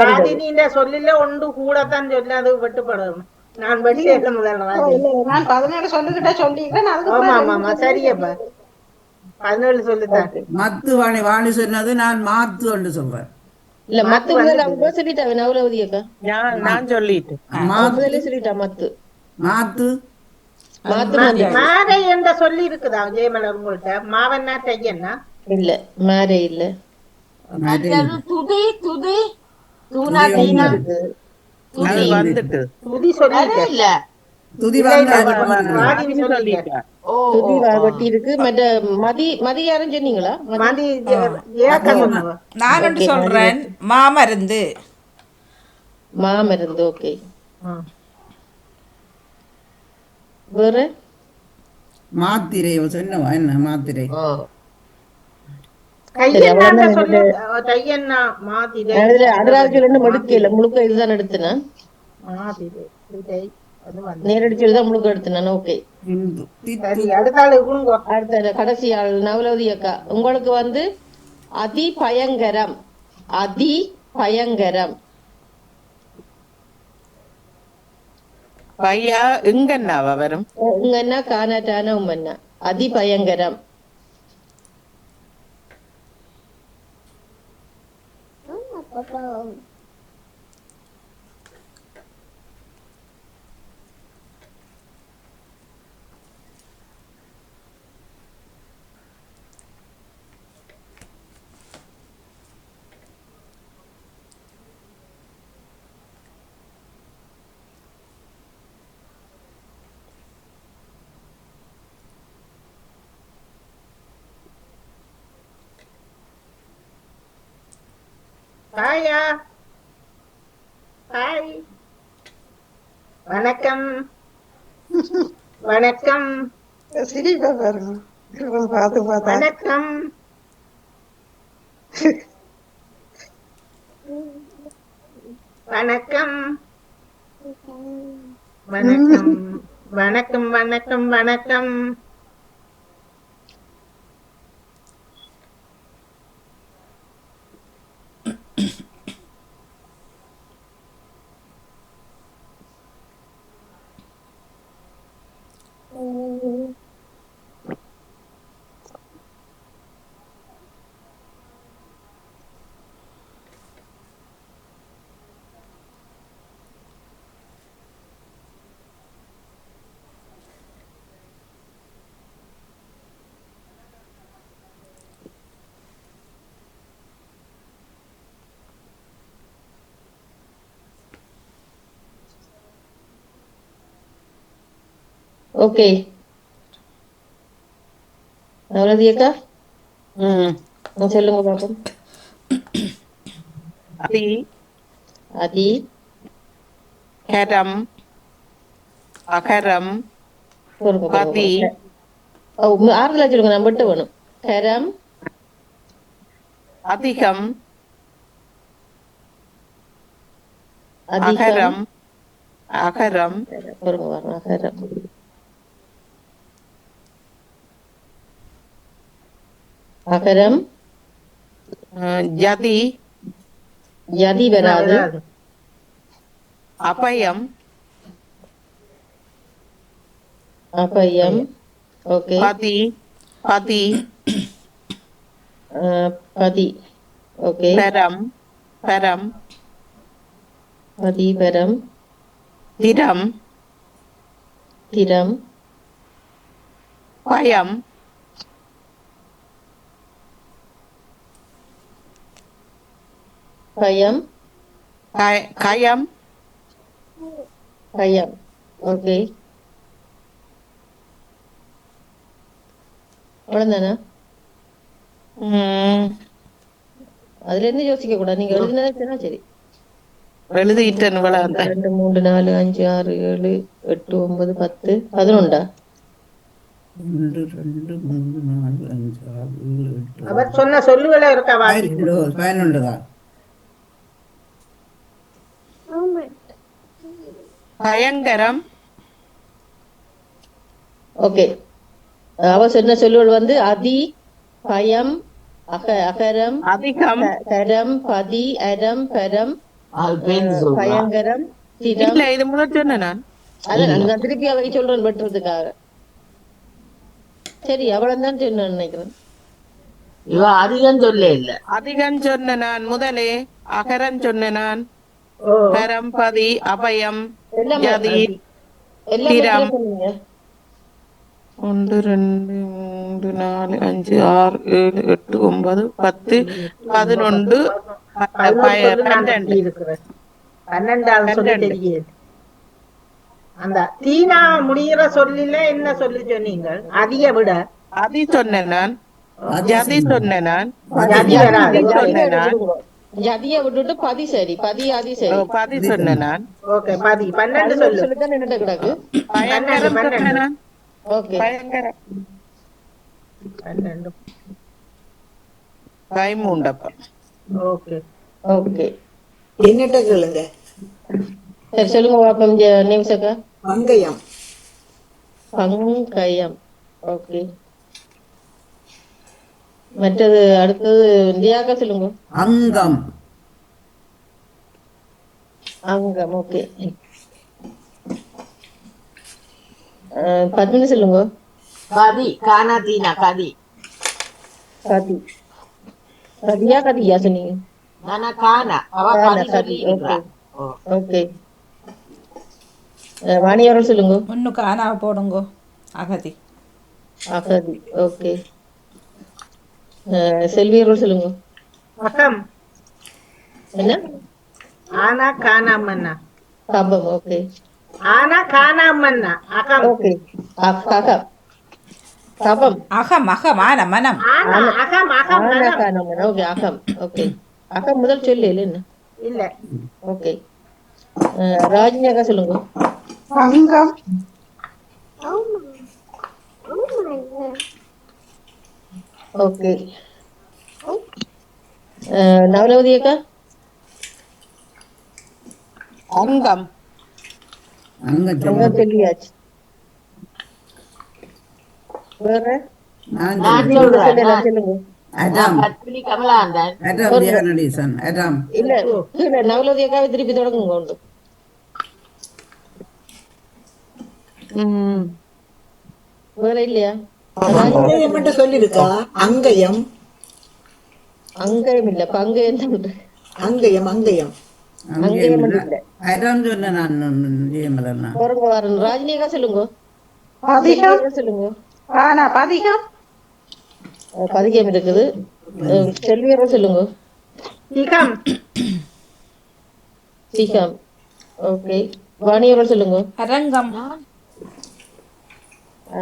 ராஜினிന്റെ சொல்லில ஒன்று கூடத்தான் சொல்லி அது வெட்டுப்படும். நான் வெட்டி முதல்ல ராஜினி இல்ல, நான் 17 சொல்லுகிட்ட சொல்லிக்கிறேன். ஆமா ஆமா ஆமா சரியப்பா 17 சொல்லுதான். மத்து வாணி வாணி சொன்னது நான் மாத்து என்று சொல்றேன். இல்ல மத்து முதல்ல அவங்க சொல்லிட்டாவே நவலவதி அக்கா நான் சொல்லிட்டேன் முதல்ல சொல்லிட்டா மத்து மாத்து மாத்து மாதை என்ற சொல்லி இருக்குதா ஜெயமலர் உங்கள்கிட்ட? மாவன்னா தையன்னா இல்ல மாறே இல்ல மற்றது துதி துதி தூணா தீனா அது வந்துட்டு துதி சொல்லிட்டேன். இல்ல. துதி இல்ல, வாங்க இல்ல, ராஜினி சொல்லிட்டேன். ஓ துதி வெட்டி இருக்கு மற்ற மதி யாரும் சொன்னீங்களா மதி ஏக்கம் சொன்னவ. நான் ஒன்று சொல்றேன் மாமருந்து. மாமருந்து ஓகே வேற மாத்திரை சொன்னவா என்ன மாத்திரை கையெண்ணா சொல்லு தையன்னா மாதிரை அடுத்த சொல்லு மடுக்கல முழுக்க இதுதான் எடுத்தேன் மாதிரை திரை அது வந்து நேரடி சொல்லிதான் முழுக்க எடுத்தேன் ஓகே சரி அடுத்த ஆளு குழுங்கோ. அடுத்த கடைசி ஆள் நவலவதி அக்கா உங்களுக்கு வந்து அதி பயங்கரம் அதி பயங்கரம் பையா எங்கன்னாவா வரும் இங்கன்னா காணாட்டான உம்மன்னா அதி பயங்கரம் ஹாயா ஹாய் வணக்கம் வணக்கம் சிரிப்பா பாருங்க பார்த்து பார்த்தா வணக்கம் வணக்கம் வணக்கம் வணக்கம் வணக்கம் வணக்கம் ஓகே நவலதி அக்கா சொல்லுங்க பாப்போம் அதி அதி கரம் அகரம் பொறுங்க, பொறுங்க. பதி ஆறுதலா சொல்லுங்க, நான் விட்டு வேணும். கரம், அதிகம், அதிகம், அகரம், அகரம், பாருங்க பாருங்க, அகரம், அகரம், ஜதி, யதி வராது, வராது. அபயம், அபயம், ஓகே, பதி, பதி, பதி, ஓகே, பரம், பரம், பதி, பரம், திரம், திரம், பயம், பயம், கயம், பயம், ஓகே, அவ்வளவுதானா? அதுல இருந்து யோசிக்க கூடாது, நீங்க எழுதினா சரி. எழுதிட்டேன். 2 3 4 5 6 7 8 9 10 11. 1 2 3 4 5 6 7 8 அவர் சொன்ன சொல்லுகளை இருக்கா வாசி. 11 தான். பயங்கரம், ஓகே, அவ சொன்ன சொல்லுகள் வந்து அதி, பயம், அகரம், அதிகம், கரம், பதி, அரம், பரம், பயங்கரம், திரம். இல்ல இது முதல் சொன்ன நான். அதான் நான் திருப்பி அவை சொல்றேன் வெட்டுறதுக்காக. சரி, அவ்வளவுதான் சொன்னேன் நினைக்கிறேன். இவ அதிகம் சொல்ல இல்ல. அதிகம் சொன்ன நான் முதலே, அகரம் சொன்ன நான், பரம், பதி, அபயம், ஜதி, திரம். 1 2 3 4 5 6 7 8 9 10 11 12 இருக்கிறது. 12வது சொல்லி தெரியுது. அந்த தீனா முடிகிற சொல்லில என்ன சொல்லி சொன்னீங்க? அதிக விட அதி சொன்ன நான், ஜதி சொன்ன நான், ஜதி வராது. சொன்ன நான், ஜதிய விட்டுட்டு பதி சரி, பதி ஆதி சரி. பதி சொன்ன நான். ஓகே, பதி 12 சொல்லு. சொல்லிதான் நின்று கிடக்கு. பயங்கரம் சொன்ன நான். ஓகே, பயங்கரம் 12. பயமூண்டப்பம். ஓகே ஓகே, என்னட்ட கேளுங்க. சரி சொல்லுங்க பாப்போம். நிமிஷக்கா. பங்கயம். பங்கயம், ஓகே. மற்றது அடுத்தது தியாகா சொல்லுங்க. அங்கம். அங்கம், ஓகே. பத்மினி சொல்லுங்க. கதி, கானா தீனா கதி. கதி, கதியா கதியா சொன்னீங்க? நானா கானா அவ கதி சொல்லி ஓகே ஓகே. வாணி அவர்கள் சொல்லுங்க. முன்னுக்கு ஆனா போடுங்க. அகதி. அகதி, ஓகே. செல்வி அவர்கள் சொல்லுங்க. அகம். என்ன? ஆனா காணாமன்னா. கபம், ஓகே. ஆனா காணாமன்னா. அகம். ஓகே. அகம். கபம். அகம் அகம் ஆன மனம். ஆனா அகம் அகம் ஆனா மனம். காணாம, ஓகே. அகம், ஓகே. அகம் முதல் சொல்லு என்ன? இல்ல. ஓகே. ராஜினியாக்கா சொல்லுங்க. அங்கம், ஓகே. நவலவதி அக்கா. அங்கம், அங்கம் சொல்லியாச்சு. வேற நான் நான் சொல்றேன். சொல்லுங்க. அடம். பத்மினி கமலாந்தன். அடம் தியாகநடீசன். அடம். இல்ல நவலவதி அக்காவை திருப்பி தொடங்குங்க உண்டு. வேற இல்லையா? அங்கயம் மட்டும் சொல்லிருக்கா. அங்கயம். அங்கயம் இல்ல, பங்கயம் தான். அங்கயம் அங்கயம். அங்கயம் இல்ல. அடம் சொன்ன நான் ஜெயமலன். பாருங்க வாரன். ராஜினியக்கா சொல்லுங்க. அதிகம், சொல்லுங்க. ஆனா பதிகம், பதிகம் இருக்குது. செல்வியரோ சொல்லுங்க. திகம். சிகம், ஓகே. வாணியரோ சொல்லுங்க. அரங்கம்.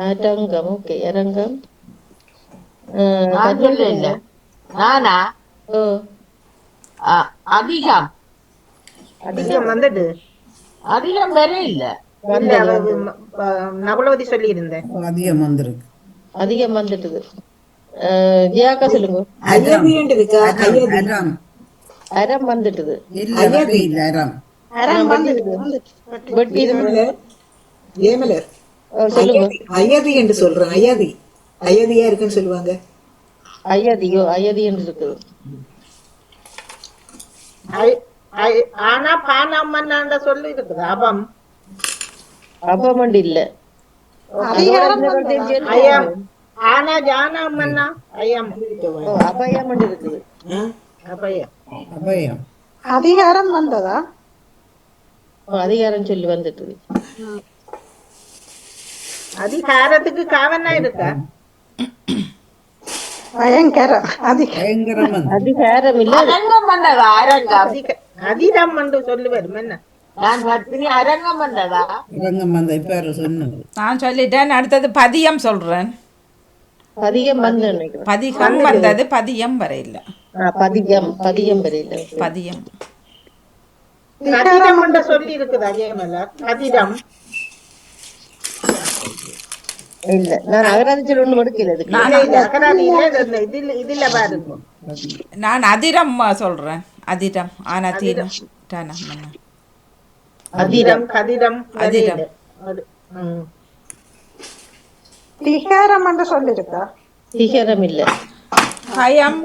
அரங்கம், ஓகே. அரங்கம். நான் சொல்ல இல்ல. நானா ஓ, அதிகம். அதிகம் வந்துட்டு. அதிகம் வர இல்ல. இல்ல, நகுலவதி சொல்லி இருந்தேன். அதிகம் வந்திருக்கு. அதிகம் வந்துட்டுது. ஜியாக்கா சொல்லுங்க. அயதின்னு இருக்கா? அயதி அறம் அரம் வந்துட்டுது. இல்ல வரை இல்ல அறம் அறம் வந்துட்டு வெட்டி ஜெயமலர் ஜெயமலர் சொல்லுங்க. அயதி என்று சொல்றேன். அயதி அயதியா இருக்குன்னு சொல்லுவாங்க. அயதியோ அயதி என்று இருக்குது. ஆனா பானாமன்னாண்ட சொல்லி இருக்குது அபம் அப்பமண்டு இல்ல. அதிகாரம் அயம் ஆனா ஜானம்மன்னா அயம் அபயமண்டு இருக்குது. அபயம் அபயம் அதிகாரம் வந்ததா? அதிகாரம் சொல்லி வந்துட்டு. அதிகாரத்துக்கு காவனா இருக்கா? பயங்கரம் அதிகாரம் பயங்கரம் வந்து அதிகாரம் இல்ல. அரங்கம் வந்ததா? அரங்கம் அதிரம் என்று சொல்லி வரும் என்ன? நான் பத்தினி அரங்கம் வந்ததா? அரங்கம் வந்த இப்ப யாரு சொன்னது? நான் சொல்லிட்டேன். அடுத்தது பதியம் சொல்றேன். பதிகம் வந்து நினைக்கிறேன். பதிகம் வந்தது, பதியம் வரையில. பதிகம் பதிகம் வரையில. பதியம் கதிரம் என்று சொல்லி இருக்குதா ஜெயமலர்? கதிரம் இல்ல, நான் அகராதிச்சல் ஒண்ணு எடுக்கல இதுக்கு. இதுல பாருங்க. நான் அதிரம் சொல்றேன். அதிரம் ஆனா தீரம் அதிரம் கதிரம் அதிரம் திகாரம் என்று சொல்லிருக்கா? திகரம் இல்ல. கயம்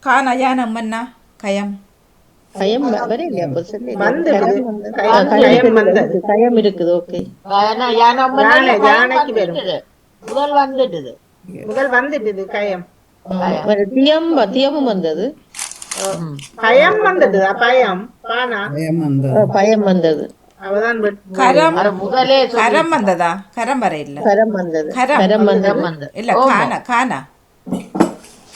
கானயானம் மன்னா கயம் கயம் வரையில. அப்ப சொல்லி கயம் இருக்குது. ஓகே. யானைக்கு வரும். முதல் வந்துட்டுது. முதல் வந்துட்டுது கயம். தியம் தியமும் வந்தது. பயம் வந்தது. பயம் பானா பயம் வந்து பயம் வந்தது. அவதான் கரம் முதலே கரம் வந்ததா? கரம் வரையில. கரம் வந்தது. கரம் கரம் வந்தது. இல்ல கானா கானா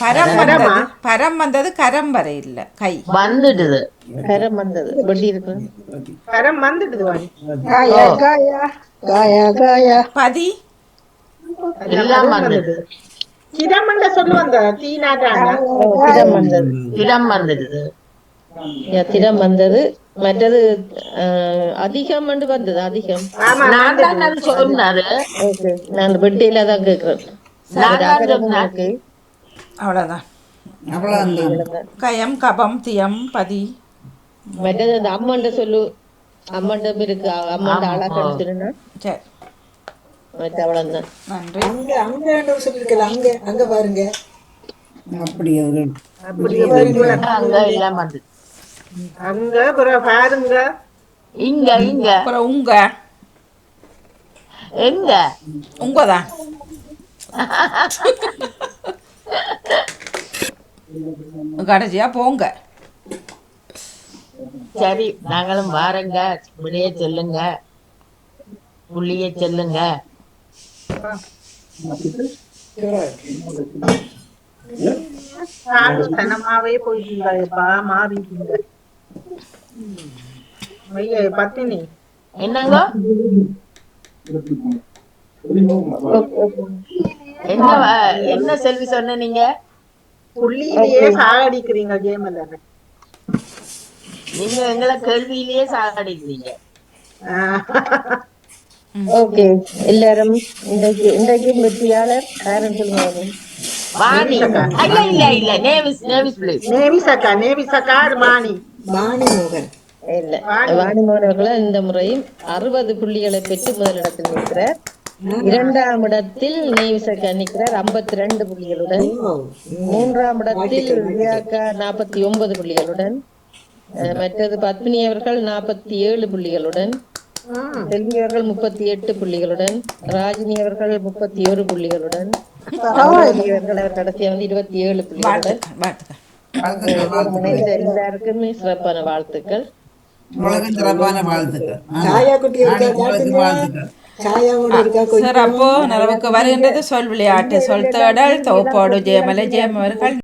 பரம் வந்தது. பரம் வந்தது. கரம் வரையில. கை வந்துடுது. கரம் வந்தது. வட்டி இருக்கு. கரம் வந்துடுது. காயா காயா காயா காயா பதி எல்லாம் வந்தது. கிரம் என்ற சொல்லு வந்த தீனாட்டாங்க. திறம் வந்தது. இடம் வந்துடுது. திறம் வந்தது. மற்றது அதிகம் என்று வந்தது. அதிகம். நான் தான் அது சொன்னாரு. ஓகே, நான் வெட்டியில தான் கேட்கிறேன். அவ்வளவுதான். அவ்வளவுதான். கயம் கபம் தியம் பதி. மற்றது அந்த அம்மன்ட சொல்லு. அம்மண்டம் இருக்கு. அம்மண்ட ஆளாக்கன்னு சொன்னா சரி, மற்ற அவ்வளவுதான். நன்றி. அங்க அங்க சொல்லிருக்கல. அங்க அங்க பாருங்க. அப்படி அது அங்க எல்லாம் வந்துது. அங்க பாருங்க. இங்க இங்க அப்புறம் உங்க எங்க உங்கதான். கடைசியா போங்க. சரி, நாங்களும் வாரங்க. விடைய சொல்லுங்க, புள்ளிய சொல்லுங்க. தனமாவே போயிட்டீங்கப்பா, மாறிட்டீங்க. பத்தினி என்னங்க என்ன என்ன செல்வி சொன்ன நீங்க? புள்ளியிலேயே சாகடிக்கிறீங்க ஜெயமல்ல. நீங்க எங்களை கேள்வியிலேயே சாகடிக்கிறீங்க. ஓகே, எல்லாரும் இன்றைக்கு வெற்றியாளர் யாருன்னு சொல்லுங்க. வாணி. இல்ல இல்ல இல்ல, நேவிஸ் நேவிஸ் பிளீஸ். நேவிசக்கா நேவிசக்கா வாணி வாணி மோகன். இல்ல, வாணி மோகன் அவர்கள் இந்த முறையும் 60 புள்ளிகளை பெற்று முதலிடத்தில் நிற்கிறார். இரண்டாம் இடத்தில் நேவிசக்கா நிற்கிறார் 52 புள்ளிகளுடன். மூன்றாம் இடத்தில் ரியாக்கா 49 புள்ளிகளுடன். மற்றது பத்மினி அவர்கள் 47 புள்ளிகளுடன். செல்வி அவர்கள் 38 புள்ளிகளுடன். ராஜினி அவர்கள் 31 புள்ளிகளுடன். அவர் கடைசியா 27 புள்ளிகளுடன். எல்லாருக்குமே சிறப்பான வாழ்த்துக்கள். சிறப்பான வாழ்த்துக்கள். சாயா குட்டி இருக்கா? சாயாவோட இருக்கா? சிறப்பு நிறைவுக்கு வருகின்றது சொல் விளையாட்டு சொல் தேடல் தொகுப்போடு ஜெயமலை ஜெயம் அவர்கள்